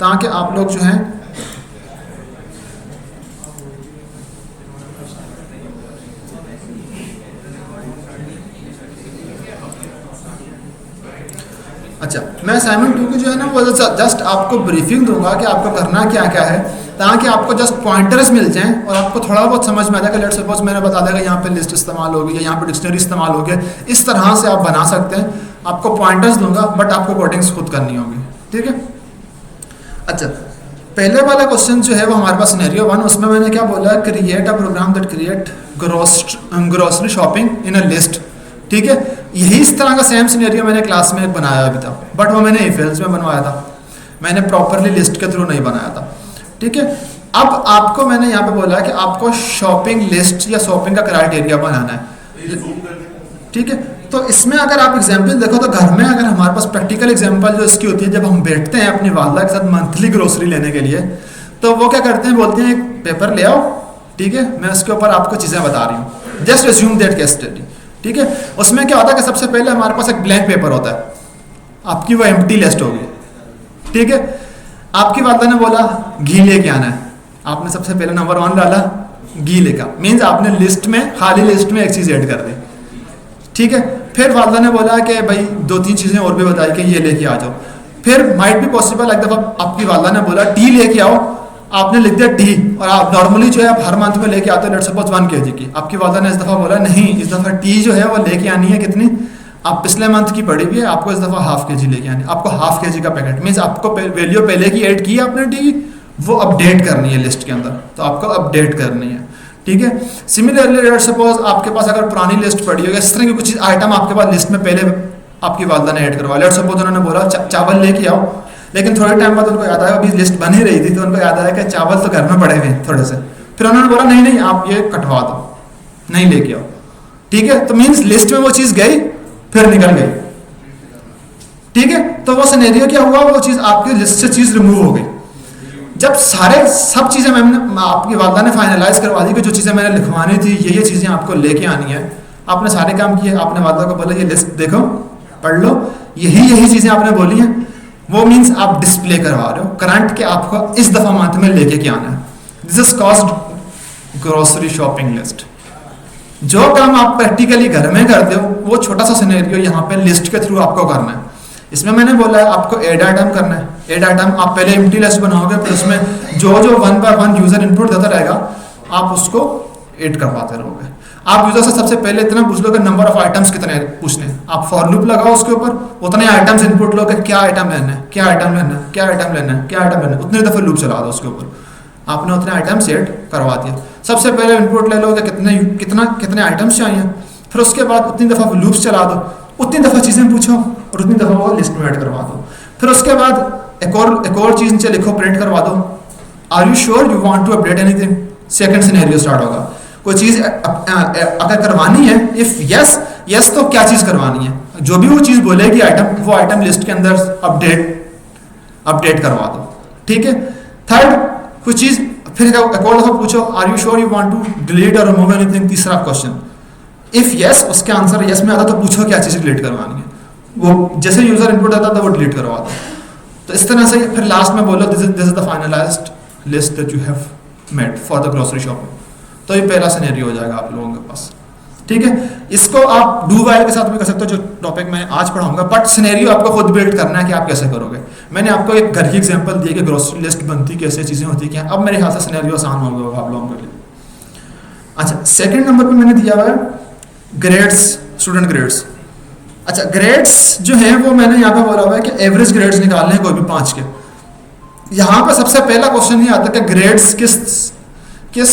ताकि आप लोग जो हैं अच्छा, मैं असाइनमेंट 2 की जो है ना वो जस्ट आपको ब्रीफिंग दूंगा कि आपको करना क्या क्या है, ताकि आपको जस्ट पॉइंटर्स मिल जाएं और आपको थोड़ा बहुत समझ में आ जाएगा। लेट सपोज मैंने बता देगा यहाँ पे लिस्ट इस्तेमाल होगी या यहाँ पे डिक्शनरी इस्तेमाल होगी, इस तरह से आप बना सकते हैं। आपको पॉइंटर्स दूंगा बट आपको कोडिंग्स खुद करनी होगी, ठीक है। अच्छा, पहले वाला क्वेश्चन जो है वो हमारे पास सिनेरियो 1, उसमें मैंने क्या बोला, create a program that create grocery shopping in a list, ठीक है। यही इस तरह का सेम सिनेरियो मैंने क्लास में एक बनाया भी था, बट वो मैंने इफ एल्स में बनवाया था, मैंने प्रॉपरली लिस्ट के थ्रू नहीं बनाया था, ठीक है। अब आपको मैंने यहाँ पे बोला कि आपको शॉपिंग लिस्ट या शॉपिंग का क्राइटेरिया बनाना है, ठीक है। तो इसमें अगर आप एग्जाम्पल देखो तो घर में अगर हमारे पास प्रैक्टिकल एग्जाम्पल जो इसकी होती है, जब हम बैठते हैं अपनी वालदा के साथ मंथली ग्रोसरी लेने के लिए, तो वो क्या करते हैं, बोलते हैं एक पेपर ले आओ, ठीक है, मैं उसके ऊपर आपको चीज़ें बता रही हूँ, just assume that case study, ठीक है। उसमें क्या होता है कि सबसे पहले हमारे पास एक ब्लैंक पेपर होता है, आपकी वो एम्प्टी लिस्ट होगी, ठीक है। आपकी वालदा ने बोला घी लेके आना है, आपने सबसे पहले नंबर 1 डाला घी लेकर, मीन्स आपने लिस्ट में, खाली लिस्ट में एक चीज़ ऐड कर दी, ठीक है। फिर वालदा ने बोला कि भाई 2-3 चीज़ें और भी बताई कि ये लेके आ जाओ। फिर माइट भी पॉसिबल एक दफ़ा आपकी वालदा ने बोला टी लेके आओ, आपने लिख दिया टी, और आप नॉर्मली जो है आप हर मंथ में लेके आते हो लेट्स सपोज 1 kg की, आपकी वालदा ने इस दफ़ा बोला नहीं, इस दफ़ा टी जो है वो लेके आनी है कितनी, आप पिछले मंथ की पड़ी हुई है, आपको इस दफ़ा 1/2 kg लेके आनी है, आपको 1/2 kg का पैकेट, मीन्स आपको वैल्यू पहले की ऐड की है आपने टी, वो अपडेट करनी है लिस्ट के अंदर, तो आपको अपडेट करनी है, ठीक है। सिमिलरली लेट सपोज आपके पास अगर पुरानी लिस्ट पड़ी होगी, इस तरह की कुछ आइटम आपके पास लिस्ट में पहले आपकी वालदा ने ऐड करवा, लेट सपोज उन्होंने बोला चावल लेके आओ, लेकिन थोड़े टाइम बाद उनको याद आया अभी लिस्ट बन ही रही थी, तो उनको याद आया कि चावल तो घर में पड़े हुए थोड़े से, फिर उन्होंने बोला नहीं नहीं आप ये कटवा दो, नहीं लेके आओ, ठीक है। तो मीन्स लिस्ट में वो चीज़ गई फिर निकल गई, ठीक है। तो वो सिनेरियो क्या हुआ, वो चीज़ आपकी लिस्ट से चीज़ रिमूव हो गई। जब सब चीज़ें मैंने आपकी वालदा ने फाइनलाइज करवा दी कि जो चीज़ें मैंने लिखवानी थी ये चीज़ें आपको लेके आनी है, आपने सारे काम किए, आपने वालदा को बोला ये लिस्ट देखो पढ़ लो, यही चीज़ें आपने बोली हैं, वो मीन्स आप डिस्प्ले करवा रहे हो करंट के आपको इस दफ़ा मंथ में लेके क्या आना है। This is called grocery shopping list. जो काम आप प्रैक्टिकली घर में करते हो वो छोटा सा सिनेरियो यहाँ पे लिस्ट के थ्रू आपको करना है। इसमें मैंने बोला है आपको ऐड आइटम करना है, ऐड आइटम आप पहले एम्प्टी लिस्ट बनाओगे, फिर उसमें जो 1 by 1 यूजर इनपुट देता रहेगा आप उसको ऐड करवाते रहोगे। आप यूजर से सबसे पहले इतना पूछ लो कि नंबर ऑफ आइटम्स कितने पूछने, आप फॉर लूप लगाओ उसके ऊपर, उतने आइटम्स इनपुट लो कि क्या आइटम लेना है, क्या आइटम लेना है, क्या आइटम लेना है, क्या आइटम लेना है, उतने दफ़े लूप चला दो उसके ऊपर, आपने उतने आइटम सेट करवा दिया। सबसे पहले इनपुट ले लो कि कितने आइटम्स चाहिए, फिर उसके बाद उतनी दफ़ा लूप्स चला दो, उतनी दफ़ा चीज़ें पूछो और उतनी दफ़ा वो लिस्ट में ऐड करवा दो। फिर उसके बाद एक और चीज़ नीचे लिखो, प्रिंट करवा दो, are you sure you want to update anything. Second scenario start होगा, कोई चीज़ अगर करवानी है, इफ यस तो क्या चीज़ करवानी है, जो भी वो चीज़ बोलेगी आइटम, वो आइटम लिस्ट के अंदर अपडेट करवा दो, ठीक है। थर्ड कुछ चीज़ फिर एक और दफ़ा पूछो, are you sure you want to delete और रिमूव एनीथिंग। तीसरा क्वेश्चन, इफ यस उसके आंसर यस में आता तो पूछो क्या चीज़ डिलीट करवानी है, वो जैसे यूजर इनपुट आता था वो डिलीट करवा दो। तो इस तरह से फिर लास्ट में बोलो this is the finalised list that you have made for the grocery shopping. तो ये पहला सिनेरियो हो जाएगा आप लोगों के पास, ठीक है। इसको आप डू वाइल के साथ भी कर सकते हो, जो टॉपिक मैं आज पढ़ाऊंगा, बट सिनेरियो आपको खुद बिल्ड करना है कि आप कैसे करोगे। मैंने आपको एक घर की एग्जांपल दी कि ग्रोसरी लिस्ट बनती कैसे, चीज़ें होती क्या, अब मेरे ख्याल से सिनेरियो आसान हो गया होगा आप लोगों के लिए। अच्छा, सेकेंड नंबर पर मैंने दिया हुआ है ग्रेड्स, स्टूडेंट ग्रेड्स। अच्छा, ग्रेड्स जो है वो मैंने यहाँ पे बोला हुआ है कि एवरेज ग्रेड्स निकालने हैं कोई भी 5 के। यहाँ पे सबसे पहला क्वेश्चन ये आता है कि ग्रेड्स किस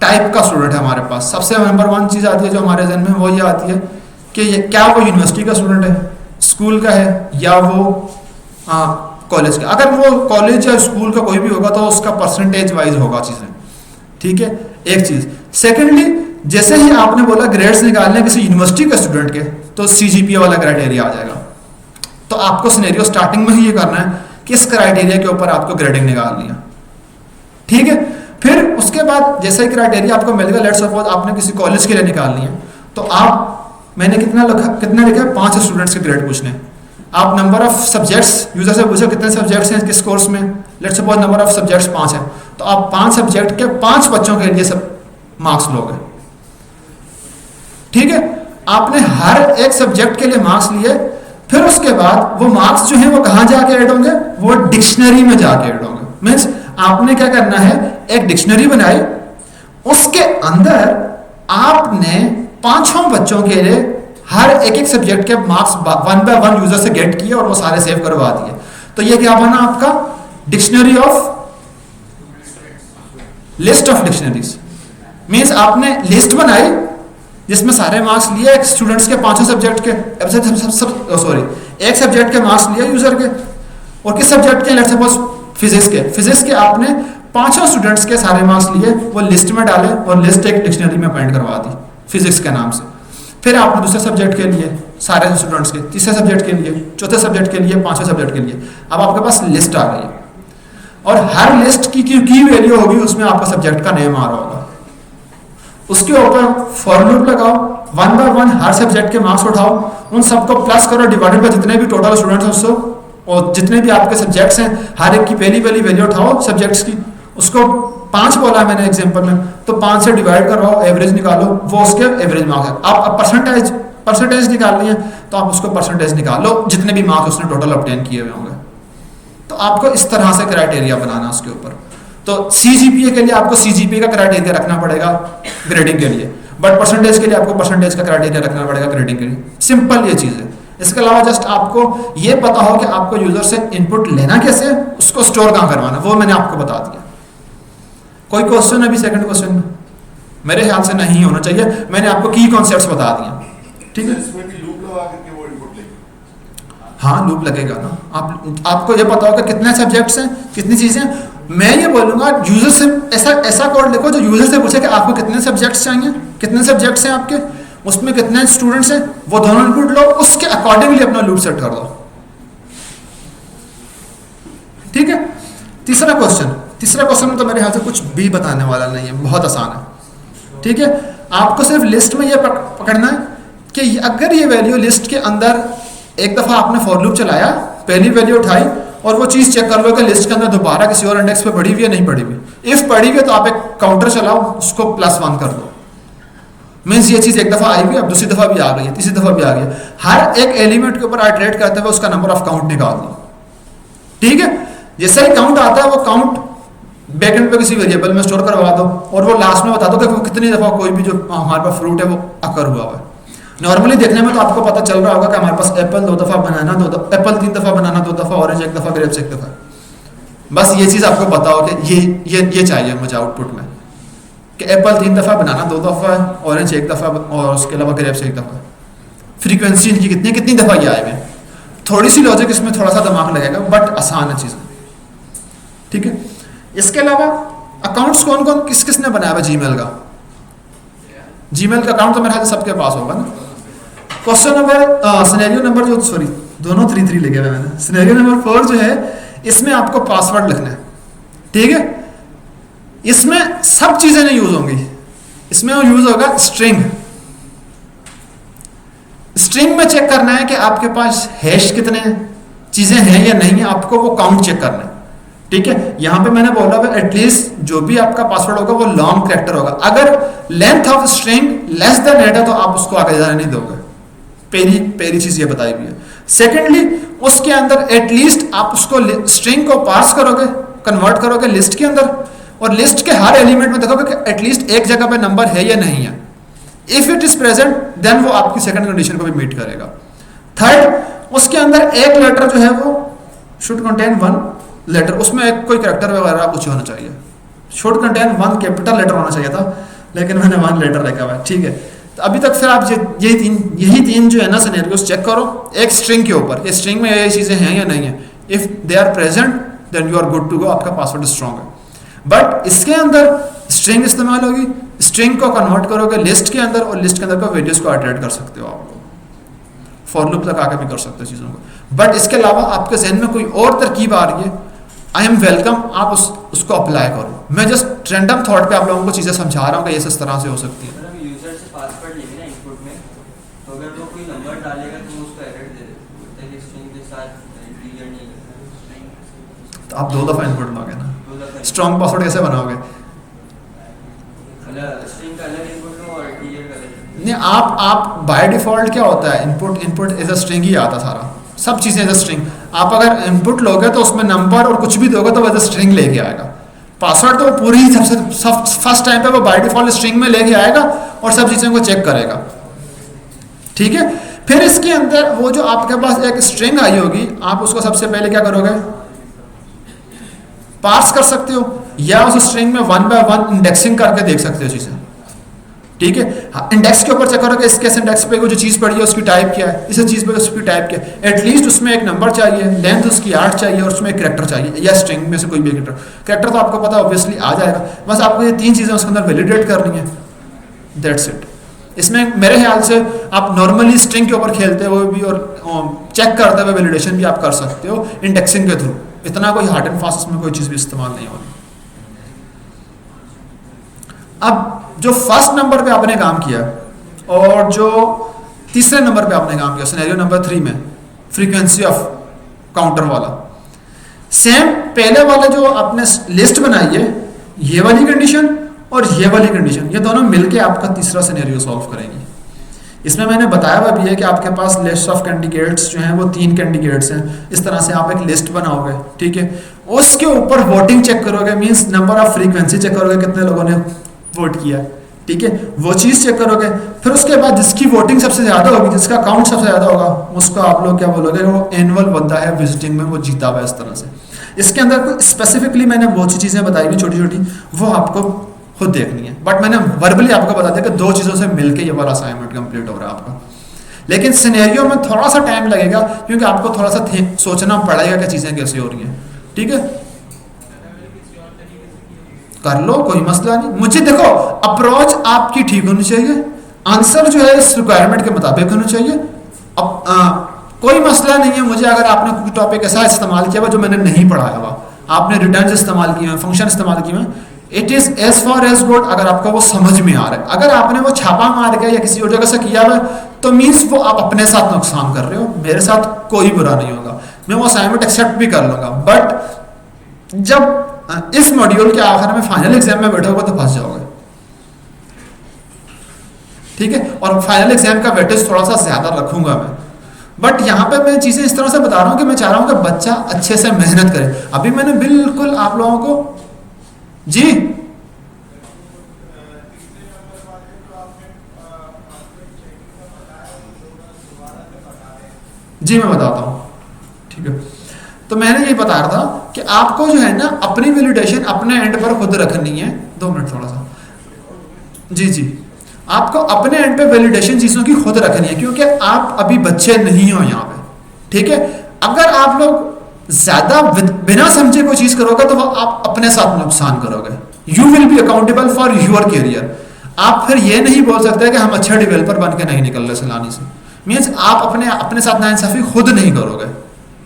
टाइप का स्टूडेंट है हमारे पास। सबसे नंबर 1 चीज़ आती है जो हमारे जहन में, वो ये आती है कि क्या वो यूनिवर्सिटी का स्टूडेंट है, स्कूल का है, या वो कॉलेज का। अगर वो कॉलेज या स्कूल का कोई भी होगा तो उसका परसेंटेज वाइज होगा चीज़ें, ठीक है, एक चीज़। सेकेंडली, जैसे ही आपने बोला ग्रेड्स निकालने किसी यूनिवर्सिटी के स्टूडेंट के, तो CGPA वाला क्राइटेरिया आ जाएगा। तो आपको सिनेरियो स्टार्टिंग में ही ये करना है किस क्राइटेरिया के ऊपर आपको ग्रेडिंग निकालनी है, ठीक है। फिर उसके बाद जैसे ही क्राइटेरिया आपको मिल गया, लेट सपोज आपने किसी कॉलेज के लिए निकालनी है, तो मैंने कितना लिखा 5 स्टूडेंट्स के ग्रेड पूछने। आप नंबर ऑफ सब्जेक्ट्स यूजर से पूछो कितने सब्जेक्ट्स हैं किस कोर्स में, let's suppose number of subjects 5 है, तो आप 5 सब्जेक्ट के 5 बच्चों के लिए सब मार्क्स लोगे। ठीक है, आपने हर एक सब्जेक्ट के लिए मार्क्स लिए, फिर उसके बाद वो मार्क्स जो हैं वो कहाँ जाके ऐड होंगे, वो डिक्शनरी में जाके ऐड होंगे। मीन्स आपने क्या करना है, एक डिक्शनरी बनाई, उसके अंदर आपने 5 बच्चों के लिए हर एक सब्जेक्ट के मार्क्स 1 बाय 1 यूजर से गेट किए और वो सारे सेव करवा दिए। तो ये क्या बना आपका, dictionary of list of dictionaries. Means आपने लिस्ट बनाई जिसमें सारे मार्क्स लिए एक स्टूडेंट्स के 5 सब्जेक्ट के, एक सब्जेक्ट के मार्क्स लिए यूजर के, और किस सब्जेक्ट के, लेट्स सपोज फिजिक्स के आपने 5 स्टूडेंट्स के सारे मार्क्स लिए, वो लिस्ट में डाले और लिस्ट एक डिक्शनरी में पॉइंट करवा दी फिजिक्स के नाम से। फिर आपने दूसरे सब्जेक्ट के लिए सारे स्टूडेंट्स के, तीसरे सब्जेक्ट के लिए, चौथे सब्जेक्ट के लिए, 5वें सब्जेक्ट के लिए, अब आपके पास लिस्ट आ गई है और हर लिस्ट की वैल्यू होगी, उसमें आपका सब्जेक्ट का नेम आ रहा होगा। उसके ऊपर फॉर लूप लगाओ, 1 बाय 1 हर सब्जेक्ट के मार्क्स उठाओ, उन सबको प्लस करो, डिवाइडेड बाय जितने भी टोटल स्टूडेंट्स हैं उसको, और जितने भी आपके सब्जेक्ट्स हैं हर एक की पहली वैल्यू उठाओ सब्जेक्ट्स की, उसको 5 बोला है मैंने एग्जांपल में, तो 5 से डिवाइड करवाओ, एवरेज निकालो, वो उसके एवरेज मार्क्स है। आप परसेंटेज निकालनी है तो आप उसको परसेंटेज निकालो जितने भी मार्क्स उसने टोटल ऑब्टेन किए हुए होंगे। तो आपको इस तरह से क्राइटेरिया बनाना उसके ऊपर। तो CGPA के लिए आपको CGPA का क्राइटेरिया रखना पड़ेगा ग्रेडिंग के लिए, बट परसेंटेज के लिए आपको परसेंटेज का क्राइटेरिया रखना पड़ेगा ग्रेडिंग के लिए। सिंपल ये चीज़ है। इसके अलावा जस्ट आपको ये पता हो कि आपको यूजर से इनपुट लेना कैसे, उसको स्टोर कहाँ करवाना, वो मैंने आपको बता दिया। कोई क्वेश्चन अभी सेकंड क्वेश्चन में? मेरे ख्याल से नहीं होना चाहिए, मैंने आपको की कॉन्सेप्ट्स बता दिए। ठीक है, हाँ लूप लगेगा ना। आपको ये पता होगा कितने सब्जेक्ट्स हैं, कितनी चीजें। मैं ये बोलूंगा यूजर से ऐसा कोड लिखो जो यूजर से पूछे कि आपको कितने सब्जेक्ट्स चाहिए, कितने सब्जेक्ट्स हैं आपके, उसमें कितने स्टूडेंट्स हैं, वो दोनों इनपुट लो, उसके अकॉर्डिंगली अपना लूप सेट कर दो। ठीक है, तीसरा क्वेश्चन में तो मेरे ख्याल से कुछ भी बताने वाला नहीं है, बहुत आसान है। ठीक है, आपको सिर्फ लिस्ट में ये पकड़ना है कि अगर ये वैल्यू लिस्ट के अंदर एक दफ़ा आपने फॉर लूप चलाया, पहली वैल्यू उठाई और वो चीज़ चेक कर लो कि लिस्ट के अंदर दोबारा किसी और इंडेक्स पे पड़ी हुई है नहीं पड़ी हुई। इफ पड़ी हुई है तो आप एक काउंटर चलाओ, उसको +1 कर दो। मीन्स ये चीज़ एक दफ़ा आई हुई, अब दूसरी दफ़ा भी आ गई है, तीसरी दफ़ा भी आ गई है। हर एक एलिमेंट के ऊपर आइटरेट करते हुए उसका नंबर ऑफ काउंट निकाल दो। ठीक है, जैसे ही काउंट आता है वो काउंट बैकएंड पे किसी वेरिएबल में स्टोर करवा दो और वो लास्ट में बता दो कि कितनी दफ़ा कोई भी जो हमारे पास फ्रूट है वो अकर हुआ है। नॉर्मली देखने में तो आपको पता चल रहा होगा कि हमारे पास एप्पल 2 दफ़ा, बनाना 2 दफ़ा, एप्पल 3 दफ़ा, बनाना 2 दफ़ा, ऑरेंज 1 दफ़ा, ग्रेप्स 1 दफ़ा। बस ये चीज़ आपको पता हो कि ये चाहिए मुझे आउटपुट में कि एप्पल 3 दफ़ा, बनाना 2 दफ़ा, ऑरेंज 1 दफ़ा और उसके अलावा ग्रेप्स 1 दफ़ा। फ्रीक्वेंसी इनकी कितनी दफ़ा ये आए हुए। थोड़ी सी लॉजिक इसमें थोड़ा सा दिमाग लगेगा बट आसान है चीज़ें। ठीक है, इसके अलावा अकाउंट्स कौन किसने बनाया हुआ जीमेल का? जीमेल का अकाउंट तो मेरे ख्याल से सबके पास होगा ना। क्वेश्चन नंबर सिनेरियो नंबर जो दोनों 3 लिखे हुए मैंने। सिनेरियो नंबर 4 जो है इसमें आपको पासवर्ड लिखना है। ठीक है, इसमें सब चीजें नहीं यूज होंगी, इसमें यूज होगा स्ट्रिंग। स्ट्रिंग में चेक करना है कि आपके पास हैश कितने चीजें हैं या नहीं है, आपको वो काउंट चेक करना है। ठीक है, यहां पे मैंने बोला है एटलीस्ट जो भी आपका पासवर्ड होगा वो लॉन्ग कैरेक्टर होगा। अगर length of string less than 8 है तो आप उसको आगे जाने नहीं दोगे। पहली चीज ये बताई हुई है। सेकेंडली उसके अंदर एटलीस्ट आप उसको स्ट्रिंग को पार्स करोगे, कन्वर्ट करोगे लिस्ट के अंदर, और लिस्ट के हर एलिमेंट में देखोगे कि एटलीस्ट एक जगह पे नंबर है या नहीं है। If it is present then वो आपकी सेकंड कंडीशन को भी मीट करेगा। थर्ड, उसके अंदर एक लेटर जो है वो शुड कंटेन 1 लेटर, उसमें एक कोई कैरेक्टर वगैरह कुछ होना चाहिए। शुड कंटेन 1 कैपिटल लेटर होना चाहिए था, लेकिन मैंने 1 लेटर लिखा हुआ है। ठीक है, तो अभी तक फिर आप यही तीन जो है ना सिनेरियोस चेक करो एक स्ट्रिंग के ऊपर, ये स्ट्रिंग में ये चीज़ें हैं या नहीं है। If they are present then you are good to go, आपका पासवर्ड स्ट्रॉन्ग है। बट इसके अंदर स्ट्रिंग इस्तेमाल होगी, स्ट्रिंग को कन्वर्ट करोगे लिस्ट के अंदर, और लिस्ट के अंदर को वैल्यूज को आइटरेट कर सकते हो। आप फॉर लूप लगा के भी कर सकते हो चीज़ों को। बट इसके अलावा आपके जहन में कोई और तरकीब आ रही है, आई एम वेलकम, आप उसको अप्लाई करो। मैं जस्ट रैंडम थॉट पे आप लोगों को चीज़ें समझा रहा हूँ कि ये इस तरह से हो सकती है। यूजर से पासवर्ड लेंगे ना इनपुट में, तो अगर वो कोई नंबर डालेगा तो उसको एरर दे देगा कि स्ट्रिंग के तो आप 2 दफ़ा इनपुट लोगे ना, स्ट्रॉन्ग पासवर्ड कैसे बनाओगे? नहीं, आप बाय डिफॉल्ट क्या होता है, इनपुट एज अ स्ट्रिंग ही आता सारा, सब चीज़ें एज अ स्ट्रिंग। आप अगर इनपुट लोगे तो उसमें नंबर और कुछ भी दोगे तो एज अ स्ट्रिंग लेके आएगा। पासवर्ड तो पूरी सबसे फर्स्ट टाइम पे वो बाय डिफॉल्ट स्ट्रिंग में लेके आएगा और सब चीज़ों को चेक करेगा, ठीक है। फिर इसके अंदर वो जो आपके पास एक स्ट्रिंग आई होगी, आप उसको सबसे पहले क्या करोगे, पार्स कर सकते हो, या उस स्ट्रिंग में 1 बाय 1 इंडेक्सिंग करके देख सकते हो चीज़ें, ठीक है। हाँ, इंडेक्स के ऊपर चेक करोगे इसके इंडेक्स पे वो जो चीज़ पड़ी है उसकी टाइप क्या है, इस चीज़ पे उसकी टाइप क्या है, एटलीस्ट उसमें एक नंबर चाहिए, लेंथ उसकी 8 चाहिए और उसमें एक कैरेक्टर चाहिए, या स्ट्रिंग में से कोई भी कैरेक्टर तो आपको पता ऑब्वियसली आ जाएगा। बस आपको ये 3 चीज़ें उसके अंदर वैलिडेट करनी है, दैट्स इट। इसमें मेरे ख्याल से आप नॉर्मली स्ट्रिंग के ऊपर खेलते हुए भी और चेक करते हुए वैलिडेशन भी आप कर सकते हो इंडेक्सिंग के थ्रू। इतना कोई हार्ड एंड फास्ट इसमें कोई चीज़ भी इस्तेमाल नहीं होगी। अब जो फर्स्ट नंबर पे आपने काम किया और जो तीसरे नंबर पे आपने काम किया, सिनेरियो नंबर 3 में फ्रीक्वेंसी ऑफ काउंटर वाला, सेम पहले वाला जो आपने लिस्ट बनाई है, ये वाली कंडीशन और ये वाली कंडीशन, ये दोनों मिलके आपका तीसरा सिनेरियो सॉल्व करेंगी। इसमें मैंने बताया हुआ भी है कि आपके पास लिस्ट ऑफ कैंडिडेट्स जो हैं वो 3 कैंडिडेट्स हैं। इस तरह से आप एक लिस्ट बनाओगे, ठीक है। उसके ऊपर वोटिंग चेक करोगे, means number of frequency check करोगे, कितने लोगों ने वोट किया, ठीक है, वो चीज़ चेक करोगे। फिर उसके बाद जिसकी वोटिंग सबसे ज़्यादा होगी, जिसका काउंट सबसे ज़्यादा होगा, उसका आप लोग क्या बोलोगे, वो एनुअल बंदा है विजिटिंग में, वो जीता हुआ है। इस तरह से इसके अंदर कोई स्पेसिफिकली मैंने बहुत सी चीज़ें बताई हुई छोटी छोटी, वो आपको खुद देखनी है, बट मैंने वर्बली आपको बता दिया कि 2 चीज़ों से मिलके ये वाला असाइनमेंट कंप्लीट हो रहा है आपका। लेकिन सिनेरियो में थोड़ा सा टाइम लगेगा क्योंकि आपको थोड़ा सा सोचना पड़ेगा कि चीज़ें कैसे हो रही हैं, ठीक है। कर लो, कोई मसला नहीं। मुझे देखो, अप्रोच आपकी ठीक होनी चाहिए, आंसर जो है इस रिक्वायरमेंट के मुताबिक होना चाहिए। अब कोई मसला नहीं है मुझे अगर आपने कोई टॉपिक ऐसा इस्तेमाल किया हुआ जो मैंने नहीं पढ़ाया हुआ, आपने रिटर्न इस्तेमाल किए हैं, फंक्शन इस्तेमाल किए हैं, it is as for as good अगर आपको वो समझ में आ रहा है। अगर आपने वो छापा मार के या किसी और जगह से किया हुआ तो मीन्स वो आप अपने साथ नुकसान कर रहे हो, मेरे साथ कोई बुरा नहीं होगा, मैं वो असाइनमेंट एक्सेप्ट भी कर लूँगा। बट जब इस मॉड्यूल के आखिर में फाइनल एग्जाम में बैठोगे तो फंस जाओगे, ठीक है। और फाइनल एग्जाम का वेटेज थोड़ा सा ज़्यादा रखूंगा मैं, बट यहाँ पे मैं चीज़ें इस तरह से बता रहा हूँ कि मैं चाह रहा हूँ कि बच्चा अच्छे से मेहनत करे। अभी मैंने बिल्कुल आप लोगों को जी मैं बताता हूँ, ठीक है। तो मैंने ये बता रहा था कि आपको जो है ना अपनी वैलिडेशन अपने एंड पर खुद रखनी है। 2 मिनट थोड़ा सा, जी आपको अपने एंड पे वैलिडेशन चीज़ों की खुद रखनी है क्योंकि आप अभी बच्चे नहीं हो यहाँ पे, ठीक है। अगर आप लोग ज़्यादा बिना समझे कोई चीज़ करोगे तो वो आप अपने साथ नुकसान करोगे। You will be accountable for your career. आप फिर ये नहीं बोल सकते कि हम अच्छे डेवलपर बन के नहीं निकल रहे सैलानी से, मीन्स आप अपने साथ नाइंसाफ़ी खुद नहीं करोगे।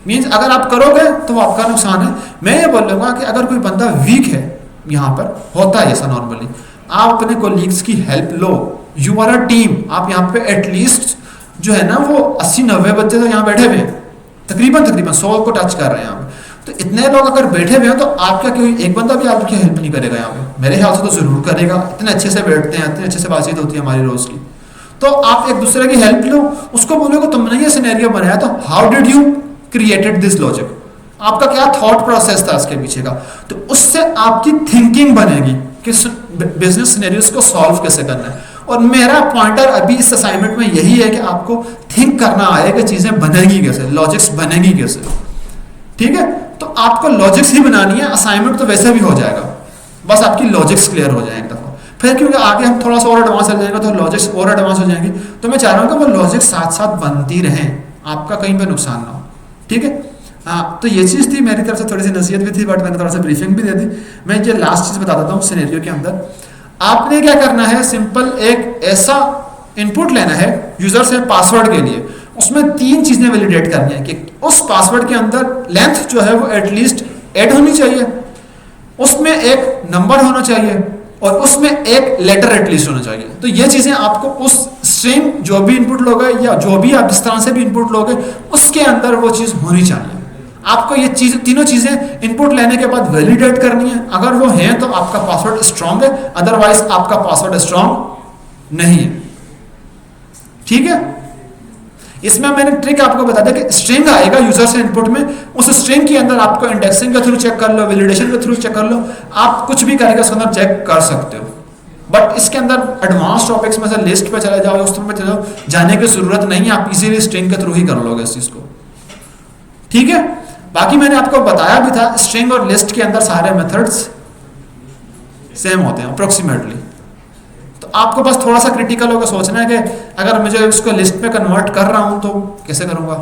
मीन्स अगर आप करोगे तो वो आपका नुकसान है। मैं ये बोलूँगा कि अगर कोई बंदा वीक है, यहाँ पर होता है ऐसा नॉर्मली, आप अपने कोलीग्स की हेल्प लो। You are a team. आप यहाँ पे एटलीस्ट जो है ना वो 80-90 बच्चे तो यहाँ बैठे हुए हैं, तकरीबन 100 को टच कर रहे हैं यहाँ पे। तो इतने लोग अगर बैठे हुए हैं तो आपका कोई एक बंदा भी आपकी हेल्प नहीं करेगा यहाँ पे, मेरे ख्याल से तो ज़रूर करेगा। इतने अच्छे से बैठते हैं, इतने अच्छे से बातचीत होती है हमारी रोज़ की। तो आप एक दूसरे की हेल्प लो, उसको बोलोगे तुमने ये सिनेरियो बनाया तो how did you created this logic, आपका क्या थॉट प्रोसेस था इसके पीछे का। तो उससे आपकी थिंकिंग बनेगी कि बिजनेस सिनेरियोज को सॉल्व कैसे करना है। और मेरा पॉइंटर अभी इस असाइनमेंट में यही है कि आपको थिंक करना आए कि चीज़ें बनेंगी कैसे, लॉजिक्स बनेंगी कैसे, ठीक है। तो आपको लॉजिक्स ही बनानी है, असाइनमेंट तो वैसे भी हो जाएगा, बस आपकी लॉजिक्स क्लियर हो जाए एक दफ़ा। फिर क्योंकि आगे हम थोड़ा सा और एडवांस चल जाएंगे तो लॉजिक्स और एडवांस हो जाएंगे। तो मैं चाह रहा हूँ कि वो लॉजिक्स साथ साथ बनती रहें, आपका कहीं पर नुकसान ना हो, ठीक है। हाँ, तो ये चीज़ थी मेरी तरफ से, थोड़ी सी नसीहत भी थी, बट मैंने थोड़ा सा ब्रीफिंग भी दे दी। मैं ये लास्ट चीज़ बता देता हूँ। सिनेरियो के अंदर आपने क्या करना है, सिंपल एक ऐसा इनपुट लेना है यूज़र से पासवर्ड के लिए। उसमें 3 चीज़ें वैलिडेट करनी है कि उस पासवर्ड के अंदर लेंथ जो है वो एटलीस्ट 8 होनी चाहिए, उसमें एक नंबर होना चाहिए और उसमें एक लेटर एटलीस्ट होना चाहिए। तो ये चीज़ें आपको उस स्ट्रिंग जो भी इनपुट लोगे या जो भी आप जिस तरह से भी इनपुट लोगे उसके अंदर वो चीज़ होनी चाहिए। आपको ये चीज तीनों चीजें इनपुट लेने के बाद वैलिडेट करनी है। अगर वो हैं तो आपका पासवर्ड स्ट्रांग है, अदरवाइज आपका पासवर्ड स्ट्रांग नहीं है। ठीक है, इसमें मैंने ट्रिक आपको बता दिया कि स्ट्रिंग आएगा यूजर से इनपुट में, उस स्ट्रिंग के अंदर आपको इंडेक्सिंग के थ्रू चेक कर लो, वैलिडेशन के थ्रू चेक कर लो, आप कुछ भी करके उसके अंदर चेक कर सकते हो। बट इसके अंदर एडवांस टॉपिक्स में से लिस्ट पे चले जाओ, उस पे चले जाओ, जाने की जरूरत नहीं है, आप इजीली स्ट्रिंग के थ्रू ही कर लोगे इस चीज को। ठीक है, बाकी मैंने आपको बताया भी था स्ट्रिंग और लिस्ट के अंदर सारे मेथड्स सेम होते हैं अप्रोक्सीमेटली। तो आपको बस थोड़ा सा क्रिटिकल होकर सोचना है कि अगर मुझे उसको लिस्ट में कन्वर्ट कर रहा हूं तो कैसे करूंगा,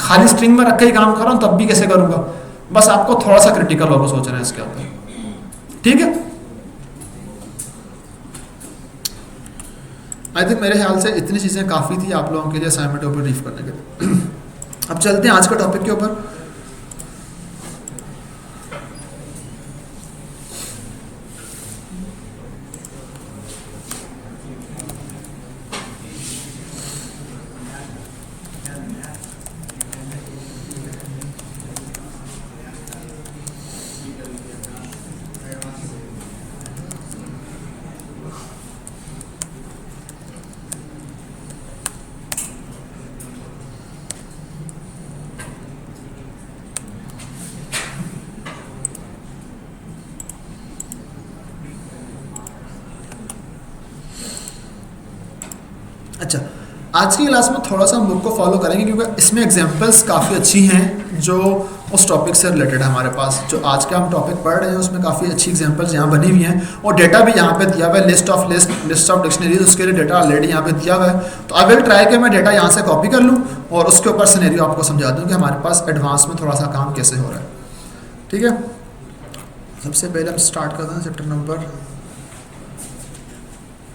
खाली स्ट्रिंग में रख के ही काम कर रहा हूं तब भी कैसे करूंगा। बस आपको थोड़ा सा क्रिटिकल होकर सोचना है इसके ऊपर। ठीक है, आई थिंक मेरे ख्याल से इतनी चीज़ें काफ़ी थी आप लोगों के लिए असाइनमेंट ऊपर ब्रीफ करने के। अब चलते हैं आज का टॉपिक के ऊपर। अच्छा, आज की क्लास में थोड़ा सा हम बुक को फॉलो करेंगे क्योंकि इसमें एग्जांपल्स काफ़ी अच्छी हैं जो उस टॉपिक से रिलेटेड है। हमारे पास जो आज का हम टॉपिक पढ़ रहे हैं उसमें काफ़ी अच्छी एग्जांपल्स यहाँ बनी हुई हैं और डेटा भी यहाँ पे दिया हुआ है, लिस्ट ऑफ डिक्शनरीज, उसके लिए डेटा ऑलरेडी यहाँ पे दिया हुआ है। तो आई विल ट्राई कि मैं डेटा यहाँ से कॉपी कर लूँ और उसके ऊपर सिनेरियो आपको समझा दूँ कि हमारे पास एडवांस में थोड़ा सा काम कैसे हो रहा है। ठीक है, सबसे पहले हम स्टार्ट करते हैं चैप्टर नंबर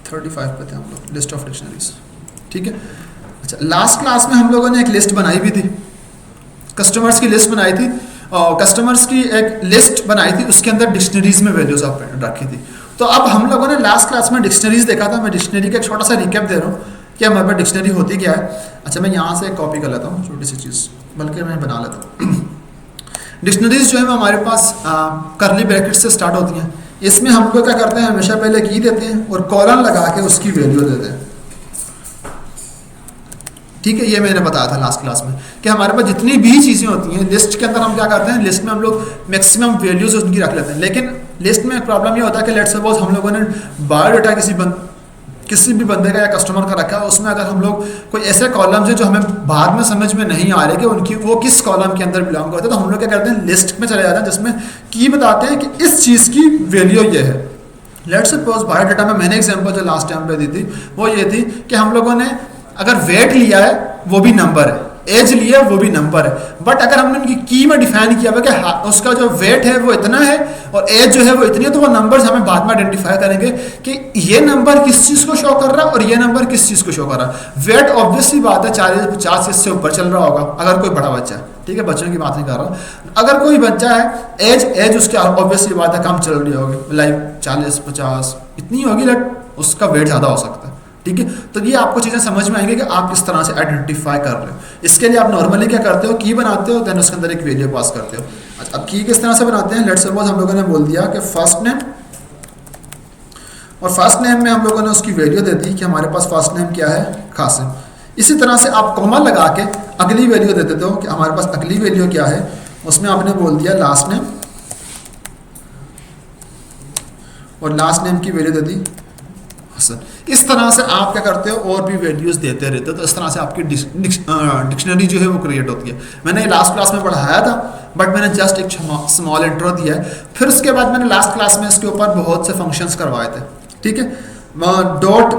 35 पे थे हम लोग, लिस्ट ऑफ डिक्शनरीज। ठीक है, अच्छा, लास्ट क्लास में हम लोगों ने एक लिस्ट बनाई भी थी, कस्टमर्स की लिस्ट बनाई थी और कस्टमर्स की एक लिस्ट बनाई थी, उसके अंदर डिक्शनरीज में वैल्यूज रखी थी। तो अब हम लोगों ने लास्ट क्लास में डिक्शनरीज देखा था। मैं डिक्शनरी का एक छोटा सा रिकैप दे रहा हूँ कि हमारे पास डिक्शनरी होती क्या है। अच्छा, मैं यहाँ से एक कॉपी कर लेता हूँ छोटी सी चीज़, बल्कि मैं बना लेता हूँ। डिक्शनरीज जो है वो हमारे पास करली ब्रैकेट से स्टार्ट होती हैं। इसमें हम लोग क्या करते हैं, हमेशा पहले की देते हैं और कॉलन लगा के उसकी वैल्यू देते हैं। ठीक है, ये मैंने बताया था लास्ट क्लास में कि हमारे पास जितनी भी चीज़ें होती हैं लिस्ट के अंदर हम क्या करते हैं, लिस्ट में हम लोग मैक्सिमम वैल्यूज उनकी रख लेते हैं। लेकिन लिस्ट में एक प्रॉब्लम ये होता है कि लेट्स सपोज हम लोगों ने बायोडाटा किसी भी बंदे का या कस्टमर का रखा है, उसमें अगर हम लोग कोई ऐसे कॉलम्स है जो हमें बाद में समझ में नहीं आ रहे कि उनकी वो किस कॉलम के अंदर बिलोंग करते हैं, तो हम लोग क्या करते हैं, लिस्ट में चले जाते हैं जिसमें की बताते हैं कि इस चीज़ की वैल्यू ये है। लेट्स सपोज बायोडाटा में मैंने एग्जांपल जो लास्ट टाइम पे दी थी वो ये थी कि हम लोगों ने अगर वेट लिया है वो भी नंबर है, एज लिया वो भी नंबर है, बट अगर हमने उनकी की में डिफाइन किया हुआ कि उसका जो वेट है वो इतना है और एज जो है वो इतनी है, तो वो नंबर्स हमें बाद में आइडेंटिफाई करेंगे कि ये नंबर किस चीज़ को शो कर रहा है और ये नंबर किस चीज़ को शो कर रहा है। वेट ऑब्वियसली बात है 40-50 से ऊपर चल रहा होगा अगर कोई बड़ा बच्चा है। ठीक है, बच्चों की बात नहीं कर रहा। अगर कोई बच्चा है एज उसकी ऑब्वियसली बात है कम चल रही होगी, लाइक 40-50 इतनी होगी, बट उसका वेट ज़्यादा हो सकता है। ठीक है, तो ये आपको चीज़ें समझ में आएंगी कि आप किस तरह से आइडेंटिफाई कर रहे हो। इसके लिए आप नॉर्मली क्या करते हो, की बनाते हो, देन उसके अंदर एक वैल्यू पास करते हो। अच्छा, अब की किस तरह से बनाते हैं, लेट्स सपोज हम लोगों ने बोल दिया कि फर्स्ट नेम, और फर्स्ट नेम में हम लोगों ने उसकी वैल्यू दे दी कि हमारे पास फर्स्ट नेम क्या है, कासिम। इसी तरह से आप कॉमा लगा के अगली वैल्यू दे देते हो कि हमारे पास अगली वैल्यू क्या है, उसमें आपने बोल दिया लास्ट नेम और लास्ट नेम की वैल्यू दे दी हसन। इस तरह से आप क्या करते हो और भी वैल्यूज देते रहते हो, तो इस तरह से आपकी डिक्शनरी जो है वो क्रिएट होती है। मैंने लास्ट क्लास में पढ़ाया था बट मैंने जस्ट एक स्मॉल इंट्रो दिया है। फिर उसके बाद मैंने लास्ट क्लास में इसके ऊपर बहुत से फंक्शंस करवाए थे। ठीक है, डॉट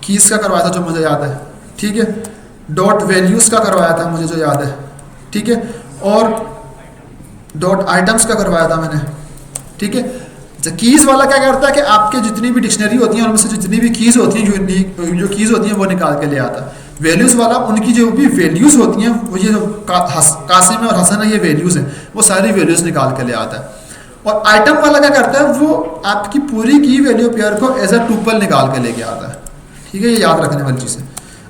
कीज का करवाया था जो मुझे याद है। ठीक है, डॉट वैल्यूज का करवाया था मुझे जो याद है। ठीक है, और डॉट आइटम्स का करवाया था मैंने। ठीक है, कीज वाला क्या करता है कि आपके जितनी भी डिक्शनरी होती है उनमें से जितनी भी कीज होती हैं, जो कीज होती हैं वो निकाल के ले आता है। वैल्यूज वाला उनकी जो भी वैल्यूज होती हैं वो ये जो कासिम और हसन है ये वैल्यूज हैं, वो सारी वैल्यूज निकाल के ले आता है। और आइटम वाला क्या करता है, वो आपकी पूरी की वैल्यू पेयर को एज अ टुपल निकाल के लेके आता है। ठीक है, ये याद रखने वाली चीज़ है।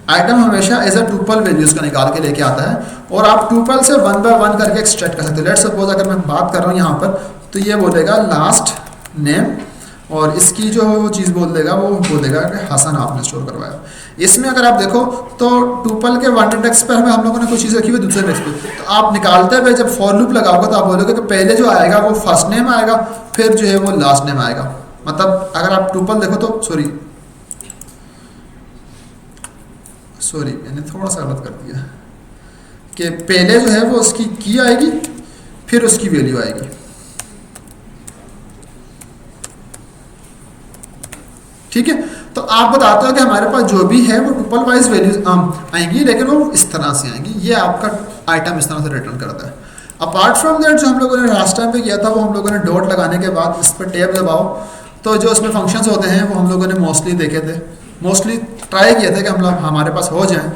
आइटम हमेशा एज अ टूपल वैल्यूज का निकाल के लेके आता है और आप टूपल से 1 बाय 1 करके एक्सट्रैक्ट कर सकते हो। लेट्स सपोज अगर मैं बात कर रहा हूँ यहाँ पर, तो ये बोलेगा लास्ट नेम और इसकी जो चीज़ बोल देगा वो बोलेगा कि हसन आपने स्टोर करवाया। इसमें अगर आप देखो तो टूपल के वन इंडेक्स पर हम लोगों ने कोई चीज़ रखी हुई दूसरे इंडेक्स पे, तो आप निकालते हुए जब फॉर लूप लगाओगे तो आप बोलोगे कि पहले जो आएगा वो फर्स्ट नेम आएगा, फिर जो है वो लास्ट नेम आएगा। मतलब अगर आप टूपल देखो तो सॉरी मैंने थोड़ा सा गलत कर दिया कि पहले जो है वो उसकी की आएगी फिर उसकी वैल्यू आएगी। ठीक है, तो आप बताते हो कि हमारे पास जो भी है वो टुपल वाइज वैल्यूज आएंगी, लेकिन वो इस तरह से आएंगी। ये आपका आइटम इस तरह से रिटर्न करता है। अपार्ट फ्रॉम दैट जो हम लोगों ने लास्ट टाइम पे किया था वो हम लोगों ने डॉट लगाने के बाद इस पर टैब दबाओ तो जो उसमें फंक्शंस होते हैं वो हम लोगों ने मोस्टली देखे थे, मोस्टली ट्राई किए थे कि हम लोग हमारे पास हो जाएं।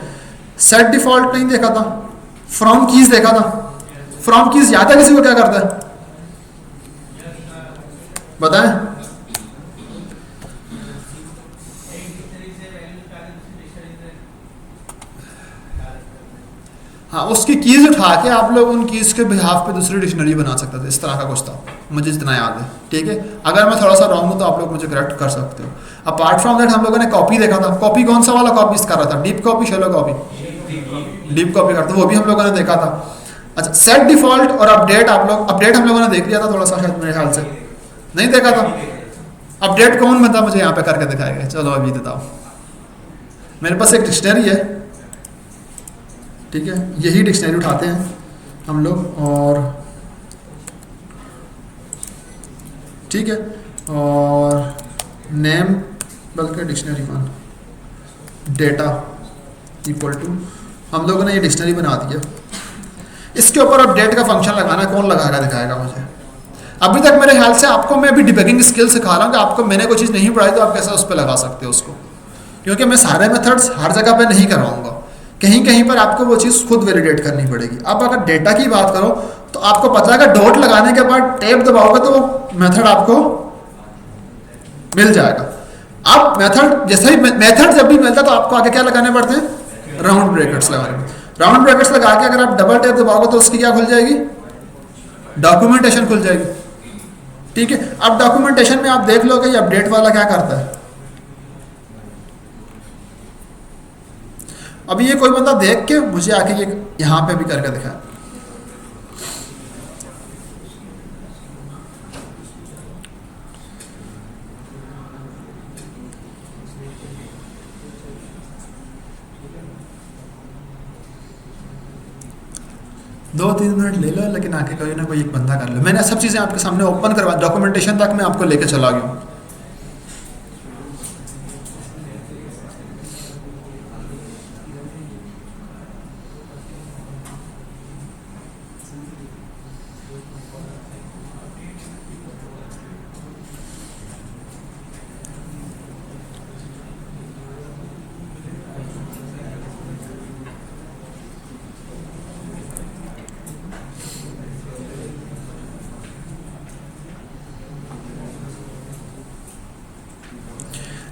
सेट डिफॉल्ट नहीं देखा था, फ्रॉम कीज देखा था। फ्रॉम कीज याद है किसी को क्या करता है बताएं? हाँ, उसकी कीज उठा के आप लोग उन कीज के बिहाफ पे दूसरी डिक्शनरी बना सकते थे। इस तरह का कुछ था, मुझे जितना याद है। ठीक है, अगर मैं थोड़ा सा रॉन्ग हूँ तो आप लोग मुझे करेक्ट कर सकते हो। अपार्ट फ्रॉम दैट हम लोगों ने कॉपी देखा था। कॉपी कौन सा वाला कॉपी कर रहा था? Deep copy, shallow copy? Deep copy करते, वो भी हम लोगों ने देखा था। अच्छा, सेट डिफॉल्ट और अपडेट अपडेट हम लोगों ने देख लिया था थोड़ा सा, शायद मेरे ख्याल से नहीं देखा था। अपडेट कौन बता मुझे यहाँ पे करके दिखाएगा? चलो अभी बताओ। मेरे पास एक डिक्शनरी है, ठीक है, यही डिक्शनरी उठाते हैं हम लोग और ठीक है, और नेम बल्कि dictionary one data equal to हम लोगों ने ये डिक्शनरी बना दिया। इसके ऊपर अपडेट का फंक्शन लगाना, कौन लगाएगा दिखाएगा मुझे। अभी तक मेरे ख्याल से आपको मैं अभी डिबगिंग स्किल सिखा रहा हूँ कि आपको मैंने कोई चीज़ नहीं पढ़ाई तो आप कैसे उस पर लगा सकते हो उसको, क्योंकि मैं सारे मेथड्स हर जगह पे नहीं करवाऊंगा। कहीं कहीं पर आपको वो चीज़ खुद वैलिडेट करनी पड़ेगी। अब अगर डेटा की बात करो तो आपको पता है कि डॉट लगाने के बाद टैब दबाओगे तो वो मेथड आपको मिल जाएगा। अब मेथड जैसे ही मेथड जब भी मिलता है तो आपको आगे क्या लगाने पड़ते हैं? राउंड ब्रैकेट्स लगाने पड़ते हैं। राउंड ब्रैकेट्स लगा के अगर आप डबल टैब दबाओगे तो उसकी क्या खुल जाएगी? डॉक्यूमेंटेशन खुल जाएगी। ठीक है, अब डॉक्यूमेंटेशन में आप देख लो कि ये अपडेट वाला क्या करता है। अभी ये कोई बंदा देख के मुझे आके ये यहाँ पे भी करके दिखा। दो तीन मिनट ले लो, लेकिन आके कोई ना कोई एक बंदा कर लो। मैंने सब चीज़ें आपके सामने ओपन करवा, डॉक्यूमेंटेशन तक मैं आपको लेके चला गया हूँ।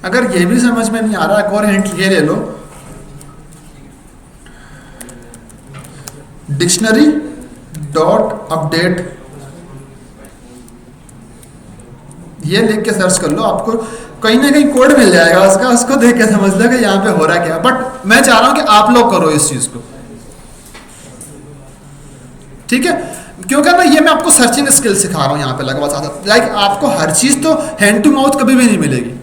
अगर ये भी समझ में नहीं आ रहा, एक और हिंट ये ले लो, डिक्शनरी डॉट अपडेट ये लिख के सर्च कर लो, आपको कहीं ना कहीं कोड मिल जाएगा उसका, उसको देख के समझ लो कि यहाँ पे हो रहा क्या। बट मैं चाह रहा हूं कि आप लोग करो इस चीज को, ठीक है, क्योंकि ना ये मैं आपको सर्चिंग स्किल सिखा रहा हूँ यहाँ पे लगा साथ। लाइक आपको हर चीज तो हैंड टू माउथ कभी भी नहीं मिलेगी,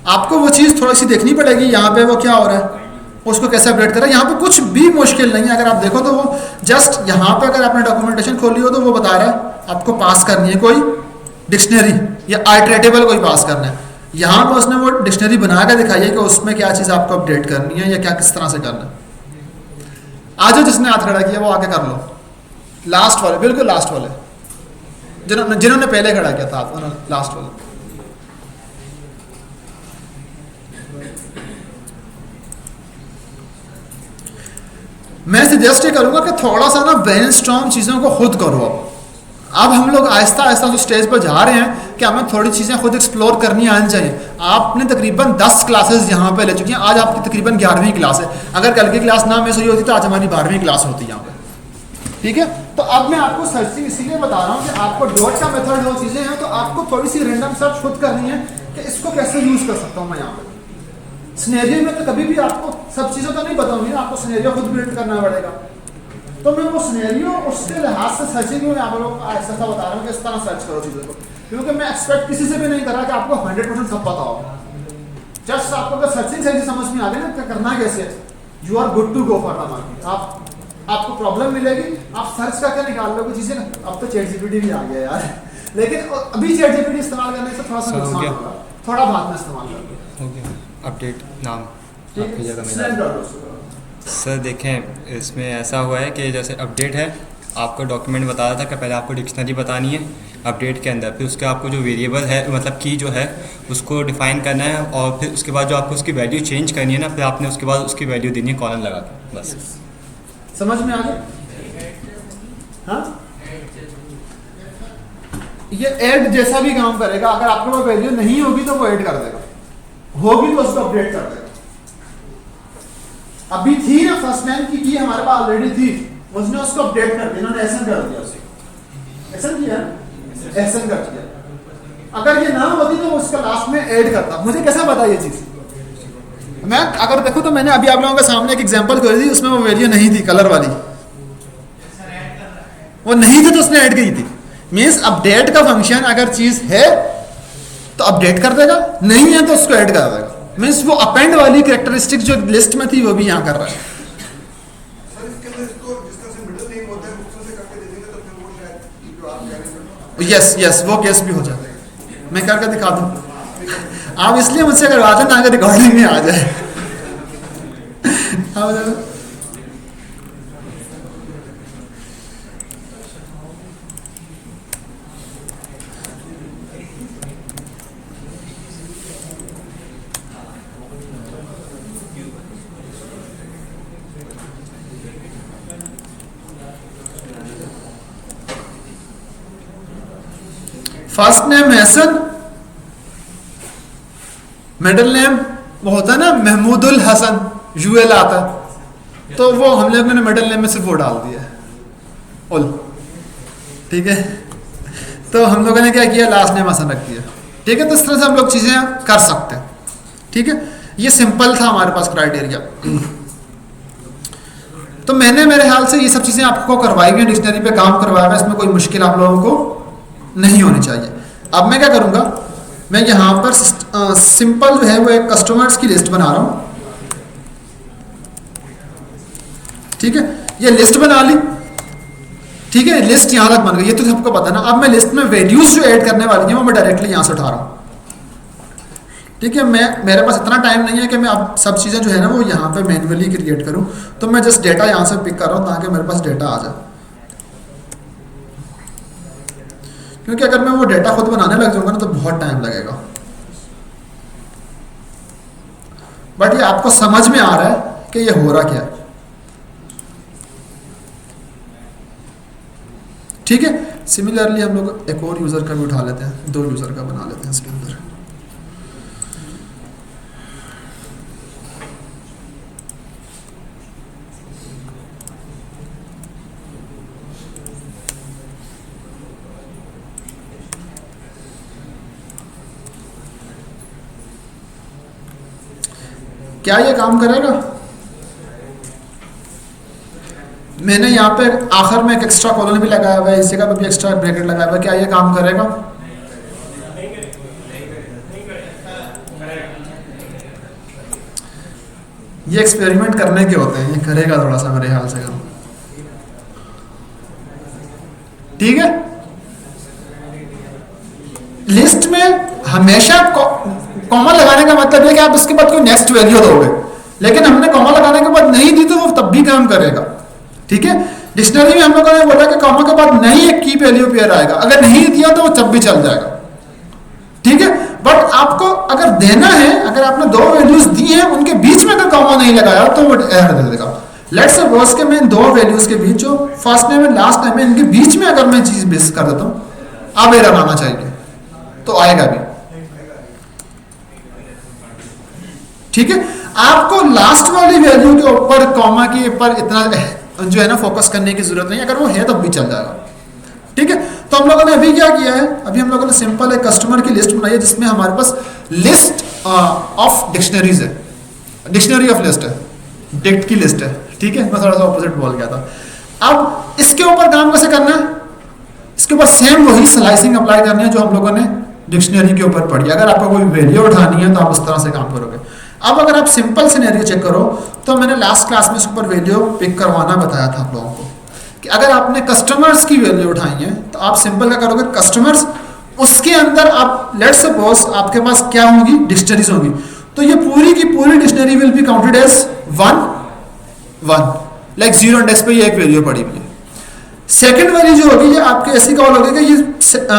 आपको वो चीज़ थोड़ी सी देखनी पड़ेगी। यहाँ पे वो क्या हो रहा है, उसको कैसे अपडेट करें। यहाँ पे कुछ भी मुश्किल नहीं है। अगर आप देखो तो वो जस्ट यहाँ पे अगर आपने डॉक्यूमेंटेशन खोली हो तो वो बता रहा है आपको पास करनी है कोई डिक्शनरी या आइटरेटेबल कोई पास करना है। यहाँ पे उसने वो डिक्शनरी बना के दिखाई है कि उसमें क्या चीज़ आपको अपडेट करनी है या क्या किस तरह से करना है। आज जो जिसने हाथ खड़ा किया वो आके कर लो, लास्ट वाले, बिल्कुल लास्ट वाले, जिन्होंने पहले खड़ा किया था, लास्ट वाले। मैं सजेस्ट ये करूंगा कि थोड़ा सा ना ब्रेनस्टॉर्म चीज़ों को खुद करो। अब अब हम लोग आहिस्ता आहिस्ता जो स्टेज पर जा रहे हैं कि हमें थोड़ी चीज़ें खुद एक्सप्लोर करनी आनी चाहिए। आपने तकरीबन 10 क्लासेस यहाँ पे ले चुकी हैं, आज आपकी तकरीबन 11वीं क्लास है। अगर कल की क्लास ना मिस हुई होती तो आज हमारी 12वीं क्लास होती यहाँ पे, ठीक है। तो अब मैं आपको सर्चिंग इसीलिए बता रहा हूँ कि आपको डॉट का मेथड जो चीज़ें हैं, तो आपको थोड़ी सी रैंडम सर्च खुद करनी है कि इसको कैसे यूज़ कर सकता हूँ मैं यहाँ पे। सिनेरियो में तो कभी भी आपको सब चीज़ें तो नहीं बताऊँगी ना, आपको सिनेरियो खुद बिल्ड करना पड़ेगा। तो मैं वो सिनेरियो उसके लिहाज से सर्चिंग में आप लोग ऐसा बता रहा हूँ कि इस तरह सर्च करो चीज़ों को, क्योंकि मैं एक्सपेक्ट किसी से भी नहीं कर रहा कि आपको 100% सब पता हो। जस्ट आपको अगर सर्चिंग से समझ में आ गई ना करना कैसे, you are good to go for the market. आपको प्रॉब्लम मिलेगी, आप सर्च करके निकाल लोगे चीज़ें। अब तो चैट जीपीटी भी आ गया यार, लेकिन अभी चैट जीपीटी इस्तेमाल करने से थोड़ा सा नुकसान होगा, थोड़ा बाद में इस्तेमाल करोगे। अपडेट नाम आपकी जगह में सर देखें, इसमें ऐसा हुआ है कि जैसे अपडेट है, आपको डॉक्यूमेंट बता रहा था कि पहले आपको डिक्शनरी बतानी है अपडेट के अंदर, फिर उसके आपको जो वेरिएबल है मतलब की जो है उसको डिफाइन करना है, और फिर उसके बाद जो आपको उसकी वैल्यू चेंज करनी है ना, फिर आपने उसके बाद उसकी वैल्यू देनी है कॉलन लगा के। बस समझ में आ गया? हाँ, ये ऐड जैसा भी काम करेगा। अगर आपके पास वैल्यू नहीं होगी तो वो ऐड कर देगा, होगी तो उसको अपडेट कर देगा। अभी थी ना फर्स्ट नेम की हमारे पास ऑलरेडी थी, उसने उसको अपडेट कर दिया, उन्होंने ऐसा कर दिया, उसे ऐसा किया, ऐसा कर दिया। अगर ये ना होती तो उसका लास्ट में ऐड करता। मुझे कैसा पता ये चीज? मैं अगर देखो तो मैंने अभी आप लोगों के सामने एक एग्जांपल कर दी, उसमें वो वैल्यू नहीं थी कलर वाली, वो नहीं थी तो उसने ऐड की थी। मींस अपडेट का फंक्शन अगर चीज है तो अपडेट कर देगा, नहीं है तो उसको ऐड कर देगा। मीन्स वो अपेंड वाली कैरेक्टरिस्टिक जो लिस्ट में थी वो भी यहाँ कर रहा है। यस यस, वो केस भी हो जाता है, मैं करके दिखा दूँ। आप इसलिए मुझसे अगर आ जाए ना, अगर रिकॉर्डिंग में आ जाए first name Hasan, middle name वो होता है ना महमूदुल हसन, यूएल आता, तो वो हम लोगों ने मिडिल नेम में सिर्फ वो डाल दिया उल, ठीक है। तो हम लोगों ने क्या किया, लास्ट नेम हसन रख दिया, ठीक है। तो इस तरह से हम लोग चीजें कर सकते हैं, ठीक है। ये सिंपल था हमारे पास क्राइटेरिया। तो मैंने मेरे ख्याल से ये सब चीजें आपको करवाई हुई, डिक्शनरी पे काम करवाया हुआ, इसमें कोई मुश्किल आप लोगों को नहीं होनी चाहिए। अब मैं क्या करूंगा, मैं यहां पर सिंपल जो है वो एक कस्टमर्स की लिस्ट बना रहा हूं, ठीक है। ये लिस्ट बना ली, ठीक है। लिस्ट यहां तक बन गई, ये तो सबको पता ना। अब मैं लिस्ट में वैल्यूज जो ऐड करने वाली है वो मैं डायरेक्टली यहां से उठा रहा हूं, ठीक है। मेरे पास इतना टाइम नहीं है कि मैं अब सब चीजें जो है ना वो यहां पे मैन्युअली क्रिएट करूं, तो मैं जस्ट डेटा यहां से पिक कर रहा हूं ताकि मेरे पास डेटा आ जाए। क्योंकि अगर मैं वो डेटा खुद बनाने लग जाऊंगा ना तो बहुत टाइम लगेगा। बट ये आपको समझ में आ रहा है कि ये हो रहा क्या है, ठीक है। सिमिलरली हम लोग एक और यूजर का भी उठा लेते हैं, 2 यूजर का बना लेते हैं इसके अंदर। क्या ये काम करेगा? मैंने यहाँ पे आखिर में एक एक्स्ट्रा कॉलन भी लगाया हुआ है, इस जगह पे भी एक्स्ट्रा ब्रैकेट लगाया हुआ है। क्या ये काम करेगा? ये एक्सपेरिमेंट करने के होते हैं, ये करेगा थोड़ा सा मेरे ख्याल से काम, ठीक है। लिस्ट में हमेशा कॉमा लगाने का मतलब है कि आप उसके बाद कोई नेक्स्ट वैल्यू दोगे, लेकिन हमने कॉमा लगाने के बाद नहीं दी तो वो तब भी काम करेगा, ठीक है। डिक्शनरी में हम लोगों ने बोला कि कॉमा के बाद नहीं एक की वैल्यू पेयर आएगा, अगर नहीं दिया तो वो तब भी चल जाएगा, ठीक है। बट आपको अगर देना है, अगर आपने 2 वैल्यूज दी हैं उनके बीच में अगर कॉमा नहीं लगाया तो वो एरर दे देगा। लेट्स सपोज के मैं इन दो वैल्यूज के बीच जो फर्स्ट नेम है लास्ट नेम है इनके बीच में अगर मैं चीज बेस कर देता हूं अब एरर आना चाहिए तो आएगा भी। ठीक है, आपको लास्ट वाली वैल्यू के ऊपर कॉमा के ऊपर इतना जो है ना फोकस करने की जरूरत नहीं, अगर वो है तब भी चल जाएगा। ठीक है, तो हम लोगों ने अभी क्या किया है, अभी हम लोगों ने सिंपल एक कस्टमर की लिस्ट बनाई है जिसमें हमारे पास लिस्ट ऑफ डिक्शनरीज है, डिक्शनरी ऑफ लिस्ट है, डिक्ट की लिस्ट है। ठीक है, मैं थोड़ा सा ऑपोजिट बोल गया था। अब इसके ऊपर काम कैसे करना है, इसके ऊपर सेम वही स्लाइसिंग अप्लाई करनी है जो हम लोगों ने डिक्शनरी के ऊपर पढ़ी। अगर आपको कोई वैल्यू उठानी है तो आप उस तरह से काम करोगे। अब अगर आप सिंपल सिनेरियो चेक करो तो मैंने लास्ट क्लास में इसके ऊपर वैल्यू पिक करवाना बताया था आप लोगों को कि अगर आपने कस्टमर्स की वैल्यू उठाई है तो आप सिंपल क्या करोगे, कस्टमर्स उसके अंदर आप लेट्स सपोज आपके पास क्या होंगी, डिक्शनरीज होंगी, तो ये पूरी की पूरी dictionary will be counted as 1 1, like 0 index पे ये एक वैल्यू पड़ी हुई है। सेकंड वाली जो होगी ये आपके ऐसी कॉल होगी कि ये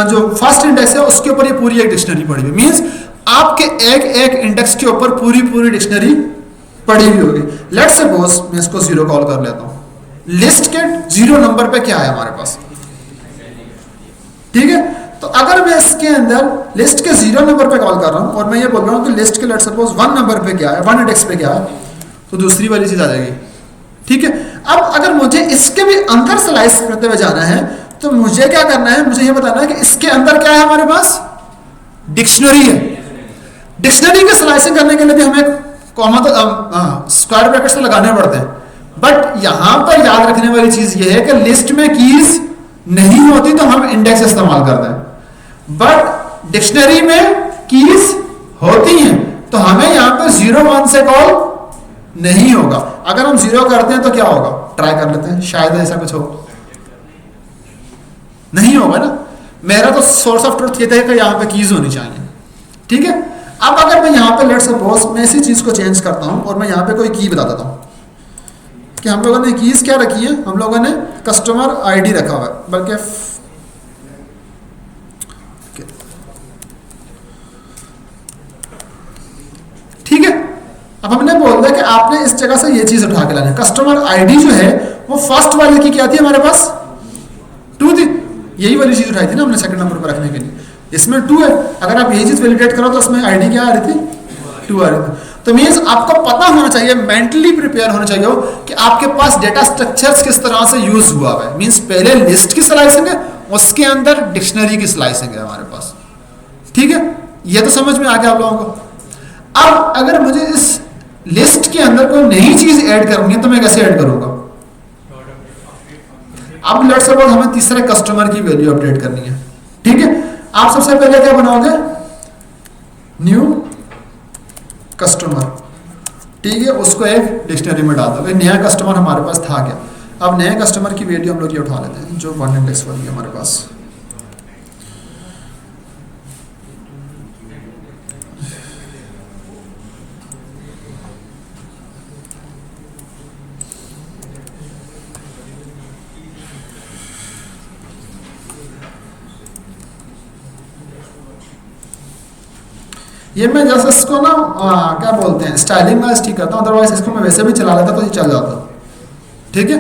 जो फर्स्ट इंडेक्स है उसके ऊपर ये पूरी एक डिक्शनरी पड़ी हुई, मींस आपके एक एक इंडेक्स के ऊपर पूरी पूरी डिक्शनरी पड़ी हुई होगी। लेट्स सपोज मैं इसको 0 कॉल कर लेता हूं, लिस्ट के 0 नंबर पे क्या है हमारे पास। ठीक है, तो अगर मैं इसके अंदर लिस्ट के 0 नंबर पे कॉल कर रहा हूं और मैं ये बोल रहा हूं कि लिस्ट के लेट्स सपोज 1 नंबर पे क्या है, 1 इंडेक्स पे क्या है, तो दूसरी वाली चीज आ जाएगी। ठीक है, अब अगर मुझे इसके भी अंदर स्लाइस करते हुए जाना है तो मुझे क्या करना है, मुझे ये बताना है कि इसके अंदर क्या है हमारे पास, डिक्शनरी है। डिक्शनरी की स्लाइसिंग करने के लिए भी हमें कॉमा तो स्क्वायर ब्रैकेट्स तो लगाने पड़ते हैं, बट यहां पर याद रखने वाली चीज ये है कि लिस्ट में कीज नहीं होती तो हम इंडेक्स इस्तेमाल करते हैं, बट डिक्शनरी में कीज होती हैं तो हमें यहां पर 0 1 से कॉल नहीं होगा। अगर हम 0 करते हैं तो क्या होगा, ट्राई कर लेते हैं, शायद ऐसा कुछ हो, नहीं होगा ना। मेरा तो सोर्स ऑफ ट्रुथ ये था कि यहां पे कीज होनी चाहिए। ठीक है, अब अगर मैं यहां पे लेट्स सपोज मैं इसी चीज को चेंज करता हूं और मैं यहां पे कोई की बता देता हूं कि हम लोगों ने कीज क्या रखी है, हम लोगों ने कस्टमर आईडी रखा हुआ है, बल्कि ठीक है। अब हमने बोल दिया कि आपने इस जगह से ये चीज उठा के लानी है। कस्टमर आईडी जो है वो फर्स्ट वाले की क्या थी हमारे पास, 2 थी, यही वाली चीज उठाई थी ना हमने सेकंड नंबर पर रखने के लिए, इसमें 2 है। अगर आप यही चीज वैलिडेट करो तो उसमें आईडी क्या आ रही थी, 2 आ रही थी। तो मींस आपको पता होना चाहिए, मेंटली प्रिपेयर होना चाहिए कि आपके पास डेटा स्ट्रक्चर्स किस तरह से यूज हुआ है। मींस पहले लिस्ट की स्लाइसिंग है, उसके अंदर डिक्शनरी की स्लाइसिंग है हमारे पास। ठीक है, ये तो समझ में आ गया आप लोगों को। अब अगर मुझे इस लिस्ट के अंदर कोई नई चीज ऐड करनी है तो मैं कैसे ऐड करूंगा। अब लेट्स सपोज हमें तीसरे कस्टमर की वैल्यू अपडेट करनी है। ठीक है, आप सबसे पहले क्या बनाओगे, न्यू कस्टमर। ठीक है, उसको एक डिक्शनरी में डाल दोगे। नया कस्टमर हमारे पास था क्या, अब नए कस्टमर की वैल्यू हम लोग ये उठा लेते हैं जो 1 इंडेक्स वाली है हमारे पास। ये मैं जैसे इसको ना क्या बोलते हैं स्टाइलिंग में ठीक करता हूँ, अदरवाइज इसको मैं वैसे भी चला लेता तो ये चल जाता। ठीक है,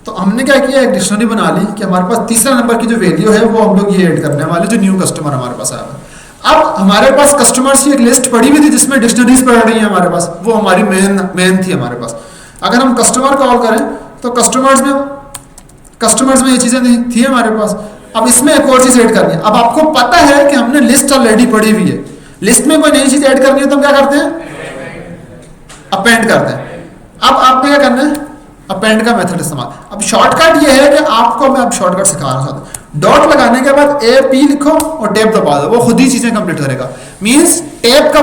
तो हमने क्या किया, एक डिक्शनरी बना ली कि हमारे पास तीसरा नंबर की जो वैल्यू है वो हम लोग ये ऐड करने वाले, जो न्यू कस्टमर हमारे पास आया है। अब हमारे पास कस्टमर्स की एक लिस्ट पड़ी हुई थी जिसमें डिक्शनरीज पड़ रही है हमारे पास, वो हमारी मेन थी हमारे पास। अगर हम कस्टमर कॉल करें तो कस्टमर्स में ये चीजें थी हमारे पास। अब इसमें एक और चीज ऐड करनी है। अब आपको पता है कि हमने लिस्ट ऑलरेडी पड़ी हुई है, लिस्ट में कोई नई चीज ऐड करनी है तो हम क्या करते हैं, अपेंड करते हैं। अब आपने क्या करना है, अपेंड का मेथड इस्तेमाल। अब शॉर्टकट ये है कि आपको मैं अब शॉर्टकट सिखा रहा हूं। डॉट लगाने के बाद AP लिखो और टैब दबा दो, वो खुद ही चीजें कंप्लीट करेगा। मींस टैब का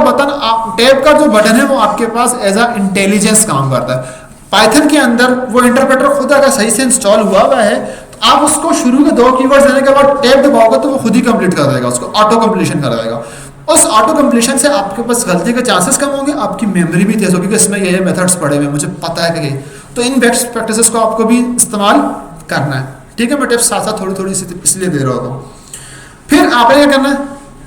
जो बटन है वो आपके पास एज अ इंटेलिजेंस काम करता है। पाइथन के अंदर वो इंटरप्रेटर खुद अगर सही से इंस्टॉल हुआ है तो आप उसको शुरू के 2 कीवर्ड्स देने के बाद टैब दबाओगे तो वो खुद ही कंप्लीट कर देगा, उसको ऑटो कंप्लीशन कर देगा। उस ऑटो कंप्लीशन से आपके पास गलती के चांसेस कम होंगे, आपकी मेमोरी भी तेज होगी कि इसमें ये मेथड्स पड़े हुए मुझे पता है कि तो इन बेस्ट प्रैक्टिसेस को आपको भी इस्तेमाल करना है। ठीक है, मैं टिप्स साथ साथ थोड़ी थोड़ी इसलिए दे रहा हूँ। फिर आपने क्या करना है,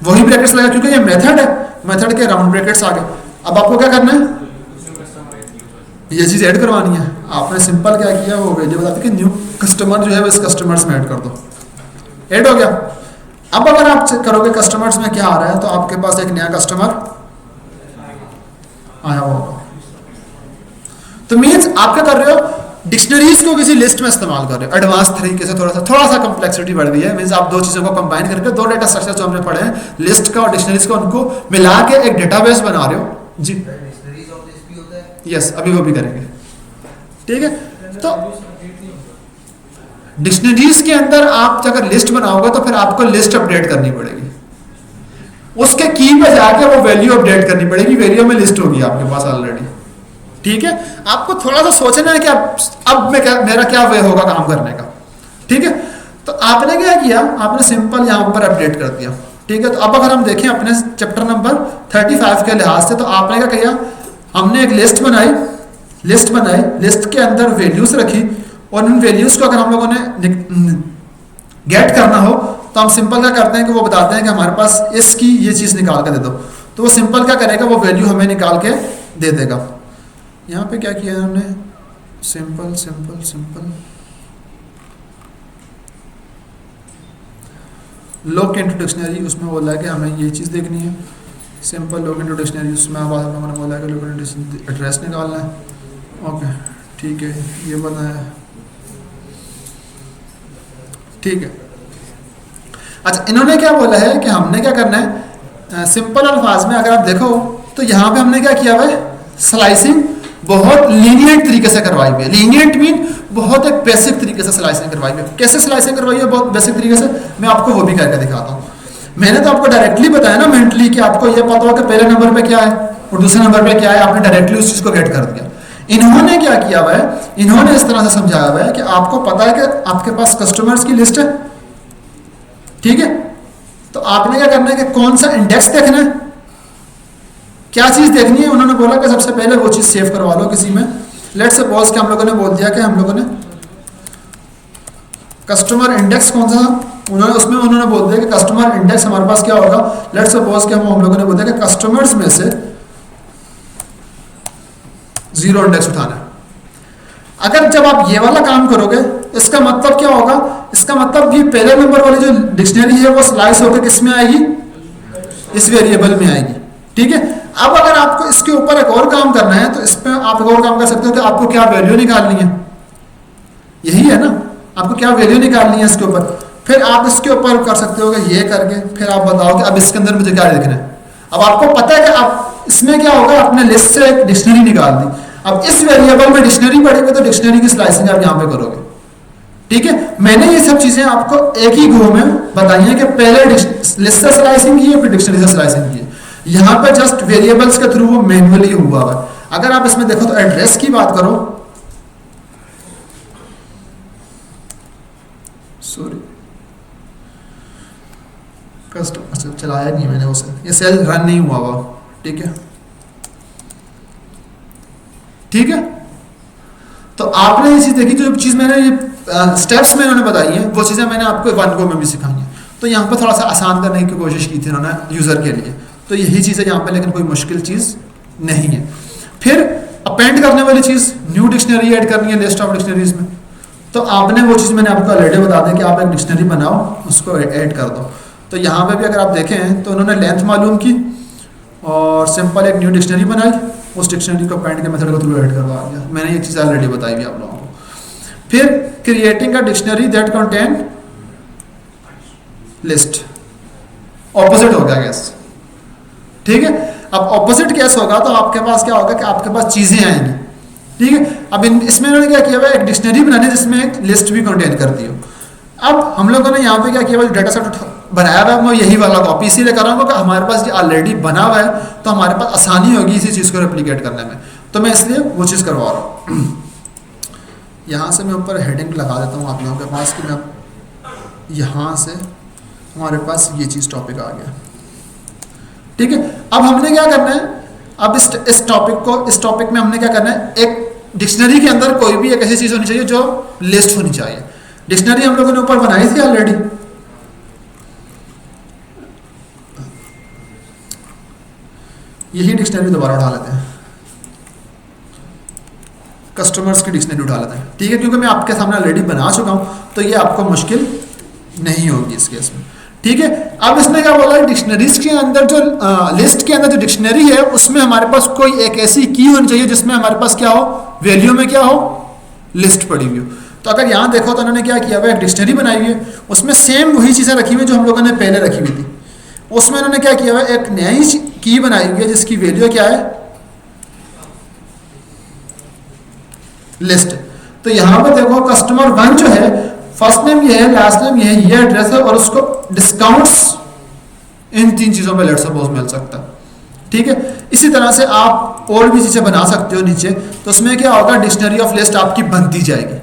वही ब्रैकेट्स लगा क्योंकि ये मेथड है, मेथड के राउंड ब्रैकेट्स आ गए। अब आपको क्या करना है, ये चीज ऐड करवानी है। आपने सिंपल क्या किया, वो वैल्यू बताती कि न्यू कस्टमर जो है वो इस कस्टमर्स में ऐड कर दो, ऐड हो गया। अब अगर आप चेक करोगे कस्टमर्स में क्या आ रहा है, तो आपके पास एक नया कस्टमर आया होगा। तो मीन्स आप क्या कर रहे हो, डिक्शनरीज को किसी लिस्ट में इस्तेमाल कर रहे हो एडवांस तरीके से, थोड़ा सा कॉम्प्लेक्सिटी बढ़ गई है। मीन्स आप दो चीज़ों को कंबाइन करके, दो डेटा स्ट्रक्चर जो हमने पढ़े हैं लिस्ट का और डिक्शनरीज का, उनको मिला के एक डेटाबेस बना रहे हो जी। यस, अभी वो भी करेंगे, ठीक है। तो डिक्शनरीज के अंदर आप अगर लिस्ट बनाओगे तो फिर आपको लिस्ट अपडेट करनी पड़ेगी, उसके की पे जाके वो वैल्यू अपडेट करनी पड़ेगी, वैल्यू में लिस्ट होगी आपके पास ऑलरेडी, ठीक है। आपको थोड़ा सा सोचना है कि अब मैं क्या, मेरा क्या वे होगा काम करने का, ठीक है। तो आपने क्या किया, आपने सिंपल यहाँ पर अपडेट कर दिया, ठीक है। तो अब अगर हम देखें अपने चैप्टर नंबर 35 के लिहाज से, तो आपने क्या किया, हमने एक लिस्ट बनाई, लिस्ट के अंदर वैल्यूज रखी, और उन वैल्यूज को अगर हम लोगों ने गेट करना हो तो हम सिंपल क्या करते हैं कि वो बताते हैं कि हमारे पास इसकी ये चीज़ निकाल के दे दो, तो वो सिंपल क्या करेगा, वो वैल्यू हमें निकाल के दे देगा। यहाँ पे क्या किया है हमने, simple simple simple lock into dictionary, उसमें बोला है कि हमें ये चीज़ देखनी है। सिंपल लॉक इनटू डिक्शनरी, उसमें हमने बोला है कि लॉक इनटू एड्रेस निकालना है। ओके, ठीक है, ये बनाया, ठीक है। अच्छा, इन्होंने क्या बोला है कि हमने क्या करना है, सिंपल अल्फाज में अगर आप देखो तो यहाँ पे हमने क्या किया हुआ है, स्लाइसिंग बहुत लीनियंट तरीके से करवाई हुई है। लीनियंट मीन बहुत एक बेसिक तरीके से स्लाइसिंग करवाई हुई है। कैसे स्लाइसिंग करवाई है, बहुत बेसिक तरीके से, मैं आपको वो भी करके दिखाता हूँ। मैंने तो आपको डायरेक्टली बताया ना मेंटली कि आपको ये पता हो कि पहले नंबर पे क्या है और दूसरे नंबर पे क्या है, आपने डायरेक्टली उस चीज़ को गेट कर दिया। इन्होंने क्या किया हुआ है, इन्होंने इस तरह से समझाया हुआ है कि आपको पता है कि आपके पास कस्टमर्स की लिस्ट है, ठीक है। तो आपने क्या करना है कि कौन सा इंडेक्स देखना है, क्या चीज़ देखनी है। उन्होंने बोला कि सबसे पहले वो चीज़ सेव करवा लो किसी में। लेट्स सपोज कि हम लोगों ने बोल दिया कि हम लोगों ने कस्टमर इंडेक्स कौन सा था, उन्होंने बोल दिया कि कस्टमर इंडेक्स हमारे पास क्या होगा। लेट्स सपोज कि हम लोगों ने बोल दिया कि कस्टमर्स में से 0 इंडेक्स उठाना है। अगर जब आप ये वाला काम करोगे, इसका मतलब क्या होगा, इसका मतलब ये पहले नंबर वाली जो डिक्शनरी है वो स्लाइस होकर किस में आएगी, इस वेरिएबल में आएगी, ठीक है। अब अगर आपको इसके ऊपर एक और काम करना है तो इस पर आप एक और काम कर सकते हो कि आपको क्या वैल्यू निकालनी है, यही है ना, आपको क्या वैल्यू निकालनी है इसके ऊपर। फिर आप इसके ऊपर कर सकते हो कि ये करके फिर आप बताओ कि अब इसके अंदर मुझे क्या लिखना है। अब आपको पता है कि आप इसमें क्या होगा, आपने लिस्ट से एक डिक्शनरी निकाल दी। अब इस वेरिएबल में डिक्शनरी पढ़ेंगे तो डिक्शनरी की स्लाइसिंग आप यहाँ पे करोगे, ठीक है। मैंने ये सब चीजें आपको एक ही गो में बताई हैं कि पहले लिस्ट से स्लाइसिंग की है, फिर डिक्शनरी से स्लाइसिंग की है। यहाँ पे जस्ट वेरिएबल्स के थ्रू वो मैन्युअली हुआ है। अगर आप इसमें देखो तो एड्रेस की बात करो, सॉरी कस्टमर चलाया नहीं मैंने उसे, ये सेल रन नहीं हुआ हुआ, ठीक है, ठीक है। तो आपने ये चीज देखी, जो चीज मैंने ये स्टेप्स में इन्होंने बताई हैं वो चीजें मैंने आपको 1 गो में भी सिखाई हैं। तो यहाँ पर थोड़ा सा आसान करने की कोशिश की थी उन्होंने यूजर के लिए, तो यही चीज़ है यहाँ पे, लेकिन कोई मुश्किल चीज़ नहीं है। फिर अपेंड करने वाली चीज़, न्यू डिक्शनरी ऐड करनी है लिस्ट ऑफ डिक्शनरीज में, तो आपने वो चीज़ मैंने आपको ऑलरेडी बता दें कि आप एक डिक्शनरी बनाओ, उसको ऐड कर दो। तो यहाँ पे भी अगर आप देखें तो उन्होंने लेंथ मालूम की और सिंपल एक न्यू डिक्शनरी बनाई, उस डिक्शनरी को अपेंड के मेथड को थ्रू ऐड करवा दिया। मैंने ये चीज़ ऑलरेडी बताई हुई आप लोगों को। फिर creating a dictionary that contain list, opposite हो गया गैस, ठीक है। अब ऑपोजिट केस होगा तो आपके पास क्या होगा कि आपके पास चीजें आएंगी, ठीक है। अब इसमें उन्होंने क्या किया हुआ है, एक डिक्शनरी बनानी जिसमें एक लिस्ट भी कंटेन करती हो। अब हम लोगों ने यहाँ पे क्या किया हुआ, डेटा सेट बनाया हुआ है, मैं यही वाला कॉपी इसीलिए कर रहा हूँ कि हमारे पास ये ऑलरेडी बना हुआ है, तो हमारे पास आसानी होगी इसी चीज़ को रेप्लिकेट करने में, तो मैं इसलिए वो चीज़ करवा रहा हूँ। यहाँ से मैं ऊपर हेडिंग लगा देता हूँ आप लोगों के पास कि मैं यहाँ से हमारे पास ये चीज़ टॉपिक आ गया, ठीक है। अब हमने क्या करना है, अब इस टॉपिक में हमने क्या करना है, एक डिक्शनरी के अंदर कोई भी एक ऐसी चीज़ होनी चाहिए जो लिस्ट होनी चाहिए। डिक्शनरी हम लोगों ने ऊपर बनाई थी ऑलरेडी, यही डिक्शनरी दोबारा उठा लेते हैं। कस्टमर्स की डिक्शनरी उठा लेते हैं, ठीक है, क्योंकि मैं आपके सामने ऑलरेडी बना चुका हूँ, तो ये आपको मुश्किल नहीं होगी इस केस में, ठीक है। अब इसने क्या बोला, डिक्शनरीज के अंदर जो लिस्ट के अंदर जो डिक्शनरी है उसमें हमारे पास कोई एक ऐसी की होनी चाहिए जिसमें हमारे पास क्या हो, वैल्यू में क्या हो, लिस्ट पड़ी हुई हो। तो अगर यहाँ देखो तो उन्होंने क्या किया हुआ, एक डिक्शनरी बनाई हुई है, उसमें सेम वही चीज़ें रखी हुई हैं जो हम लोगों ने पहले रखी हुई थी। उसमें उन्होंने क्या किया हुआ, एक नई की बनाई हुई है जिसकी वैल्यू क्या है, लिस्ट। तो यहाँ पर देखो कस्टमर 1 जो है, फर्स्ट नेम ये है, लास्ट नेम ये है, ये एड्रेस है, और उसको डिस्काउंट्स इन 3 चीज़ों में लेट सपोज मिल सकता है, ठीक है। इसी तरह से आप और भी चीज़ें बना सकते हो नीचे, तो उसमें क्या होगा, डिक्शनरी ऑफ लिस्ट आपकी बनती जाएगी,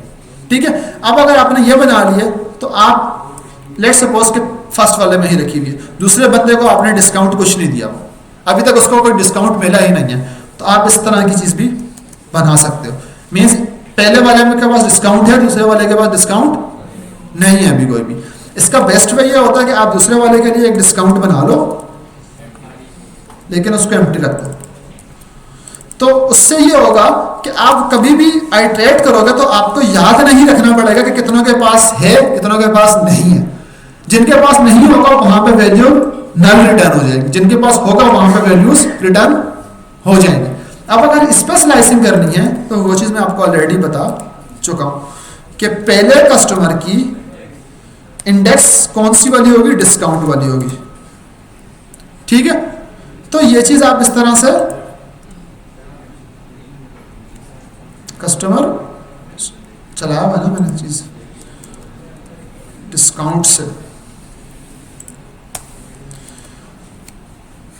ठीक है। अब अगर आपने ये बना लिए तो आप लेट सपोज के फर्स्ट वाले में ही रखी हुई है, दूसरे बंदे को आपने डिस्काउंट कुछ नहीं दिया, अभी तक उसको कोई डिस्काउंट मिला ही नहीं है, तो आप इस तरह की चीज़ भी बना सकते हो। मीन्स पहले वाले में के पास डिस्काउंट है, दूसरे वाले के पास डिस्काउंट नहीं है अभी कोई भी। इसका बेस्ट वे ये होता है कि आप दूसरे वाले के लिए एक डिस्काउंट बना लो, लेकिन उसको एम्प्टी रख दो। तो उससे ये होगा कि आप कभी भी आइट्रेट करोगे तो आपको याद नहीं रखना पड़ेगा कि कितनों के पास है, कितनों के पास नहीं है। जिनके पास नहीं होगा वहां पे वैल्यू नल रिटर्न हो जाएगी, जिनके पास होगा वहां पे वैल्यूज रिटर्न हो जाएंगे। अब अगर इस पर स्लाइसिंग करनी है तो वो चीज़ मैं आपको ऑलरेडी बता चुका हूं कि पहले कस्टमर की इंडेक्स कौन सी वाली होगी, डिस्काउंट वाली होगी, ठीक है। तो ये चीज़ आप इस तरह से कस्टमर चलाया हुआ ना मैंने चीज़ डिस्काउंट से,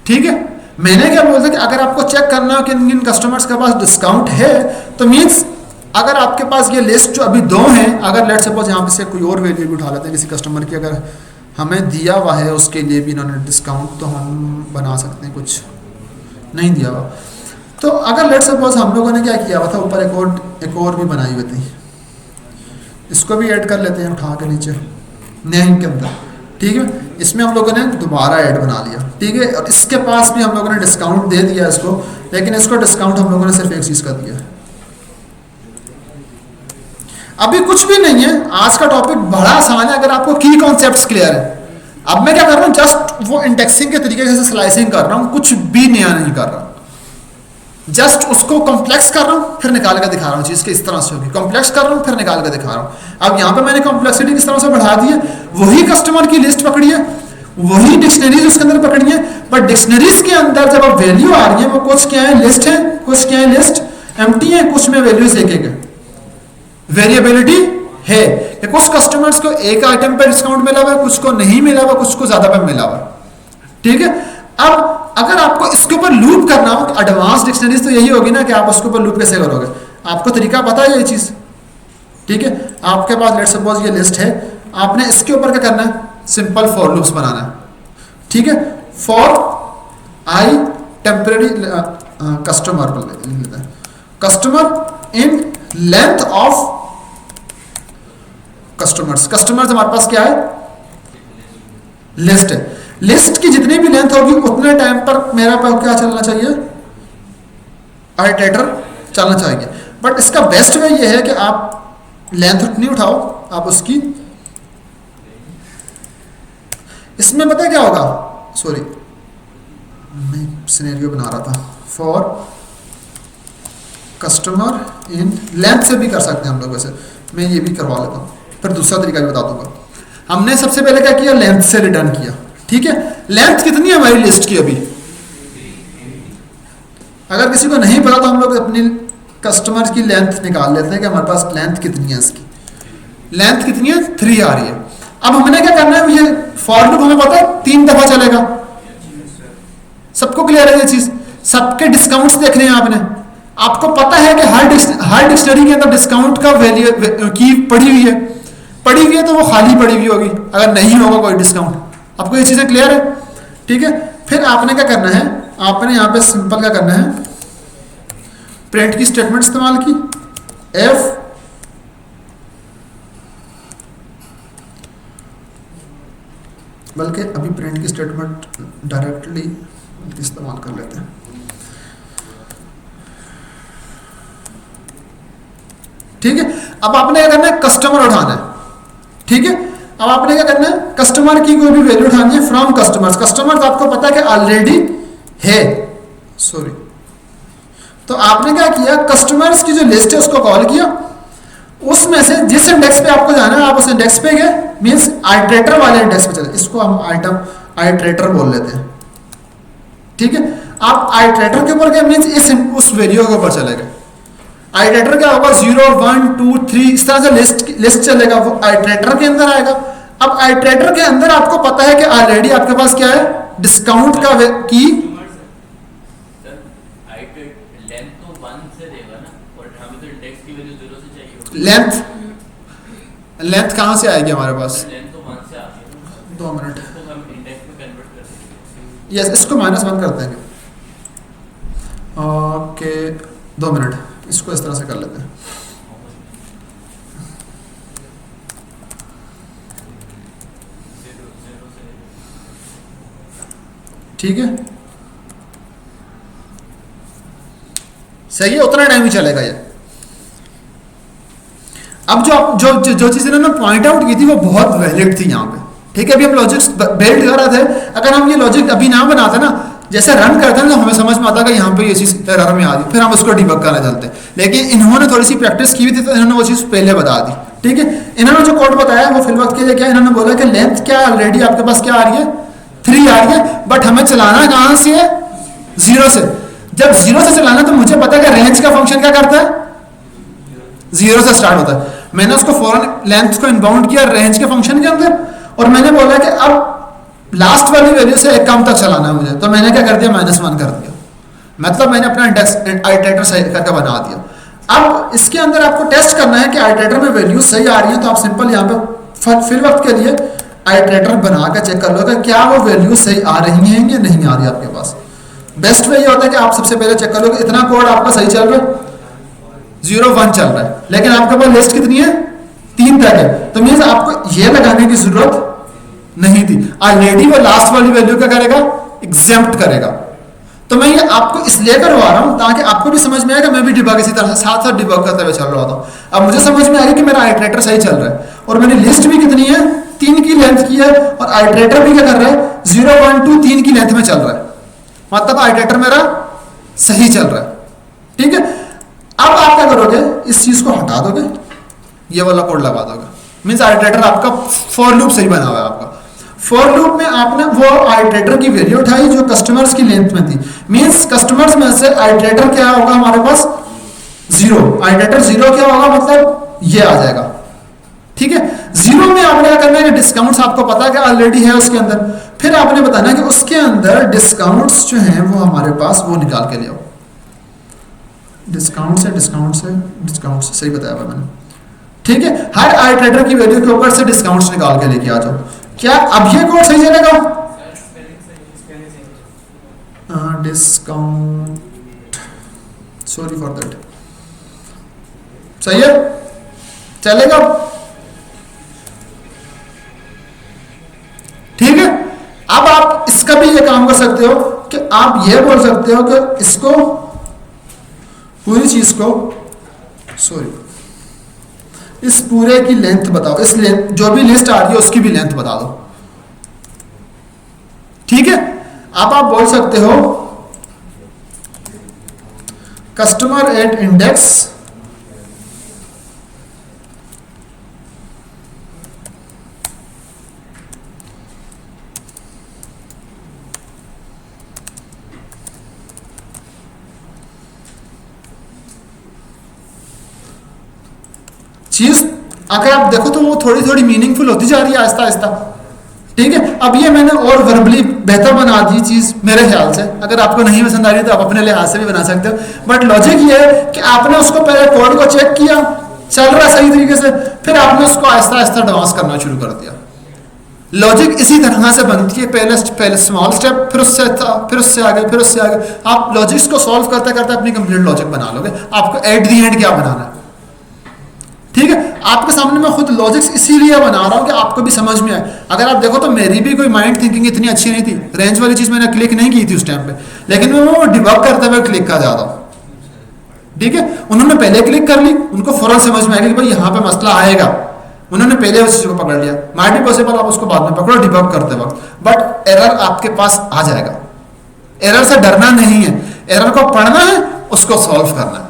ठीक है। मैंने क्या बोलता कि अगर आपको चेक करना हो कि इन कस्टमर्स के पास डिस्काउंट है, तो मीन्स अगर आपके पास ये लिस्ट जो अभी 2 हैं, अगर लेट सपोज यहाँ पे से कोई और वैल्यू भी उठा लेते हैं किसी कस्टमर की, अगर हमें दिया हुआ है उसके लिए भी इन्होंने डिस्काउंट, तो हम बना सकते हैं, कुछ नहीं दिया हुआ। तो अगर लेट सपोज हम लोगों ने क्या किया हुआ था, ऊपर एक और भी बनाई हुई थी, इसको भी ऐड कर लेते हैं उठा के नीचे नेम के अंदर, ठीक है। इसमें हम लोगों ने दोबारा ऐड बना लिया, ठीक है। और इसके पास भी हम लोगों ने डिस्काउंट दे दिया इसको, लेकिन इसको डिस्काउंट हम लोगों ने सिर्फ एक चीज़ का दिया है, अभी कुछ भी नहीं है। आज का टॉपिक बड़ा आसान है अगर आपको की कॉन्सेप्ट्स क्लियर है। अब मैं क्या कर रहा हूँ, जस्ट वो इंडेक्सिंग के तरीके से स्लाइसिंग कर रहा हूँ, कुछ भी नया नहीं कर रहा, जस्ट उसको कॉम्प्लेक्स कर रहा हूँ फिर निकाल कर दिखा रहा हूँ, चीज़ के इस तरह से होगी, कॉम्प्लेक्स कर रहा हूँ फिर निकाल कर दिखा रहा हूँ। अब यहाँ पे मैंने कॉम्प्लेक्सिटी किस तरह से बढ़ा दी है, वही कस्टमर की लिस्ट पकड़ी है, वही डिक्शनरीज उसके अंदर पकड़ी है, बट डिक्शनरीज के अंदर जब अब वैल्यू आ रही है वो कुछ क्या है, लिस्ट है, कुछ क्या है, लिस्ट एम्प्टी है, कुछ में वैल्यूज एक वेरिएबिलिटी है कि कुछ कस्टमर्स को एक आइटम पे डिस्काउंट मिला हुआ है, कुछ को नहीं मिला हुआ, कुछ को ज्यादा पे मिला हुआ, ठीक है। अब अगर आपको इसके ऊपर लूप करना हो, एडवांस डिक्शनरीज तो यही होगी ना कि आप उसके ऊपर लूप कैसे करोगे, आपको तरीका पता है ये चीज, ठीक है। आपके पास लेट्स सपोज ये लिस्ट है, आपने इसके ऊपर क्या करना है, सिंपल फॉर लूप्स बनाना है, ठीक है। For I temporary customer in length of customers हमारे पास क्या है, लिस्ट है। लिस्ट की जितनी भी लेंथ होगी उतने टाइम पर मेरा पास क्या चलना चाहिए, आइटरेटर चलना चाहिए। बट इसका बेस्ट वे ये है कि आप लेंथ उतनी उठाओ, आप उसकी इसमें पता है क्या होगा, सॉरी मैं सिनेरियो बना रहा था, फॉर कस्टमर इन लेंथ से भी कर सकते हैं हम लोग, वैसे मैं ये भी करवा लेता हूँ, फिर दूसरा तरीका भी बता दूंगा। हमने सबसे पहले क्या किया, लेंथ से रिटर्न किया, ठीक है। लेंथ कितनी है हमारी लिस्ट की अभी, अगर किसी को नहीं पता तो हम लोग अपनी कस्टमर की लेंथ निकाल लेते हैं कि हमारे पास लेंथ कितनी है, इसकी लेंथ कितनी है, 3 आ रही है। अब हमने क्या करना है, ये फॉर लूप हमें पता है 3 दफा चलेगा, सबको क्लियर है ये चीज, सबके डिस्काउंट्स देखने हैं आपने, आपको पता है कि हर डिक्शनरी के अंदर डिस्काउंट का वैल्यू की पड़ी हुई है, तो वो खाली पड़ी हुई होगी अगर नहीं होगा कोई डिस्काउंट। आपको ये चीजें क्लियर है, ठीक है। फिर आपने क्या करना है, आपने यहाँ पे सिंपल क्या करना है, प्रिंट की स्टेटमेंट इस्तेमाल की, एफ बल्कि अभी प्रिंट की स्टेटमेंट डायरेक्टली इस्तेमाल कर लेते हैं। ठीक है, अब आपने क्या करना है, कस्टमर उठाना है। ठीक है, अब आपने क्या करना है, कस्टमर की कोई भी वैल्यू उठानी है फ्रॉम कस्टमर्स। कस्टमर तो आपको पता है कि ऑलरेडी है, सॉरी, तो आपने क्या किया, कस्टमर्स की जो लिस्ट है उसको कॉल किया, उसमें से जिस इंडेक्स पे आपको जाना है आप उस इंडेक्स पे गए, मींस आइटरेटर वाले इंडेक्स पे चले, इसको हम आइटम आइटरेटर बोल लेते हैं। ठीक है, आप आइटरेटर के ऊपर गए मींस इस उस वैल्यू के ऊपर चले गए। आइटरेटर क्या होगा, 0 1 2 3 इस तरह से लिस्ट चलेगा, वो आइटरेटर के अंदर आएगा। अब आइटरेटर के अंदर आपको पता है कि ऑलरेडी आपके पास क्या है, डिस्काउंट का की लेंथ कहां से आएगी हमारे पास, 2 मिनट, यस, इसको -1 कर देंगे। ओके 2 मिनट, इसको इस तरह से कर लेते हैं। ठीक है, सही है, उतना टाइम ही चलेगा ये। अब जो चीज़ इन्होंने पॉइंट आउट की थी वो बहुत वैलिड थी यहाँ पे। ठीक है, अभी हम लॉजिक्स बिल्ड कर रहे थे, अगर हम ये लॉजिक अभी ना बनाते ना, जैसे रन करते हैं तो हमें समझ में आता कि यहाँ पे ये चीज़ एरर में आ गई, फिर हम उसको डिबग करने चलते। लेकिन इन्होंने थोड़ी सी प्रैक्टिस की हुई थी तो इन्होंने वो चीज़ पहले बता दी। ठीक है, इन्होंने जो कोड बताया वो फिल वक्त के लिए क्या, इन्होंने बोला कि लेंथ क्या ऑलरेडी आपके पास क्या आ रही है, 3 आ रही है, बट हमें चलाना कहाँ से है, 0 से। जब 0 से चलाना तो मुझे पता है कि रेंज का फंक्शन क्या करता है, 0 से स्टार्ट होता है। मैंने उसको फौरन लेंथ को इनबाउंड किया रेंज के फंक्शन के अंदर, और मैंने बोला कि अब लास्ट वाली वैल्यू से एक कम तक चलाना है मुझे, तो मैंने क्या कर दिया, -1 कर दिया। मतलब मैंने अपना इंडेक्स आइटरेटर सही करके बना दिया। अब इसके अंदर आपको टेस्ट करना है कि आइटरेटर में वैल्यू सही आ रही है, तो आप सिंपल यहाँ पे फिल वक्त के लिए आइटरेटर बना कर चेक कर लो कि क्या वो वैल्यू सही आ रही है या नहीं आ रही है आपके पास। बेस्ट वे ये होता है कि आप सबसे पहले चेक कर लो कि इतना कोड आपका सही चल रहा है, 0 1 चल रहा है, लेकिन आपके पास लिस्ट कितनी है, 3 तक है, तो मीन्स आपको ये लगाने की जरूरत नहीं थी। ऑलरेडी वो लास्ट वाली वैल्यू क्या करेगा, एग्जेम्प्ट करेगा। तो मैं ये आपको इसलिए करवा रहा हूं ताकि आपको भी समझ में आएगा, मैं भी डिबग इसी तरह से साथ साथ डिबग करते हुए चल रहा था। अब मुझे समझ में आ गया कि मेरा आइटरेटर सही चल रहा है, और मेरी लिस्ट भी कितनी है, 3 की लेंथ की है, और आइटरेटर भी क्या कर रहा है, 0 1 2 3 की लेंथ में चल रहा है, मतलब आइटरेटर मेरा सही चल रहा है। ठीक है, अब आप क्या करोगे, इस चीज को हटा दोगे, ये वाला कोड लगा दोगे, मीन्स आइटरेटर आपका फॉर लूप सही बना हुआ है। आपका फॉर लूप में आपने वो आइटरेटर की वैल्यू उठाई जो कस्टमर्स की लेंथ में थी, मीन्स कस्टमर्स में से आइटरेटर क्या होगा हमारे पास, 0, आइटरेटर 0 क्या होगा, मतलब ये आ जाएगा। ठीक है, 0 में आपने क्या करना है कि डिस्काउंट्स आपको पता है कि ऑलरेडी है उसके अंदर, फिर आपने बताना है कि उसके अंदर डिस्काउंट्स जो हैं वो हमारे पास वो निकाल के ले आओ। डिस्काउंट से सही बताया हुआ मैंने। ठीक है, हर आइटरेटर की वैल्यू के ऊपर से डिस्काउंट्स निकाल के लेके आ जाओ। क्या अब ये कोड सही चलेगा, डिस्काउंट, सॉरी फॉर दैट, सही है, चलेगा। ठीक है, अब आप इसका भी ये काम कर सकते हो कि आप ये बोल सकते हो कि इसको पूरी चीज को, सॉरी, इस पूरे की लेंथ बताओ, इस लेंथ जो भी लिस्ट आ रही है उसकी भी लेंथ बता दो। ठीक है, अब आप बोल सकते हो कस्टमर एट इंडेक्स चीज, अगर आप देखो तो वो थोड़ी थोड़ी मीनिंगफुल होती जा रही है आहिस्ता आहिस्ता। ठीक है, अब ये मैंने और वर्बली बेहतर बना दी चीज मेरे ख्याल से, अगर आपको नहीं पसंद आ रही तो आप अपने लिहाज से भी बना सकते हो, बट लॉजिक ये है कि आपने उसको पहले कोड को चेक किया, चल रहा सही तरीके से, फिर आपने उसको आहिस्ता आहिस्ता एडवांस करना शुरू कर दिया। लॉजिक इसी तरह से बनती है, पहले स्मॉल स्टेप, फिर उससे आगे आप लॉजिक्स को सॉल्व करते करते अपनी कंप्लीट लॉजिक बना लोगे। आपको एट दी एंड क्या बनाना है। ठीक है, आपके सामने मैं खुद लॉजिक्स इसीलिए बना रहा हूं कि आपको भी समझ में आए। अगर आप देखो तो मेरी भी कोई माइंड थिंकिंग इतनी अच्छी नहीं थी, रेंज वाली चीज मैंने क्लिक नहीं की थी उस टाइम पे, लेकिन मैं वो डिबग करते हुए क्लिक कर जाता हूं। ठीक है, उन्होंने पहले क्लिक कर ली, उनको फौरन समझ में आएगा कि भाई यहाँ पे मसला आएगा, उन्होंने पहले उस चीज को पकड़ लिया। माइट बी पॉसिबल आप उसको बाद में पकड़ो डिबग करते वक्त, बट एरर आपके पास आ जाएगा। एरर से डरना नहीं है, एरर को पढ़ना है, उसको सॉल्व करना है।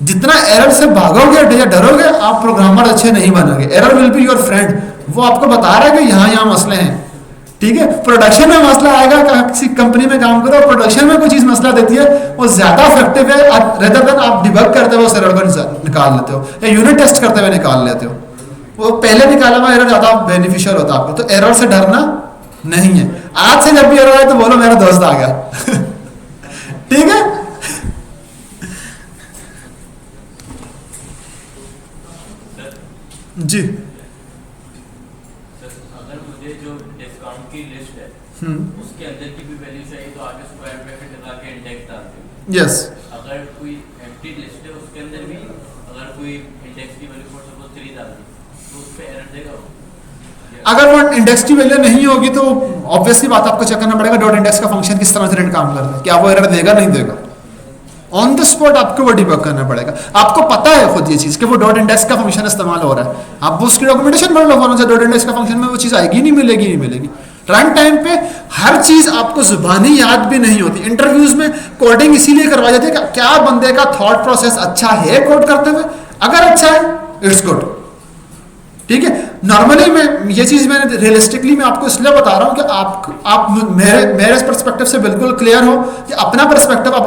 जितना एरर से भागोगे या डरोगे आप प्रोग्रामर अच्छे नहीं बनोगे। Error will be your friend, वो आपको बता रहा है कि यहाँ यहाँ मसले हैं, ठीक है। प्रोडक्शन में मसला आएगा, किसी कंपनी में काम करो, प्रोडक्शन में कोई चीज मसला देती है, वो ज्यादा इफेक्टिव है रेदर देन आप डिबग करते हुए उस एरर को निकाल लेते हो या यूनिट टेस्ट करते हुए निकाल लेते हो। वो पहले निकाला हुआ एरर ज्यादा बेनिफिशियल होता है आपको। तो एरर से डरना नहीं है। आज से जब भी एरर आए तो बोलो मेरा दोस्त आ गया ठीक है। जी अगर मुझे जो डिस्काउंट की लिस्ट है उसके अंदर की भी वैल्यू चाहिए तो आगे स्क्वायर ब्रैकेट लगा के इंडेक्स डालते हो। यस, अगर कोई एम्प्टी लिस्ट है उसके अंदर भी अगर कोई इंडेक्स की वैल्यू फॉर सपोज 3 डाल दी तो उस पे एरर देगा वो। अगर वो इंडेक्स की वैल्यू नहीं होगी तो ऑब्वियसली बात आपको चेक करना पड़ेगा डॉट इंडेक्स का फंक्शन किस तरह से काम कर रहा है, क्या वो एरर देगा नहीं देगा। ऑन द स्पॉट आपको वो डिबग करना पड़ेगा। आपको पता है खुद ये चीज कि वो डॉट इंडेक्स का फंक्शन इस्तेमाल हो रहा है, आप उसकी डॉक्यूमेंटेशन पढ़ लो फौरन से, डॉट इंडेक्स का फंक्शन में वो चीज आएगी नहीं मिलेगी, नहीं मिलेगी। रन टाइम पे हर चीज आपको जुबानी याद भी नहीं होती। इंटरव्यूज में कोडिंग इसीलिए करवाई जाती है कि क्या बंदे का थॉट प्रोसेस अच्छा है कोड करते हुए, अगर अच्छा है इट्स गुड, ठीक है। नॉर्मली मैं ये चीज मैंने रियलिस्टिकली मैं आपको इसलिए बता रहा हूं कि आप मेरे पर्सपेक्टिव से बिल्कुल क्लियर हो कि अपना पर्सपेक्टिव आप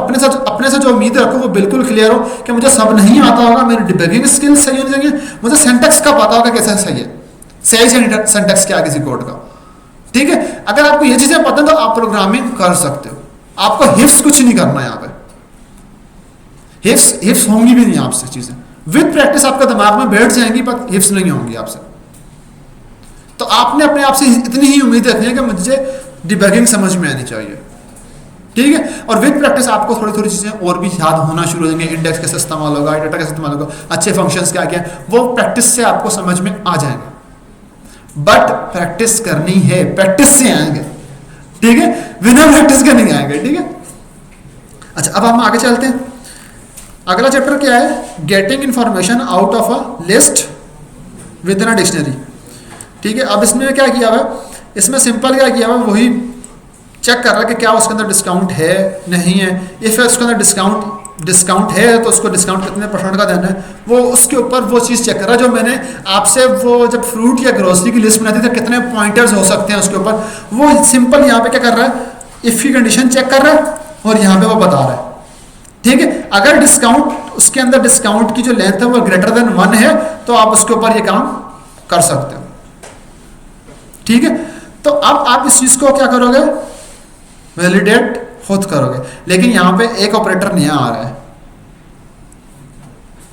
अपने से जो उम्मीद रखो वो बिल्कुल क्लियर हो कि मुझे सब नहीं आता होगा, मेरी डिबगिंग स्किल्स सही होनी चाहिए, मुझे सिंटैक्स का पता होगा कैसे सही है, सही सिंटैक्स क्या है किसी कोड का, ठीक है। अगर आपको ये चीजें पता है तो आप प्रोग्रामिंग कर सकते हो। आपको हिफ्स कुछ नहीं करना है यहाँ पे, हिफ्स होंगी भी नहीं आपसे चीजें, विद प्रैक्टिस आपका दिमाग में बैठ जाएंगी पर हिफ्स नहीं होंगी आपसे। तो आपने अपने आप से इतनी ही उम्मीद रखनी है कि मुझे डिबगिंग समझ में आनी चाहिए, ठीक है। और विद प्रैक्टिस आपको थोड़ी थोड़ी चीजें और भी याद होना शुरू हो जाएंगे, इंडेक्स कैसे इस्तेमाल होगा, डाटा कैसे इस्तेमाल होगा, अच्छे फंक्शंस क्या क्या, वो प्रैक्टिस से आपको समझ में आ जाएंगे। बट प्रैक्टिस करनी है, प्रैक्टिस से आएंगे, ठीक है, बिना प्रैक्टिस के नहीं आएंगे, ठीक है। अच्छा, अब हम आगे चलते हैं। अगला चैप्टर क्या है, getting information out of a list with in a dictionary, ठीक है। अब इसमें क्या किया हुआ है, इसमें सिंपल क्या किया हुआ है, वही चेक कर रहा है कि क्या उसके अंदर डिस्काउंट है नहीं है। इफ उसके अंदर डिस्काउंट है तो उसको डिस्काउंट कितने % का देना है, वो उसके ऊपर वो चीज़ चेक कर रहा है जो मैंने आपसे वो जब फ्रूट या ग्रोसरी की लिस्ट बनाती थी कितने पॉइंटर्स हो सकते हैं उसके ऊपर, वो सिंपल यहाँ पे क्या कर रहा है, इफ की कंडीशन चेक कर रहा है और यहाँ पे वो बता रहा है, ठीक है। अगर डिस्काउंट उसके अंदर डिस्काउंट की जो लेंथ है वो ग्रेटर देन 1 है तो आप उसके ऊपर ये काम कर सकते हो, ठीक है। तो अब आप इस चीज को क्या करोगे, वैलिडेट खुद करोगे। लेकिन यहां पे एक ऑपरेटर नया आ रहा है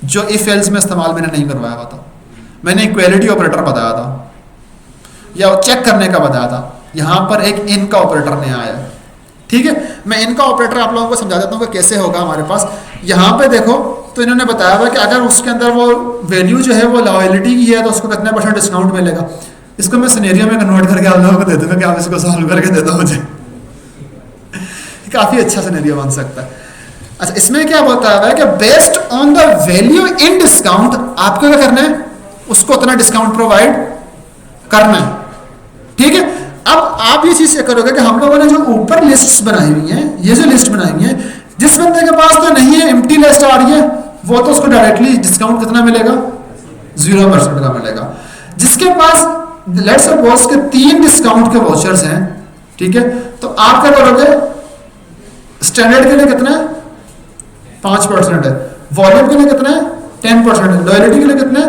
जो इफ एल्स में इस्तेमाल मैंने नहीं करवाया हुआ था। मैंने इक्वालिटी ऑपरेटर बताया था या चेक करने का बताया था, यहां पर एक इन का ऑपरेटर नया आया है, ठीक है। मैं इनका ऑपरेटर आप लोगों को समझा देता हूं कि कैसे होगा हमारे पास। यहां पे देखो तो इन्होंने बताया हुआ कि अगर उसके अंदर वो वैल्यू जो है वो लॉयल्टी की है तो उसको कितने % डिस्काउंट मिलेगा। इसको मैं सिनेरियो में कन्वर्ट करके आप लोगों को दे दूंगा कि आप इसको सॉल्व करके दे दो मुझे काफी अच्छा सिनेरियो बन सकता है। अच्छा, इसमें क्या बताया है कि based on the value in discount आपको क्या करना है, उसको उतना डिस्काउंट प्रोवाइड करना है, ठीक है। अब आप ये चीज करोगे कि हम लोगों ने जो ऊपर लिस्ट बनाई हुई है, ये जो लिस्ट बनाई हुई है, जिस बंदे के पास तो नहीं है, एम्प्टी लिस्ट आ रही है, वो तो उसको डायरेक्टली डिस्काउंट कितना मिलेगा, 0% का मिलेगा। जिसके पास लेट्स सपोज के 3 डिस्काउंट के वाउचर्स हैं, ठीक है, तो आप क्या करोगे, स्टैंडर्ड के लिए कितना है 5% है, वॉल्यूम के लिए कितना है 10% है, लॉयल्टी के लिए कितना है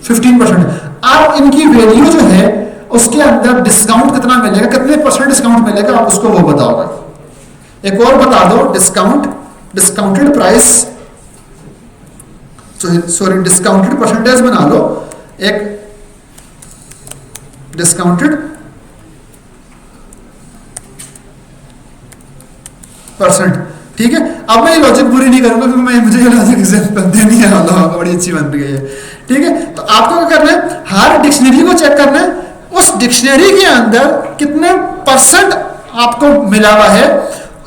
15% है। आप इनकी वैल्यू जो है उसके अंदर डिस्काउंट कितना मिलेगा, कितने % डिस्काउंट मिलेगा, आप उसको वो बताओगे। एक और बता दो, discounted price sorry discounted percentage बना लो, एक डिस्काउंटेड %, ठीक है। अब मैं ये लॉजिक पूरी नहीं करूंगा क्योंकि मुझे ये लॉजिक एग्जांपल देनी है, बड़ी अच्छी बन गई है, ठीक है। तो आपको क्या करना है, हर डिक्शनरी को चेक करना है, उस डिक्शनरी के अंदर कितने % आपको मिला हुआ है,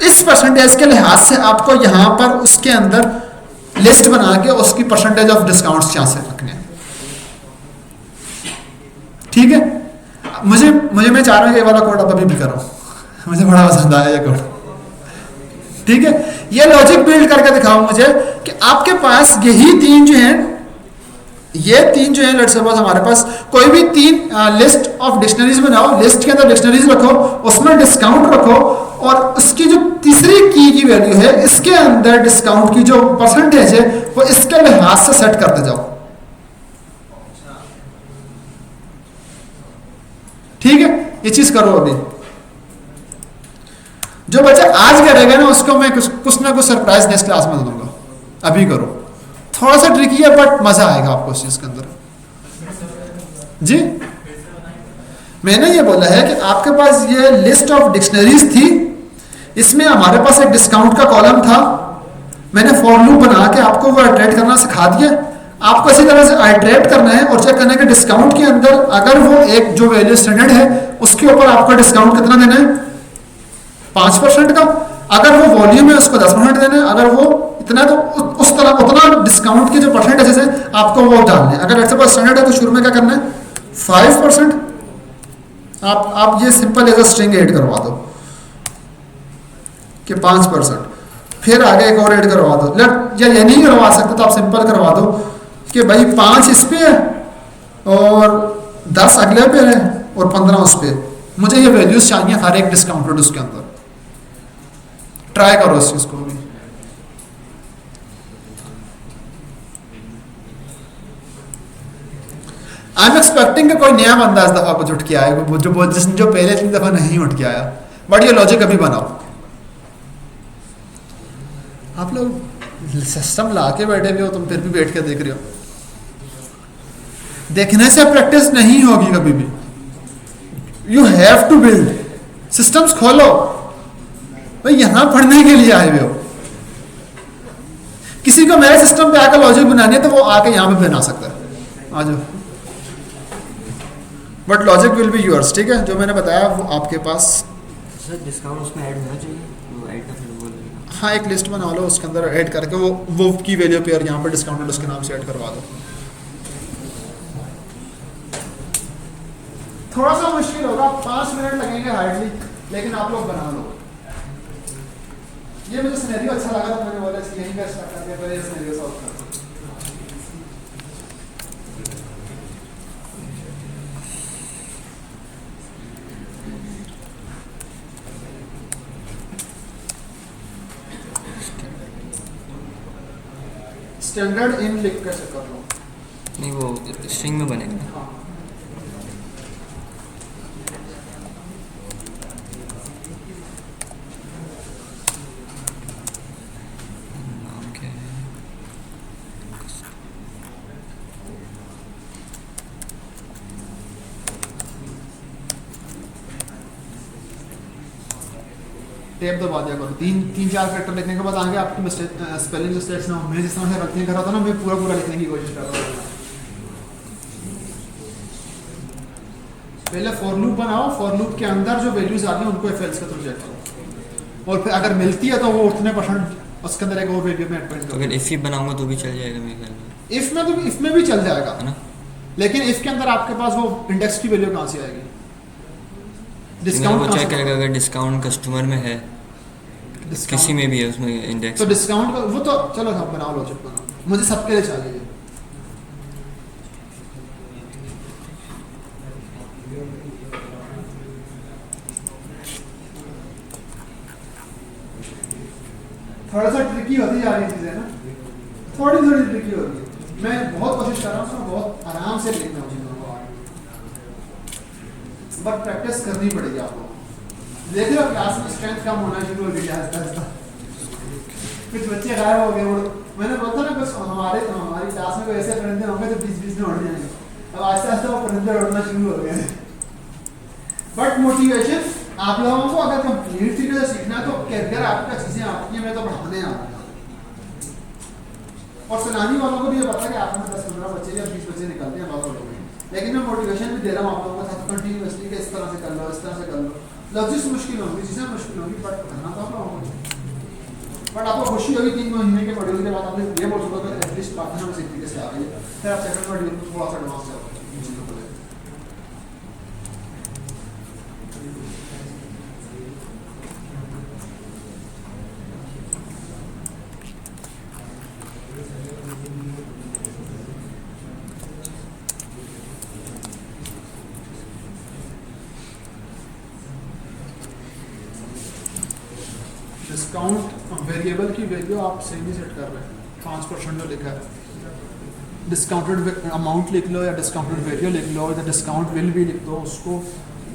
इस परसेंटेज के लिहाज से आपको यहां पर उसके अंदर लिस्ट बना के उसकी परसेंटेज ऑफ डिस्काउंट्स यहाँ से रखने हैं। ठीक है, मुझे मुझे मैं चाह रहा हूँ कि ये वाला कोड आप अभी भी करो, मुझे बड़ा पसंद आया ये कोड। ठीक है, ये लॉजिक बिल्ड करके दिखाओ मुझे कि आपके पास यही तीन जो हैं, ये तीन जो है लेट्स सपोज हमारे पास कोई भी तीन लिस्ट ऑफ डिक्शनरीज बनाओ, लिस्ट के अंदर डिक्शनरीज रखो, उसमें डिस्काउंट रखो, और उसकी जो तीसरी की वैल्यू है इसके अंदर डिस्काउंट की जो परसेंटेज है वो इसके लिहाज से सेट करते जाओ। ठीक है, ये चीज करो। अभी जो बच्चा आज करेगा ना उसको मैं कुछ ना कुछ सरप्राइज नेक्स्ट क्लास में दूंगा, अभी करो। थोड़ा सा ट्रिकी है बट मजा आएगा आपको उस चीज के अंदर। जी मैंने ये बोला है कि आपके पास ये लिस्ट ऑफ डिक्शनरीज थी, इसमें हमारे पास एक डिस्काउंट का कॉलम था, मैंने फॉर लूप बना के आपको वो आइटरेट करना सिखा दिया। आपको इसी तरह से आइटरेट करना है और चेक करना है कि डिस्काउंट के अंदर अगर वो एक जो वैल्यू स्टैंडर्ड है उसके ऊपर आपका डिस्काउंट कितना देना है, 5% का। अगर वो वॉल्यूम है उसको 10% देना है, अगर वो इतना तो उस तरह उतना डिस्काउंट के जो परसेंटेज है आपको वो डालने हैं। अगर ऐसे पास स्टैंडर्ड है तो शुरू में क्या करना है 5%। आप ये simple as a string add करवा दो कि 5%, फिर आगे एक और ऐड करवा दो। या ये नहीं करवा सकते तो आप सिंपल करवा दो कि भाई 5 इस पे है और 10 अगले पे है और 15 उस पे। मुझे ये वैल्यूज चाहिए हर एक डिस्काउंटेड उसके अंदर। ट्राई करो इस चीज को भी। आई एम एक्सपेक्टिंग कि कोई नया बंदा इस दफा कुछ उठ के आए जो पहले 3 दफा नहीं उठ के आया। बट ये लॉजिक अभी बनाओ। आप लोग सिस्टम ला के बैठे हुए हो, तुम फिर भी बैठ के देख रहे हो। देखने से प्रैक्टिस नहीं होगी कभी भी। You have to build. Systems खोलो भाई, यहां पढ़ने के लिए आए हुए हो। किसी को मेरे सिस्टम पे आकर लॉजिक बनानी है तो वो आके यहां पे बना सकता है, आ जाओ। But logic will be yours. ठीक है, जो मैंने बताया वो आपके पास। सर डिस्काउंट उसमें ऐड होना चाहिए, वो ऐड का फिर वो लगेगा। हाँ, एक लिस्ट बना लो, उसके अंदर ऐड करके वो की वैल्यू पेयर यहाँ पे डिस्काउंटेड उसके नाम से ऐड करवा दो। थोड़ा सा मुश्किल होगा, 5 मिनट लगेंगे हार्डली, लेकिन आप लोग बना लो। ये मुझे सिनेरियो अच्छा लगा था, मैंने बोला यहीं पे स्टार्ट करके पहले सिनेरियो सॉल्व कर दो। स्टैंडर्ड इन लिख कर कर लो। नहीं वो स्ट्रिंग में बनेगा। हाँ। नाम क्या है? टेप दबा दिया करो। 3-4 कैरेक्टर लिखने के बाद आगे आपकी मिस्टेक स्पेलिंग मिस्टेक्स ना हो। मैं जिस तरह से गलतियां कर रहा था ना, मैं पूरा लिखने की कोशिश कर रहा था। पहले फॉर लूप बनाओ, फॉर लूप के अंदर जो वैल्यूज आती हैं उनको इफ एल्स के थ्रू चेक करो, और फिर अगर मिलती है तो वो उतने % उसके अंदर एक और वैल्यू में एड करो। अगर इफ ही बनाऊंगा तो भी चल जाएगा मेरे ख्याल में। इफ में भी चल जाएगा है ना? लेकिन इफ के अंदर आपके पास वो इंडेक्स की वैल्यू कहाँ से आएगी? डिस्काउंट वो चेक डिस्काउंट करेगा अगर डिस्काउंट कस्टमर में है, किसी में भी है उसमें इंडेक्स। तो डिस्काउंट वो तो चलो आप बनाओ, लॉजिक बनाओ, मुझे सबके लिए चाहिए। थोड़ा सा ट्रिकी होती जा रही चीजें ना, थोड़ी ट्रिकी होती है। मैं बहुत कोशिश कर रहा हूँ उसमें बहुत आराम से लिखना हो चीजों को, बट प्रैक्टिस करनी पड़ेगी आपको। देख लो क्लास में स्ट्रेंथ कम होना शुरू हो गई आहिस्ता आहिस्ता। कुछ बच्चे गायब हो गए। मैंने बोलता ना कुछ हमारी क्लास में ऐसे परिंदे होंगे जो बीच में उड़ जाएंगे। अब आहिस्ता आहिस्ता वो परिंदे उड़ना शुरू हो गए। बट मोटिवेशन आप लोगों को अगर कंप्लीट तरीके से सीखना है तो कैरियर आपका चीजें आपकी मैं तो बढ़ाने आ रहा हूँ। और सलानी वालों को भी ये पता है कि आप में 10-15 बच्चे या 20 बच्चे निकलते हैं बहुत लोगों में, लेकिन मैं मोटिवेशन भी दे रहा हूँ आप लोगों के साथ कंटिन्यूअसली कि इस तरह से कर लो, इस तरह से कर लो। लफ्ज़ मुश्किल होंगी, चीज़ें मुश्किल होंगी, बट करना तो आप लोगों को। बट आपको खुशी होगी 3 महीने के मॉड्यूल के बाद आपने ये बोल सकते हो एटलीस्ट पार्टनर में सीखने के से आ गई है, फिर आप सेकंड मॉड्यूल में थोड़ा सा एडवांस जाओगे। डिस्काउंट वेरिएबल की वैल्यू आप सेम ही सेट कर रहे हैं, 5% जो लिखा है, डिस्काउंटेड अमाउंट लिख लो या डिस्काउंटेड वैल्यू लिख लो या डिस्काउंट विल भी लिख दो, उसको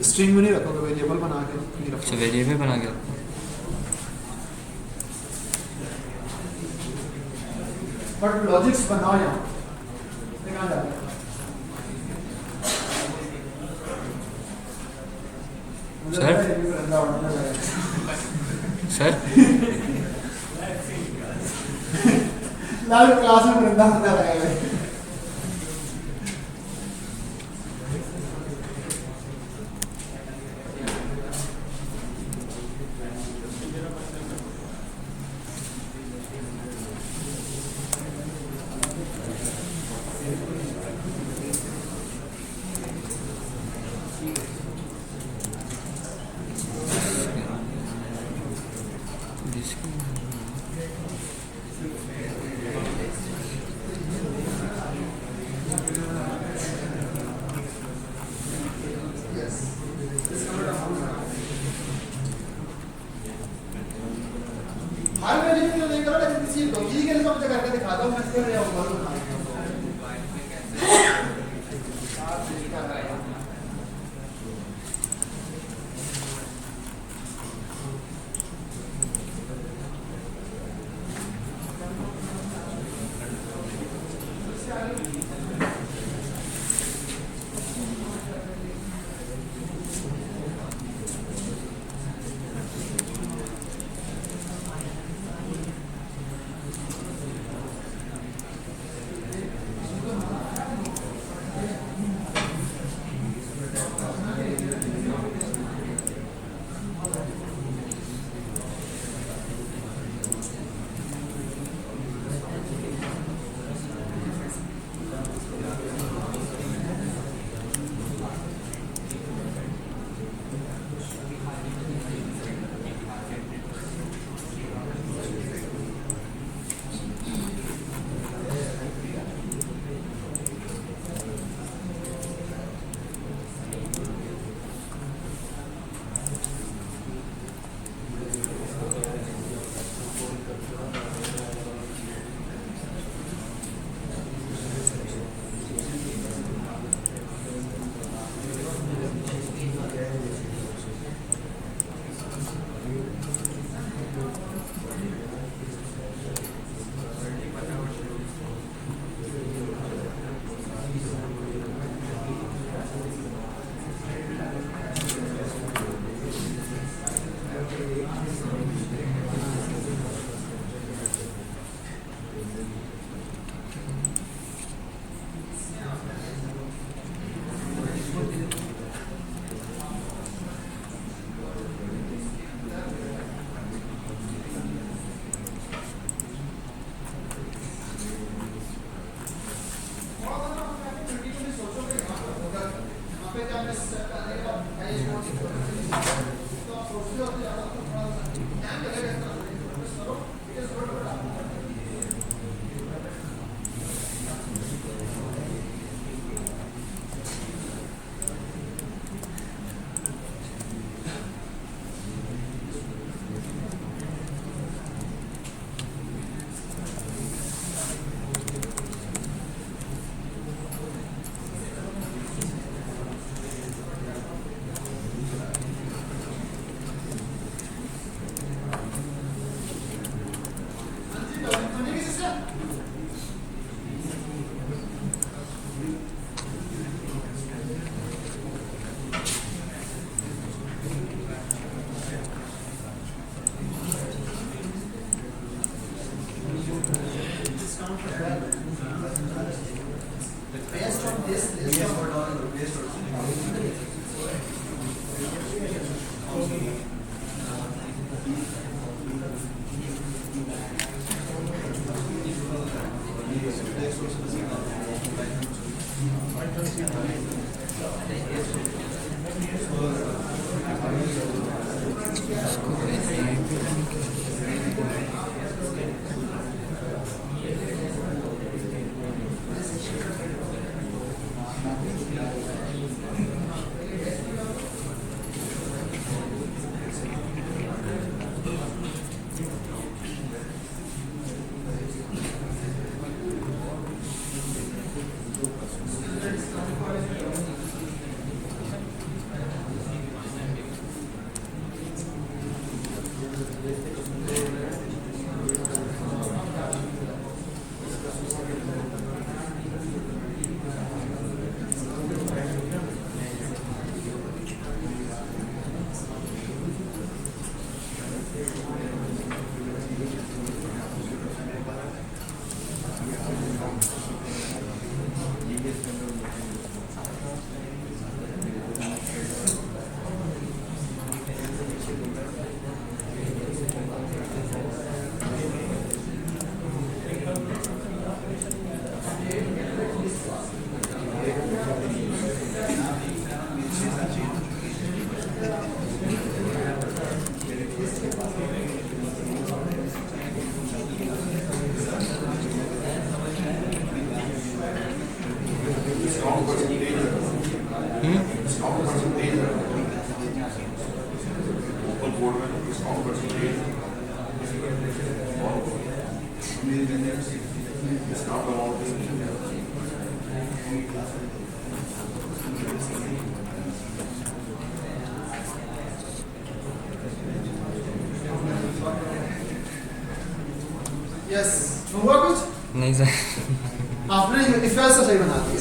स्ट्रिंग में नहीं रखोगे, वेरिएबल बना के नहीं अच्छा रखोगे। वेरिएबल बना के बट लॉजिक्स बनाओ यहाँ ये कहाँ जाता है? मुझे सर? लगता है ये भी रंगा उड़ना है। सर लाइव क्लास में रंगा उड़ना रहेगा। हर वैल्यू क्यों नहीं करो, लेकिन किसी लॉजिक के लिए तो मुझे करके दिखा दो, मैं इसके लिए और बना यस हुआ कुछ? नहीं सर आपने इफ एल्स तो सही बना दिया।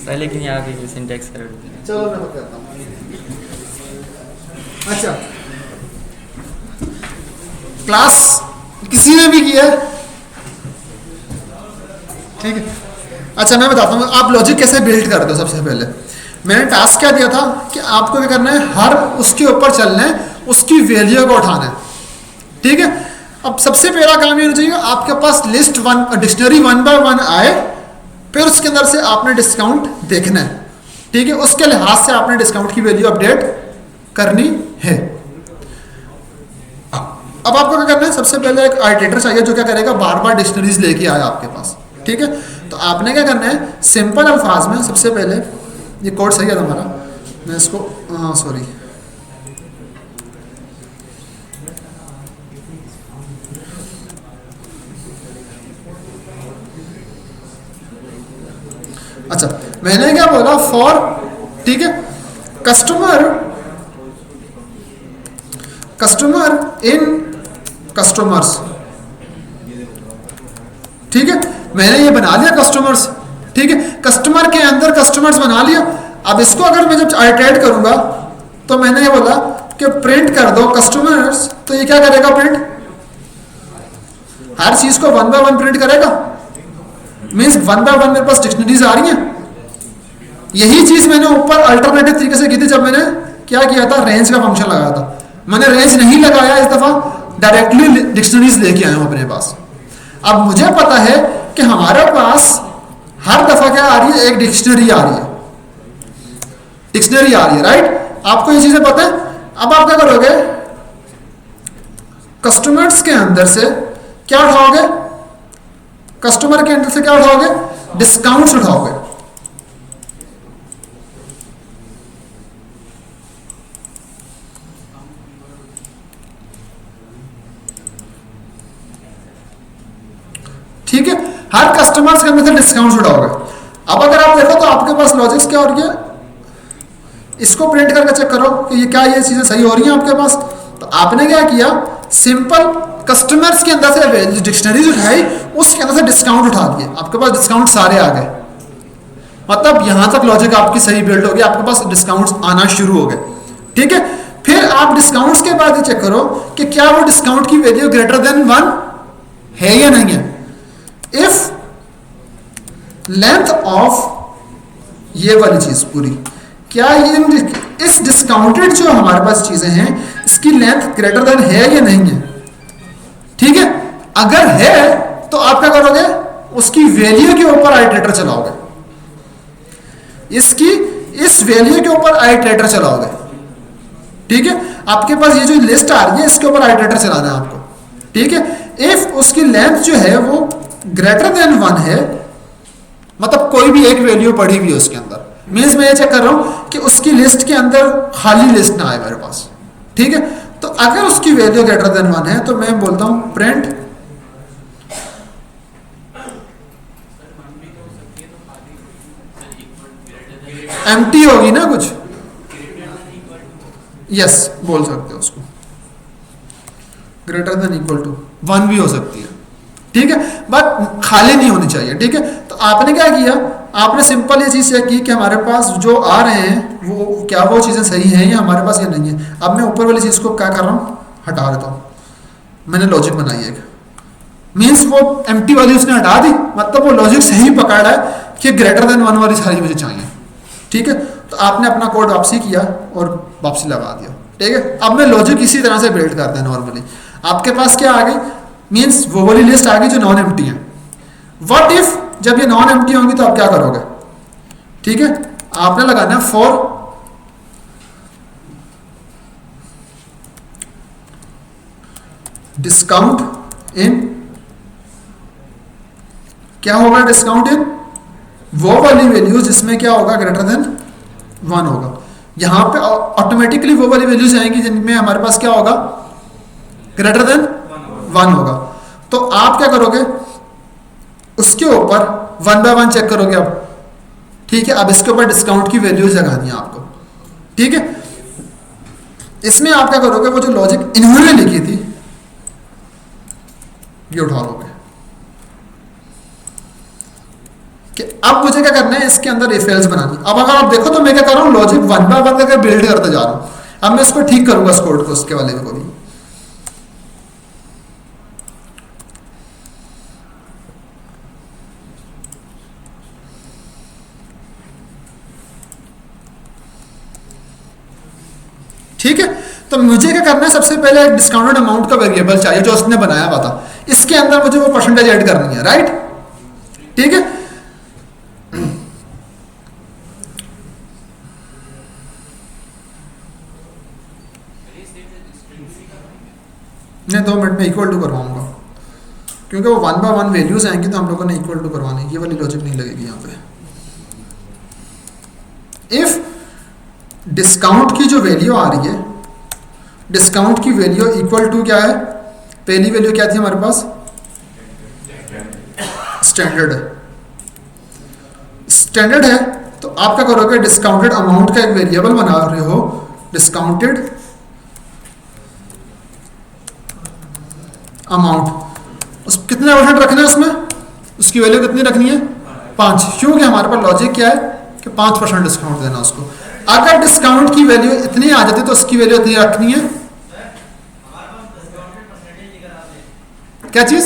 सर लेकिन यहाँ पे सिंटैक्स एरर होती है। चलो मैं बताता हूँ। अच्छा, क्लास किसी ने भी किया है? ठीक है। अच्छा मैं बताता हूँ आप लॉजिक कैसे बिल्ड करते हो। सबसे पहले मैंने टास्क क्या दिया था कि आपको क्या करना है, हर उसके ऊपर चलना है, उसकी वैल्यू को उठाना है। ठीक है। अब सबसे पहला काम ये होना चाहिए आपके पास लिस्ट वन डिक्शनरी 1 by 1 आए, फिर उसके अंदर से आपने डिस्काउंट देखना है। ठीक है। उसके लिहाज से आपने डिस्काउंट की वैल्यू अपडेट करनी है। अब आपको क्या करना है, सबसे पहले एक आइटरेटर चाहिए जो क्या करेगा, बार बार डिक्शनरीज लेके आए आपके पास। ठीक है। तो आपने क्या करना है, सिंपल अल्फाज में सबसे पहले, ये कोड सही है तुम्हारा, मैं इसको सॉरी अच्छा मैंने क्या बोला, फॉर, ठीक है, कस्टमर इन कस्टमर्स। ठीक है। मैंने ये बना लिया कस्टमर्स। ठीक है। कस्टमर के अंदर कस्टमर्स बना लिया। अब इसको अगर मैं जब आइटरेट करूंगा तो मैंने ये बोला कि प्रिंट कर दो कस्टमर्स, तो ये क्या करेगा, प्रिंट हर चीज को 1 by 1 प्रिंट करेगा। मीन्स 1 by 1 मेरे पास डिक्शनरीज आ रही हैं। यही चीज मैंने ऊपर अल्टरनेटिव तरीके से की थी जब मैंने क्या किया था, रेंज का फंक्शन लगाया था। मैंने रेंज नहीं लगाया इस दफा, डायरेक्टली डिक्शनरीज लेके आया हूं अपने पास। अब मुझे पता है कि हमारे पास हर दफा क्या आ रही है, एक डिक्शनरी आ रही है, राइट। आपको ये चीजें पता है। अब आप क्या करोगे, कस्टमर्स के अंदर से क्या उठाओगे, कस्टमर के अंदर से क्या उठाओगे, डिस्काउंट्स उठाओगे। ठीक है। हर कस्टमर्स के अंदर से डिस्काउंट्स उठाओगे। अब अगर आप देखो तो आपके पास लॉजिक्स क्या हो रही है, इसको प्रिंट करके चेक करो कि ये क्या ये चीजें सही हो रही हैं आपके पास। तो आपने क्या किया, सिंपल कस्टमर्स के अंदर से डिक्शनरीज उठाई, उसके अंदर से डिस्काउंट उठा दिए, आपके पास डिस्काउंट सारे आ गए। मतलब यहां तक लॉजिक आपकी सही बिल्ड हो गई, आपके पास डिस्काउंट्स आना शुरू हो गए। ठीक है। फिर आप डिस्काउंट्स के बाद ये चेक करो कि क्या वो डिस्काउंट की वैल्यू ग्रेटर देन 1 है या नहीं है। इफ लेंथ ऑफ, ये वाली चीज पूरी, क्या ये इस डिस्काउंटेड जो हमारे पास चीजें हैं इसकी लेंथ ग्रेटर देन है या नहीं है। ठीक है। अगर है तो आप क्या करोगे, उसकी वैल्यू के ऊपर आइटरेटर चलाओगे, इसकी इस वैल्यू के ऊपर आइटरेटर चलाओगे। ठीक है। आपके पास ये जो लिस्ट आ रही है इसके ऊपर आइटरेटर चलाना है आपको। ठीक है। इफ उसकी लेंथ जो है वो ग्रेटर देन 1 है, मतलब कोई भी एक वैल्यू पड़ी हुई है उसके अंदर, मीन्स मैं ये चेक कर रहा हूं कि उसकी लिस्ट के अंदर खाली लिस्ट ना आए मेरे पास। ठीक है। तो अगर उसकी वैल्यू ग्रेटर देन 1 है तो मैं बोलता हूं प्रिंट एम्प्टी होगी ना कुछ, यस बोल सकते हो उसको, ग्रेटर देन इक्वल टू 1 भी हो सकती है। ठीक है। बट खाली नहीं होनी चाहिए। ठीक है। तो आपने क्या किया, आपने सिंपल ये चीज चेक की कि हमारे पास जो आ रहे हैं वो क्या वो चीजें सही हैं या हमारे पास ये नहीं है। अब मैं ऊपर वाली चीज को क्या कर रहा हूं, हटा देता हूं। मैंने लॉजिक बनाई है, मीन्स वो एम्प्टी वाली उसने हटा दी, मतलब वो लॉजिक सही पकड़ा है कि ग्रेटर देन 1 वाली सारी मुझे चाहिए। ठीक है। तो आपने अपना कोड वापसी किया और वापसी लगा दिया। ठीक है। अब मैं लॉजिक इसी तरह से बिल्ड करते हैं नॉर्मली। आपके पास क्या आ गई, मीन्स वो वाली लिस्ट आ गई जो नॉन एम्प्टी है। व्हाट इफ जब ये नॉन एम्प्टी होंगी तो आप क्या करोगे। ठीक है। आपने लगाना है फॉर डिस्काउंट इन, क्या होगा डिस्काउंट इन, वो वाली वैल्यूज जिसमें क्या होगा ग्रेटर देन 1 होगा। यहां पे ऑटोमेटिकली वो वाली वैल्यूज आएंगी जिनमें हमारे पास क्या होगा ग्रेटर देन 1 होगा। तो आप क्या करोगे, उसके ऊपर 1 बाय 1 चेक करोगे अब, ठीक है। अब इसके ऊपर डिस्काउंट की वैल्यूज लगानी है आपको, ठीक है। इसमें आप क्या करोगे, वो जो लॉजिक इन्होंने लिखी थी ये उठा लोगे कि अब मुझे क्या करना है, इसके अंदर इफ एल्स बनानी। अब अगर आप देखो तो मैं क्या कर रहा हूं, लॉजिक 1 बाय 1 करके बिल्ड करते जा रहा हूं। अब मैं इसको ठीक करूंगा, इस कोड को, उसके वाले को भी। ठीक है, तो मुझे क्या करना है, सबसे पहले एक डिस्काउंटेड अमाउंट का वेरिएबल चाहिए जो उसने बनाया हुआ था। इसके अंदर मुझे वो परसेंटेज ऐड करनी है, राइट, ठीक है। नहीं, 2 मिनट में इक्वल टू करवाऊंगा, क्योंकि वो 1 बाय 1 वैल्यूज आएंगी तो हम लोगों ने इक्वल टू करवानी है। ये वाली लॉजिक नहीं लगेगी यहाँ पे। इफ डिस्काउंट की जो वैल्यू आ रही है, डिस्काउंट की वैल्यू इक्वल टू क्या है, पहली वैल्यू क्या थी हमारे पास, स्टैंडर्ड है। स्टैंडर्ड है तो आप क्या करोगे, डिस्काउंटेड अमाउंट का एक वेरिएबल बना रहे हो, डिस्काउंटेड अमाउंट। उस कितने परसेंट रखना है उसमें, उसकी वैल्यू कितनी रखनी है, 5, क्योंकि हमारे पास लॉजिक क्या है कि 5% डिस्काउंट देना उसको। अगर डिस्काउंट की वैल्यू इतनी आ जाती तो उसकी वैल्यू इतनी रखनी है, क्या चीज,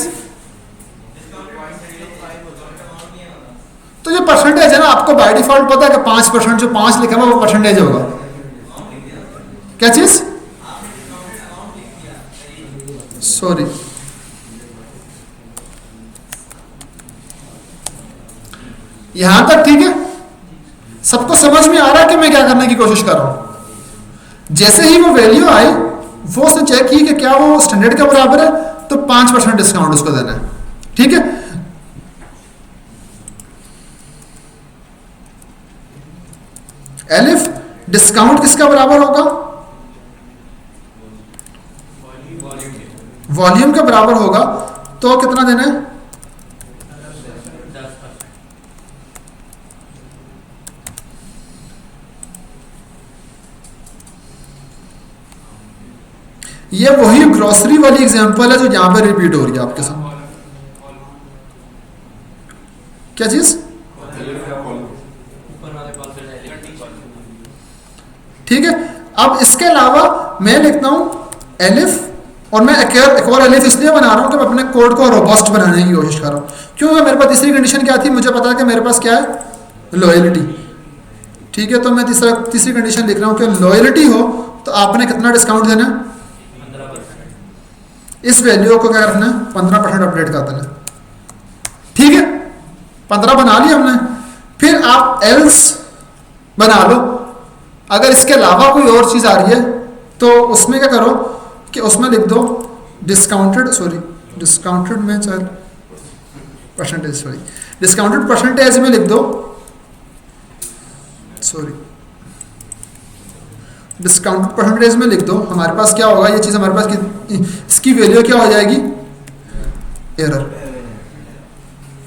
तो जो परसेंटेज है ना, आपको बाय डिफॉल्ट पता है कि 5%, जो 5 लिखा हुआ वो परसेंटेज होगा। क्या चीज, सॉरी, यहां तक ठीक है, सबको समझ में आ रहा है कि मैं क्या करने की कोशिश कर रहा हूं। जैसे ही वो वैल्यू आई, वो उसने चेक की कि क्या वो स्टैंडर्ड के बराबर है, तो 5% डिस्काउंट उसको देना है, ठीक है। एलिफ डिस्काउंट किसका बराबर होगा, वॉल्यूम के बराबर होगा, तो कितना देना है, 10%। ये वही ग्रोसरी वाली एग्जांपल है जो यहां पे रिपीट हो रही है आपके साथ। क्या चीज, ठीक है। अब इसके अलावा मैं लिखता हूं एलिफ, और मैं एक और एलिफ इसलिए बना रहा हूं कि मैं अपने कोड को रोबस्ट बनाने की कोशिश कर रहा हूं, क्योंकि मेरे पास तीसरी कंडीशन क्या थी, मुझे पता है कि मेरे पास क्या है, लॉयल्टी, ठीक है। तो मैं तीसरी कंडीशन लिख रहा हूं कि लॉयल्टी हो तो आपने कितना डिस्काउंट देना है, 15%। इस वैल्यू को क्या रखना है, 15% अपडेट कर देना, ठीक है। 15 बना लिया हमने। फिर आप एल्स बना लो, अगर इसके अलावा कोई और चीज आ रही है तो उसमें क्या करो कि उसमें लिख दो डिस्काउंटेड, सॉरी डिस्काउंटेड में चल परसेंटेज, सॉरी डिस्काउंटेड परसेंटेज में लिख दो, सॉरी डिस्काउंटेड परसेंटेज में लिख दो। हमारे पास क्या होगा, ये चीज हमारे पास इसकी वैल्यू क्या हो जाएगी, एरर,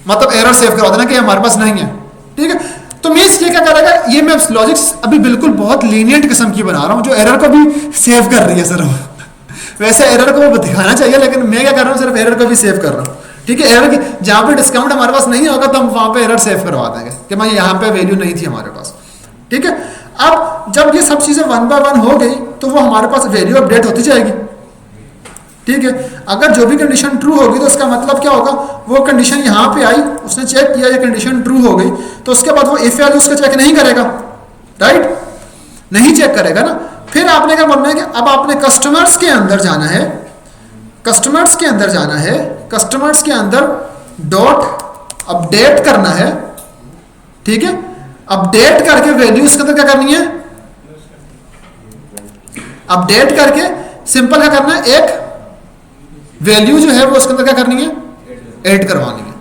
मतलब एरर सेव करवा देना कि हमारे पास नहीं है, ठीक है। तो मींस ये क्या करेगा, ये मैं लॉजिक्स अभी बिल्कुल बहुत लीनियंट किस्म की बना रहा हूं जो एरर को भी सेव कर रही है सिर्फ। वैसे एरर को वो दिखाना चाहिए, लेकिन मैं क्या कर रहा हूं, सिर्फ एरर को भी सेव कर रहा हूं, ठीक है। एरर की जहां पे डिस्काउंट हमारे पास नहीं होगा तो हम वहां पे एरर सेव करवा देंगे कि मैं यहाँ पे वैल्यू नहीं थी हमारे पास, ठीक है। अब जब ये सब चीजें 1 बाय 1 हो गई तो वो हमारे पास वैल्यू अपडेट होती जाएगी, ठीक है। अगर जो भी कंडीशन ट्रू होगी तो उसका मतलब क्या होगा, वो कंडीशन यहाँ पे आई, उसने चेक किया ये कंडीशन ट्रू हो गई, तो उसके बाद वो इफ वैल्यू उसका चेक नहीं करेगा, राइट, नहीं चेक करेगा ना। फिर आपने क्या करना है कि अब आपने कस्टमर्स के अंदर जाना है, कस्टमर्स के अंदर जाना है, कस्टमर्स के अंदर डॉट अपडेट करना है, ठीक है। अपडेट करके वैल्यू इसके अंदर क्या करनी है, अपडेट करके सिंपल क्या करना है, एक वैल्यू जो है वो उसके अंदर क्या करनी है, ऐड करवानी है,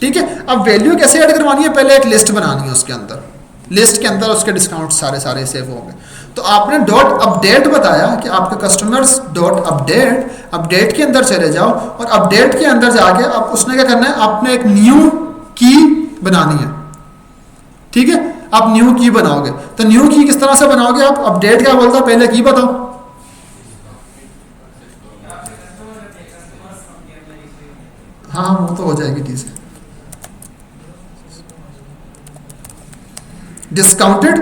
ठीक है। अब वैल्यू कैसे ऐड करवानी है, पहले एक लिस्ट बनानी है, उसके अंदर लिस्ट के अंदर उसके डिस्काउंट सारे सेव होंगे। तो आपने डॉट अपडेट बताया कि आपके कस्टमर्स डॉट अपडेट अपडेट के अंदर चले जाओ और अपडेट के अंदर जाके अब उसने क्या करना है, आपने एक न्यू की बनानी है। ठीक है, आप न्यू की बनाओगे तो न्यू की किस तरह से बनाओगे आप? अपडेट क्या बोलता है, पहले की बताओ। हाँ वो तो हो जाएगी टी से। डिस्काउंटेड,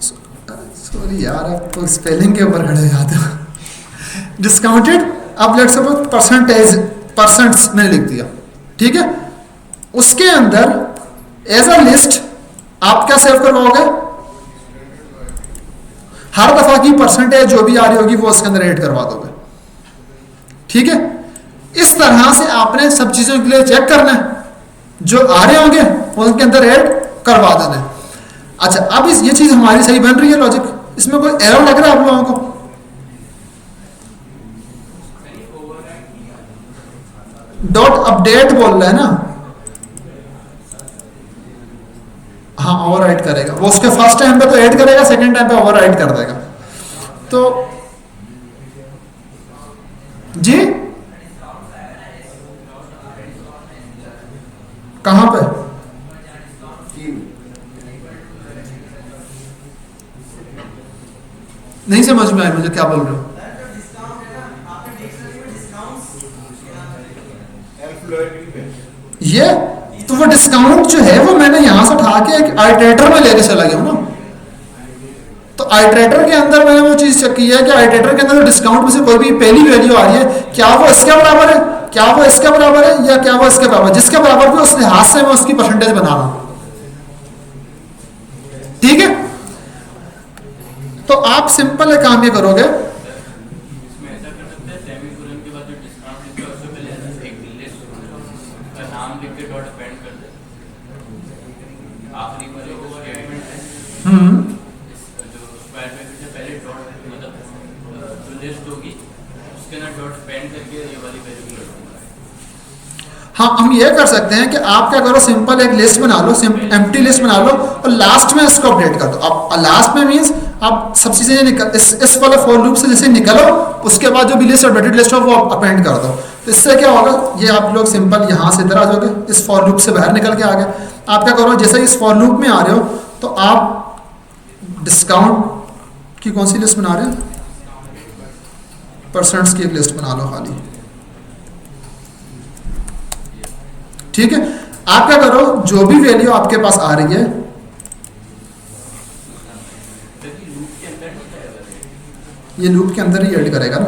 सॉरी यार आप तो स्पेलिंग के ऊपर खड़े जाते हो। डिस्काउंटेड, अब लेट्स सपोज परसेंटेज, परसेंट्स मैंने लिख दिया। ठीक है, उसके अंदर एज अ लिस्ट आप क्या सेव करवाओगे? हर दफा की परसेंटेज जो भी आ रही होगी वो उसके अंदर ऐड करवा दोगे। ठीक है, इस तरह से आपने सब चीजों के लिए चेक करना है, जो आ रहे होंगे उनके अंदर ऐड करवा देना है। अच्छा, अब ये चीज हमारी सही बन रही है लॉजिक, इसमें कोई एरर लग रहा है आप लोगों को? डॉट अपडेट बोल रहा है ना, हाँ ओवरराइट करेगा वो, उसके फर्स्ट टाइम पे तो ऐड करेगा, सेकंड टाइम पे ओवरराइट कर देगा। तो जी कहां पे? नहीं समझ में आया मुझे, क्या बोल रहे हो? ये तो वो डिस्काउंट जो है वो मैंने यहां से उठा के एक आइटरेटर में लेके चला गया हूं ना। तो आइटरेटर के अंदर मैंने वो चीज चेक की है कि आइटरेटर के अंदर डिस्काउंट में से कोई भी पहली वैल्यू आ रही है, क्या वो इसके बराबर है, क्या वो इसके बराबर है, या क्या वो इसके बराबर, जिसके बराबर भी उस लिहाज से मैं उसकी परसेंटेज बना रहा हूं। ठीक है, तो आप सिंपल एक काम ये करोगे, इसमें ऐसा कर सकते हैं, सेमीकोलन के बाद जो डिस्काउंट लिखा है उससे पहले एक लिस्ट का नाम लिख के डॉट अपेंड कर दे, आखिरी वाले को स्टेटमेंट है जो स्क्वायर ब्रैकेट से पहले डॉट, मतलब जो लिस्ट होगी उसके अंदर डॉट अपेंड करके ये वाली वैल्यू कर दूंगा। हाँ हम ये कर सकते हैं कि आप क्या करो, सिंपल एक लिस्ट बना लो, एम्प्टी लिस्ट बना लो और लास्ट में इसको अपडेट कर दो। अब लास्ट में मींस आप सब चीजें निकल इस वाले फॉर लूप से जैसे निकलो, उसके बाद जो भी लिस्ट अपडेटेड लिस्ट हो वो अपेंड कर दो। तो इससे क्या होगा, ये आप लोग सिंपल यहाँ से इधर आ जाओगे, इस फॉर लूप से बाहर निकल के आ गए। आप क्या करो, जैसे इस फॉर लूप में आ रहे हो तो आप डिस्काउंट की कौन सी लिस्ट बना रहे हैं, परसेंट्स की एक लिस्ट बना लो खाली। ठीक है, आप क्या करो, जो भी वैल्यू आपके पास आ रही है, ये लूप के अंदर ही ऐड करेगा ना।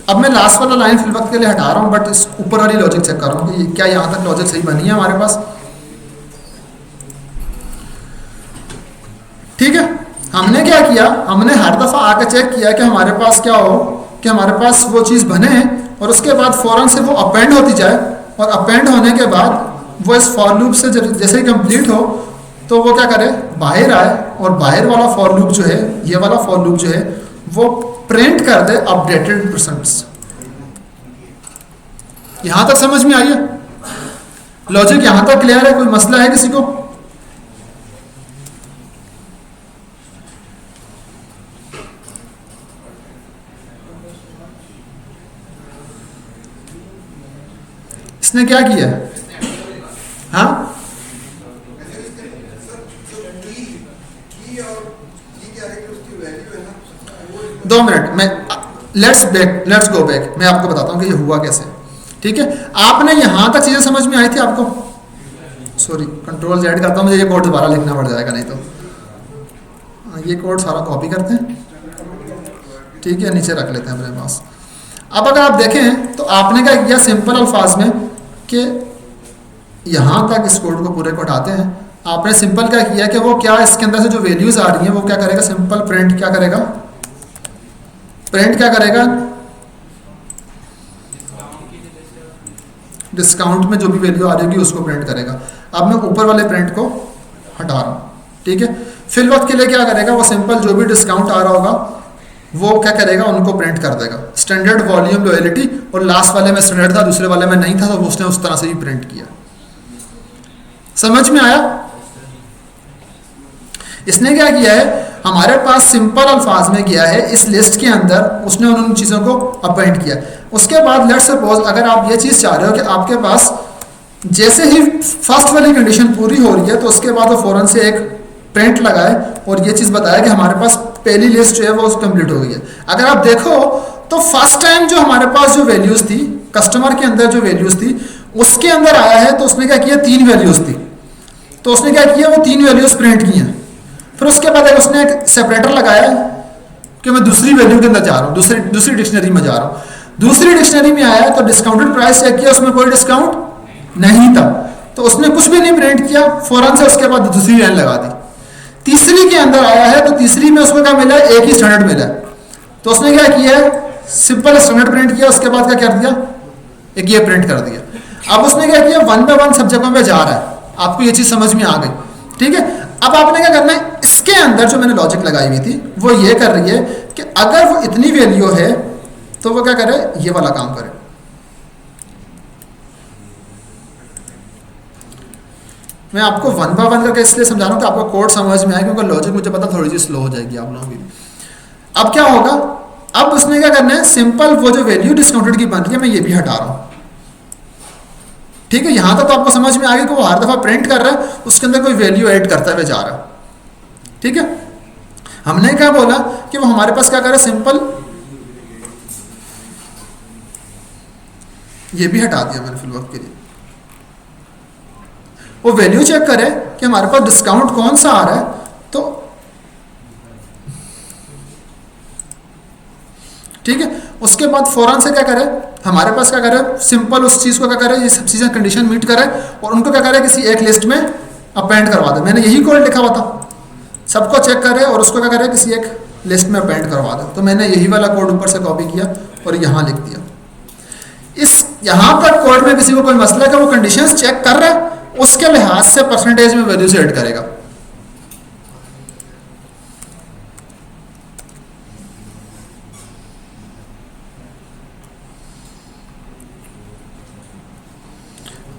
अब मैं लास्ट वाला लाइन फिल वक्त के लिए हटा रहा हूं, बट इस ऊपर वाली लॉजिक चेक कर रहा हूं कि क्या यहां तक लॉजिक सही बनी है हमारे पास। ठीक है, हमने क्या किया, हमने हर दफा आकर चेक किया कि हमारे पास क्या हो, कि हमारे पास वो चीज़ बने और उसके बाद फौरन से वो अपेंड होती जाए, और अपेंड होने के बाद वो इस फॉर लूप से जब जैसे ही कंप्लीट हो तो वो क्या करे, बाहर आए और बाहर वाला फॉर लूप जो है, ये वाला फॉर लूप जो है वो प्रिंट कर दे अपडेटेड परसेंट्स। यहां तक समझ में आई है लॉजिक? यहां तक क्लियर है? कोई मसला है किसी को? इसने क्या किया? हाँ, 2 मिनट मैं लेट्स गो बैक, मैं आपको बताता हूँ कि ये हुआ कैसे। ठीक है, आपने यहां तक चीजें समझ में आई थी आपको? सॉरी, कंट्रोल Z करता हूँ, मुझे ये कोड दोबारा लिखना पड़ जाएगा नहीं तो। ये कोड सारा कॉपी करते हैं, ठीक है, नीचे रख लेते हैं अपने पास। अब अगर आप देखें तो आपने क्या किया, सिंपल अल्फाज में कि यहां तक इस कोड को पूरे को हटाते हैं। आपने सिंपल क्या किया कि वो क्या इसके अंदर से जो वैल्यूज आ रही हैं वो क्या करेगा, सिंपल प्रिंट क्या करेगा, प्रिंट क्या करेगा, डिस्काउंट में जो भी वैल्यू आ रही होगी उसको प्रिंट करेगा। अब मैं ऊपर वाले प्रिंट को हटा रहा हूं। ठीक है, फिल वक्त के लिए क्या करेगा, वो सिंपल जो भी डिस्काउंट आ रहा होगा वो क्या करेगा, उनको प्रिंट कर देगा। स्टैंडर्ड वॉल्यूम लॉयल्टी, और लास्ट वाले में स्टैंडर्ड था, दूसरे वाले में नहीं था, तो उसने उस तरह से ही प्रिंट किया। समझ में आया? इसने क्या किया है, हमारे पास सिंपल अल्फाज में किया है, इस लिस्ट के अंदर उसने उन चीज़ों को अपेंड किया। उसके बाद लेट्स सपोज अगर आप ये चीज़ चाह रहे हो कि आपके पास जैसे ही फर्स्ट वाली कंडीशन पूरी हो रही है तो उसके बाद वो फ़ौरन से एक प्रिंट लगाए और ये चीज़ बताया कि हमारे पास पहली लिस्ट जो है वो कंप्लीट हो गई है। अगर आप देखो तो फर्स्ट टाइम जो हमारे पास जो वैल्यूज़ थी कस्टमर के अंदर जो वैल्यूज़ थी उसके अंदर आया है, तो उसने क्या किया, 3 वैल्यूज़ थी, तो उसने क्या किया, वो 3 वैल्यूज़ प्रिंट की हैं। फिर उसके बाद उसने एक सेपरेटर लगाया कि मैं दूसरी वैल्यू के अंदर जा रहा हूँ, दूसरी डिक्शनरी में जा रहा हूँ। दूसरी डिक्शनरी में आया तो डिस्काउंटेड प्राइस चेक किया, उसमें कोई डिस्काउंट नहीं था, तो उसने कुछ भी नहीं प्रिंट किया, फौरन से उसके बाद दूसरी लाइन लगा दी। तीसरी के अंदर आया है तो तीसरी में उसको क्या मिला, एक ही स्टैंडर्ड मिला, तो उसने क्या किया, सिंपल स्टैंडर्ड प्रिंट किया, उसके बाद क्या कर दिया, एक ये प्रिंट कर दिया। अब उसने क्या किया, 1 बाय 1 सब जगहों पे जा रहा है। आपको ये चीज़ समझ में आ गई, ठीक है? अब आपने क्या करना है, इसके अंदर जो मैंने लॉजिक लगाई हुई थी वो ये कर रही है कि अगर वो इतनी वैल्यू है तो वो क्या करे, ये वाला काम करे। मैं आपको 1 बाय 1 करके इसलिए समझा रहा हूँ कि आपको कोड समझ में आए, क्योंकि लॉजिक मुझे पता थोड़ी सी स्लो हो जाएगी आप लोगों की। अब क्या होगा, अब उसने क्या करना है, सिंपल वो जो वैल्यू डिस्काउंटेड की बन रही है मैं ये भी हटा रहा हूँ, ठीक है? यहां तक तो आपको समझ में आ गया कि वो हर दफा प्रिंट कर रहा है, उसके अंदर कोई वैल्यू ऐड करता हुए जा रहा है, ठीक है? हमने क्या बोला कि वो हमारे पास क्या कर रहा है, सिंपल ये भी हटा दिया मैंने फिल वक्त के लिए। वो वैल्यू चेक करे कि हमारे पास डिस्काउंट कौन सा आ रहा है, तो ठीक है, उसके बाद फौरन से क्या करे, हमारे पास क्या करे, सिंपल उस चीज़ को क्या करे, ये सब चीज़ें कंडीशन मीट करे और उनको क्या करे, किसी एक लिस्ट में अपेंड करवा दे। मैंने यही कोड लिखा हुआ था, सबको चेक करे और उसको क्या करे, किसी एक लिस्ट में अपेंड करवा दे। तो मैंने यही वाला कोड ऊपर से कॉपी किया और यहाँ लिख दिया। इस यहाँ पर कोड में किसी को कोई मसला है कि वो कंडीशंस चेक कर रहा है, उसके लिहाज से परसेंटेज में वैल्यू से ऐड करेगा।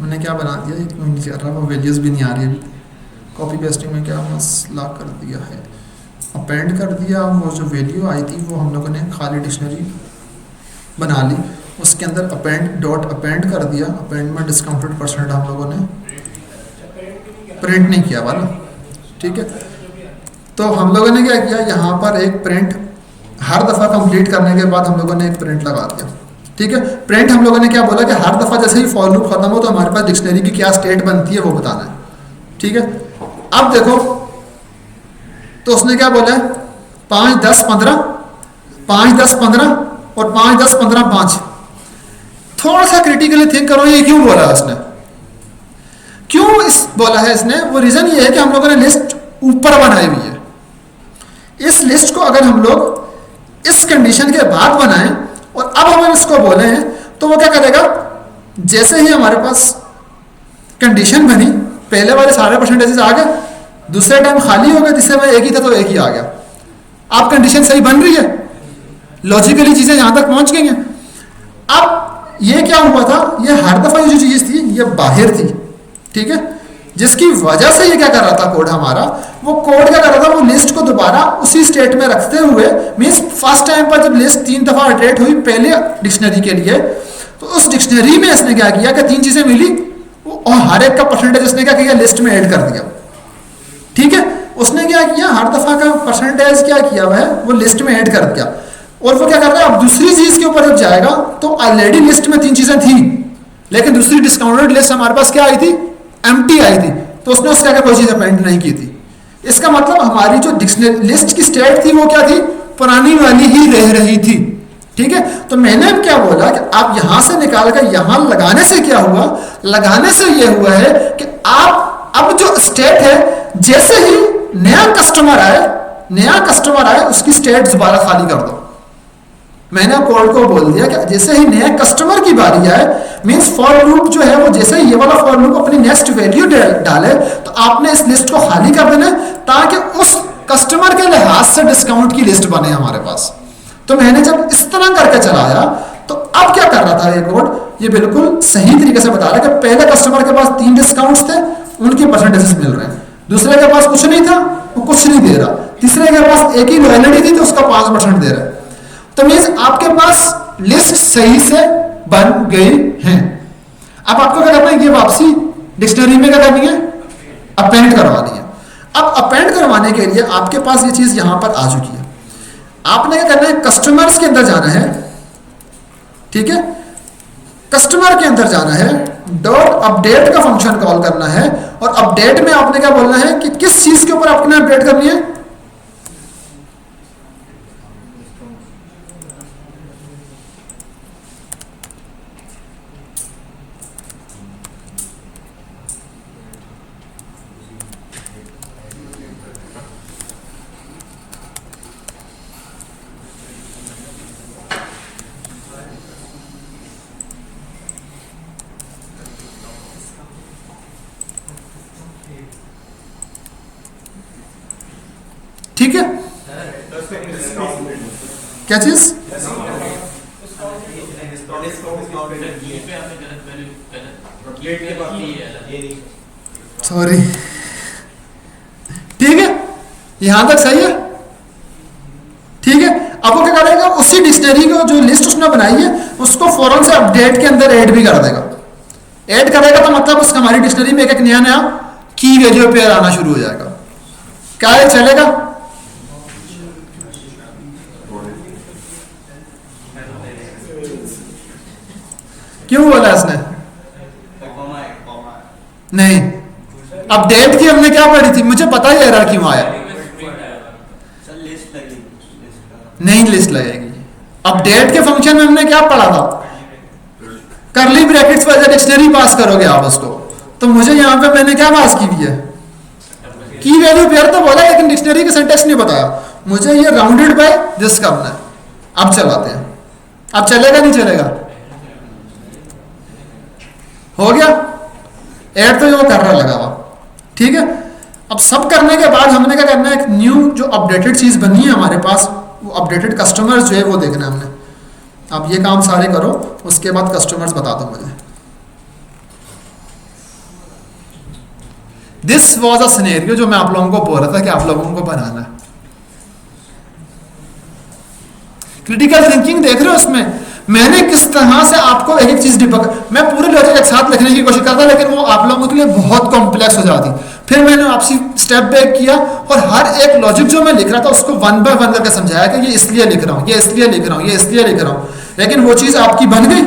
मैंने क्या बना दिया, एक नहीं कर रहा, वो वैल्यूज़ भी नहीं आ रही अभी। कॉपी पेस्टिंग में क्या मसला कर दिया है, अपेंड कर दिया, वो जो वैल्यू आई थी वो हम लोगों ने खाली डिक्शनरी बना ली, उसके अंदर अपेंड डॉट अपेंड कर दिया। अपेंड में डिस्काउंटेड परसेंट हम लोगों ने प्रिंट नहीं किया वाला, ठीक है? तो हम लोगों ने क्या किया, यहाँ पर एक प्रिंट हर दफ़ा कंप्लीट करने के बाद हम लोगों ने एक प्रिंट लगा दिया, ठीक है? प्रिंट हम लोगों ने क्या बोला कि हर दफ़ा जैसे ही फॉर लूप खत्म हो तो हमारे पास डिक्शनरी की क्या स्टेट बनती है वो बताना है, ठीक है? अब देखो तो उसने क्या बोला है, 5 10 15 5 10 15 और 5 10 15 5। थोड़ा सा क्रिटिकली थिंक करो, ये क्यों बोला है उसने, क्यों इस बोला है इसने? वो रीजन ये है कि हम लोगों ने लिस्ट ऊपर बनाई हुई है। इस लिस्ट को अगर हम लोग इस कंडीशन के बाद बनाएं और अब हम इसको बोले हैं तो वो क्या करेगा, जैसे ही हमारे पास कंडीशन बनी, पहले वाले सारे परसेंटेजेस आ गए, दूसरे टाइम खाली हो गए, तीसरे में एक ही था तो एक ही आ गया। अब कंडीशन सही बन रही है, लॉजिकली चीजें यहां तक पहुंच गई हैं। अब ये क्या हुआ था, ये हर दफा ये जो चीज थी ये बाहर थी, ठीक है? जिसकी वजह से ये क्या कर रहा था कोड हमारा, वो कोड क्या कर रहा था, वो लिस्ट को दोबारा उसी स्टेट में रखते हुए, मींस फर्स्ट टाइम पर जब लिस्ट 3 दफा अपडेट हुई पहले डिक्शनरी के लिए, तो उस डिक्शनरी में इसने क्या किया कि 3 चीजें मिली और हर एक का परसेंटेज उसने क्या किया, लिस्ट में ऐड कर दिया, ठीक है? उसने क्या किया, हर दफा का परसेंटेज क्या किया हुआ है वो लिस्ट में ऐड कर दिया। और वो क्या कर रहा है, अब दूसरी चीज के ऊपर जब जाएगा तो ऑलरेडी लिस्ट में 3 चीजें थी, लेकिन दूसरी डिस्काउंटेड लिस्ट हमारे पास क्या आई थी, एम्प्टी आई थी, तो उसने उससे आगे कोई चीज अपेंड नहीं की थी। इसका मतलब हमारी जो डिक्शनरी लिस्ट की स्टेट थी वो क्या थी, पुरानी वाली ही रह रही थी, ठीक है? तो मैंने क्या बोला कि आप यहां से निकाल कर यहां लगाने से क्या हुआ, लगाने से ये हुआ है कि आप अब जो स्टेट है, जैसे ही नया कस्टमर आए उसकी स्टेट दोबारा खाली कर दो। मैंने कोड को बोल दिया कि जैसे ही नया कस्टमर की बारी आए, मींस फॉर लूप जो है वो जैसे ही ये वाला फॉर लूप अपनी नेक्स्ट वैल्यू डाले तो आपने इस लिस्ट को खाली कर देना ताकि उस कस्टमर के लिहाज से डिस्काउंट की लिस्ट बने हमारे पास। तो मैंने जब इस तरह करके चलाया तो अब क्या कर रहा था ये कोड, ये बिल्कुल सही तरीके से बता रहा है कि पहले कस्टमर के पास 3 डिस्काउंट्स थे उनके परसेंटेजेस मिल रहे हैं। दूसरे के पास कुछ नहीं था, वो कुछ नहीं दे रहा। तीसरे के पास एक ही लॉयल्टी थी तो उसका 5% दे रहा है। तो मीन्स आपके पास लिस्ट सही से बन गई है। अब आपको क्या करना है, ये वापसी डिक्शनरी में क्या करनी है, अपेंड करवानी है। अब अपेंड करवाने के लिए आपके पास ये चीज यहां पर आ चुकी है। आपने क्या करना है, कस्टमर्स के अंदर जाना है, ठीक है, कस्टमर के अंदर जाना है, डॉट अपडेट का फंक्शन कॉल करना है, और अपडेट में आपने क्या बोलना है कि किस चीज के ऊपर आपने अपडेट करनी है, ठीक है, क्या चीज, सॉरी, ठीक है, यहां तक सही है, ठीक है। आपको क्या करेगा, उसी डिक्शनरी को जो लिस्ट उसने बनाई है उसको फौरन से अपडेट के अंदर ऐड भी कर देगा। ऐड करेगा तो मतलब उसका हमारी डिक्शनरी में एक नया नया की वैल्यू पेयर आना शुरू हो जाएगा। क्या ये चलेगा, क्यों बोला इसने, नहीं, अपडेट की हमने क्या पढ़ी थी, मुझे पता ही एरर क्यों आया, नहीं लिस्ट लगेगी। अपडेट के फंक्शन में हमने क्या पढ़ा था, करली ब्रैकेट्स पर डिक्शनरी पास करोगे आप उसको, तो मुझे यहां पे मैंने क्या पास की हुई है, की वैल्यू पेयर तो बोला, लेकिन डिक्शनरी का सिंटेक्स नहीं बताया। मुझे ये राउंडेड बाय दिस करना है। अब चलाते हैं, अब चलेगा नहीं चलेगा, हो गया, ऐड तो ये कर रहा लगा हुआ, ठीक है। अब सब करने के बाद हमने क्या करना है, एक न्यू जो अपडेटेड चीज बनी है हमारे पास, वो अपडेटेड कस्टमर्स जो है वो देखना है हमने। आप ये काम सारे करो, उसके बाद कस्टमर्स बता दो मुझे। दिस वॉज अ सिनेरियो जो मैं आप लोगों को बोल रहा था कि आप लोगों को बनाना है। क्रिटिकल थिंकिंग देख रहे हो उसमें मैंने किस तरह से आपको एक एक चीज डिबग, मैं पूरे लॉजिक एक साथ लिखने की कोशिश करता लेकिन वो आप लोगों के लिए बहुत कॉम्प्लेक्स हो जाती। फिर मैंने आपसे स्टेप बैक किया और हर एक लॉजिक जो मैं लिख रहा था उसको वन बाय वन करके समझाया कि ये इसलिए लिख रहा हूँ, ये इसलिए लिख रहा हूँ, ये इसलिए लिख रहा हूँ, लेकिन वो चीज आपकी बन गई।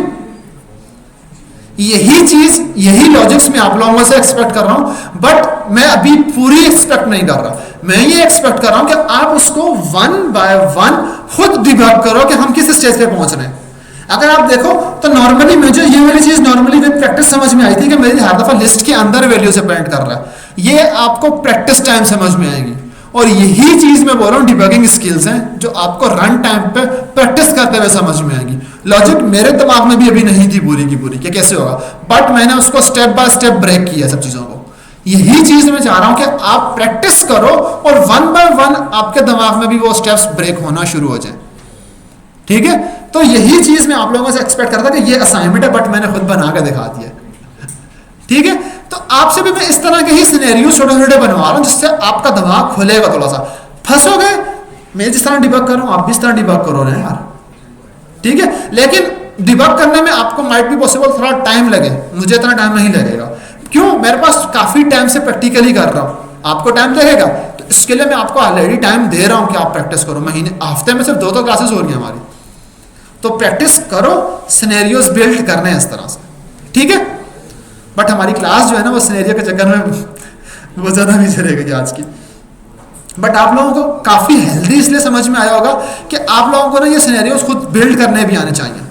यही चीज, यही लॉजिक्स मैं आप लोगों से एक्सपेक्ट कर रहा हूं, बट मैं अभी पूरी एक्सपेक्ट नहीं कर रहा। मैं ये एक्सपेक्ट कर रहा हूं कि आप उसको वन बाय वन खुद डिबग करो कि हम किस स्टेज पे पहुंच रहे हैं। अगर आप देखो तो नॉर्मली मुझे ये वाली चीज नॉर्मली विद प्रैक्टिस समझ में आई थी कि मेरी हर दफा लिस्ट के अंदर वैल्यू से पेंट कर रहा है। ये आपको प्रैक्टिस टाइम समझ में आएगी, और यही चीज मैं बोल रहा हूँ डिबगिंग स्किल्स हैं जो आपको रन टाइम पे प्रैक्टिस करते हुए समझ में आएगी। लॉजिक मेरे दिमाग में भी अभी नहीं थी पूरी की पूरी कि कैसे होगा, बट मैंने उसको स्टेप बाय स्टेप ब्रेक किया सब चीजों को। यही चीज मैं चाह रहा हूं कि आप प्रैक्टिस करो और वन बाय वन आपके दिमाग में भी वो स्टेप्स ब्रेक होना शुरू हो जाए, ठीक है। तो यही चीज मैं आप लोगों से एक्सपेक्ट करता कि ये असाइनमेंट है, बट मैंने खुद बना के दिखा दिया, ठीक है। तो आपसे भी मैं इस तरह के ही सिनेरियो छोटे छोटे बनवा रहा हूं जिससे आपका दिमाग खुलेगा। थोड़ा सा फंसोगे, मैं जिस तरह डिबग कर रहा हूं आप भी इस तरह डिबग करो ना यार, ठीक है। लेकिन डिबग करने में आपको माइट भी पॉसिबल थोड़ा टाइम लगे, मुझे इतना टाइम नहीं लगेगा। क्यों, मेरे पास काफी टाइम से प्रैक्टिकली कर रहा हूं, आपको टाइम लगेगा तो इसके लिए मैं आपको ऑलरेडी टाइम दे रहा हूं कि आप प्रैक्टिस करो। महीने हफ्ते में सिर्फ 2 क्लासेस हो रही है हमारी, तो प्रैक्टिस करो, सिनेरियोस बिल्ड करने हैं इस तरह से, ठीक है। बट हमारी क्लास जो है ना वो सिनेरियो के चक्कर में वो ज्यादा नहीं चलेगी आज की। बट आप लोगों को काफी हेल्दी इसलिए समझ में आया होगा कि आप लोगों को ना ये सिनेरियोस खुद बिल्ड करने भी आने चाहिए,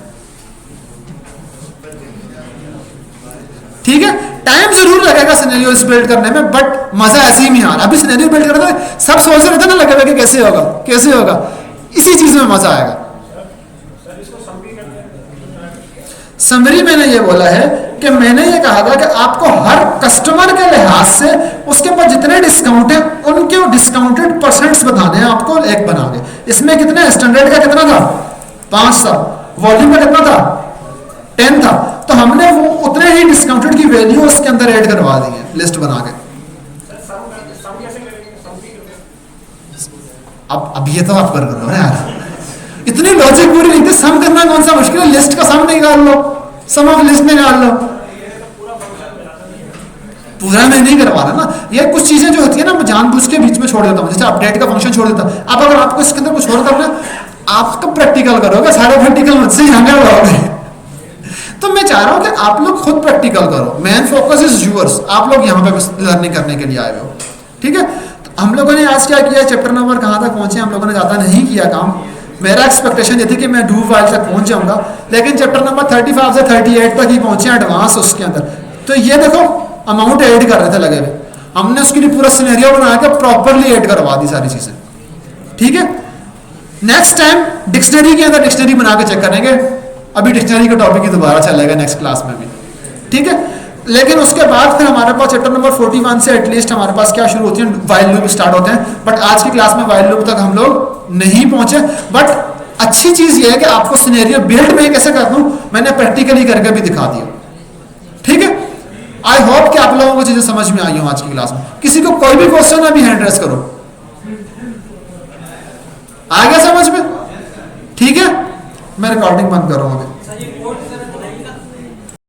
ठीक है। टाइम जरूर लगेगा सिनेरियोस बिल्ड करने में, बट मजा ऐसे ही नहीं आ रहा। अभी सिनेरियो बिल्ड करते थे सब सोच रहे थे ना, लगेगा कि कैसे होगा कैसे होगा, इसी चीज में मजा आएगा। समरी मैंने ये बोला है कि मैंने ये कहा था कि आपको हर कस्टमर के लिहाज से उसके पास जितने डिस्काउंट है उनके डिस्काउंटेड परसेंट्स बताने हैं आपको एक बना के। इसमें कितने स्टैंडर्ड का कितना था 5 था, वॉल्यूम का कितना था 10 था, तो हमने वो उतने ही डिस्काउंटेड की वैल्यू उसके अंदर ऐड करवा दी है लिस्ट बना के। अब ये तो आप कर रहे हो यार, इतनी लॉजिक पूरी नहीं थी। सम करना कौन सा मुश्किल है, लिस्ट का सम निकाल लो, सम ऑफ लिस्ट निकाल लो। पूरा मैं नहीं करवा रहा ना, ये कुछ चीजें जो होती है ना मैं जानबूझ के बीच में छोड़ देता हूँ, जैसे अपडेट का फंक्शन छोड़ देता हूँ। अब अगर आपको इसके अंदर कुछ और करना, आप तो प्रैक्टिकल करोगे, सारे प्रैक्टिकल मुझसे यहाँ रहोगे। तो मैं चाह रहा हूँ कि आप लोग खुद प्रैक्टिकल करो, मेन फोकस इज यूअर्स, आप लोग यहाँ पे लर्निंग करने के लिए आए हो, ठीक है। तो हम लोगों ने आज क्या किया, चैप्टर नंबर कहाँ तक पहुंचे, हम लोगों ने ज़्यादा नहीं किया काम। मेरा एक्सपेक्टेशन ये थी कि मैं डू वाइल तक पहुंच जाऊंगा, लेकिन चैप्टर नंबर 35 से 38 तक ही पहुंचे एडवांस उसके अंदर। तो ये देखो अमाउंट ऐड कर रहे थे लगे हुए, हमने उसके लिए पूरा सिनेरियो बना के प्रॉपरली ऐड करवा दी सारी चीजें, ठीक है। नेक्स्ट टाइम डिक्शनरी के अंदर डिक्शनरी बना के चेक करेंगे, अभी डिक्शनरी का टॉपिक ही दोबारा चलेगा नेक्स्ट क्लास में भी, ठीक है। लेकिन उसके बाद फिर हमारे पास चैप्टर नंबर 41 से एटलीस्ट हमारे पास क्या शुरू होती है, वाइल लूप स्टार्ट होते हैं। बट आज की क्लास में वाइल लूप तक हम लोग नहीं पहुंचे। बट अच्छी चीज ये है कि आपको सिनेरियो बिल्ड में कैसे कर दूं मैंने प्रैक्टिकली करके भी दिखा दिया, ठीक है। आई होप कि आप लोगों को चीजें समझ में आई हो आज की क्लास में। किसी को कोई भी क्वेश्चन है, अभी हैंड रेस करो, आ गया समझ में, ठीक है। मैं रिकॉर्डिंग बंद कर रहा हूं अभी।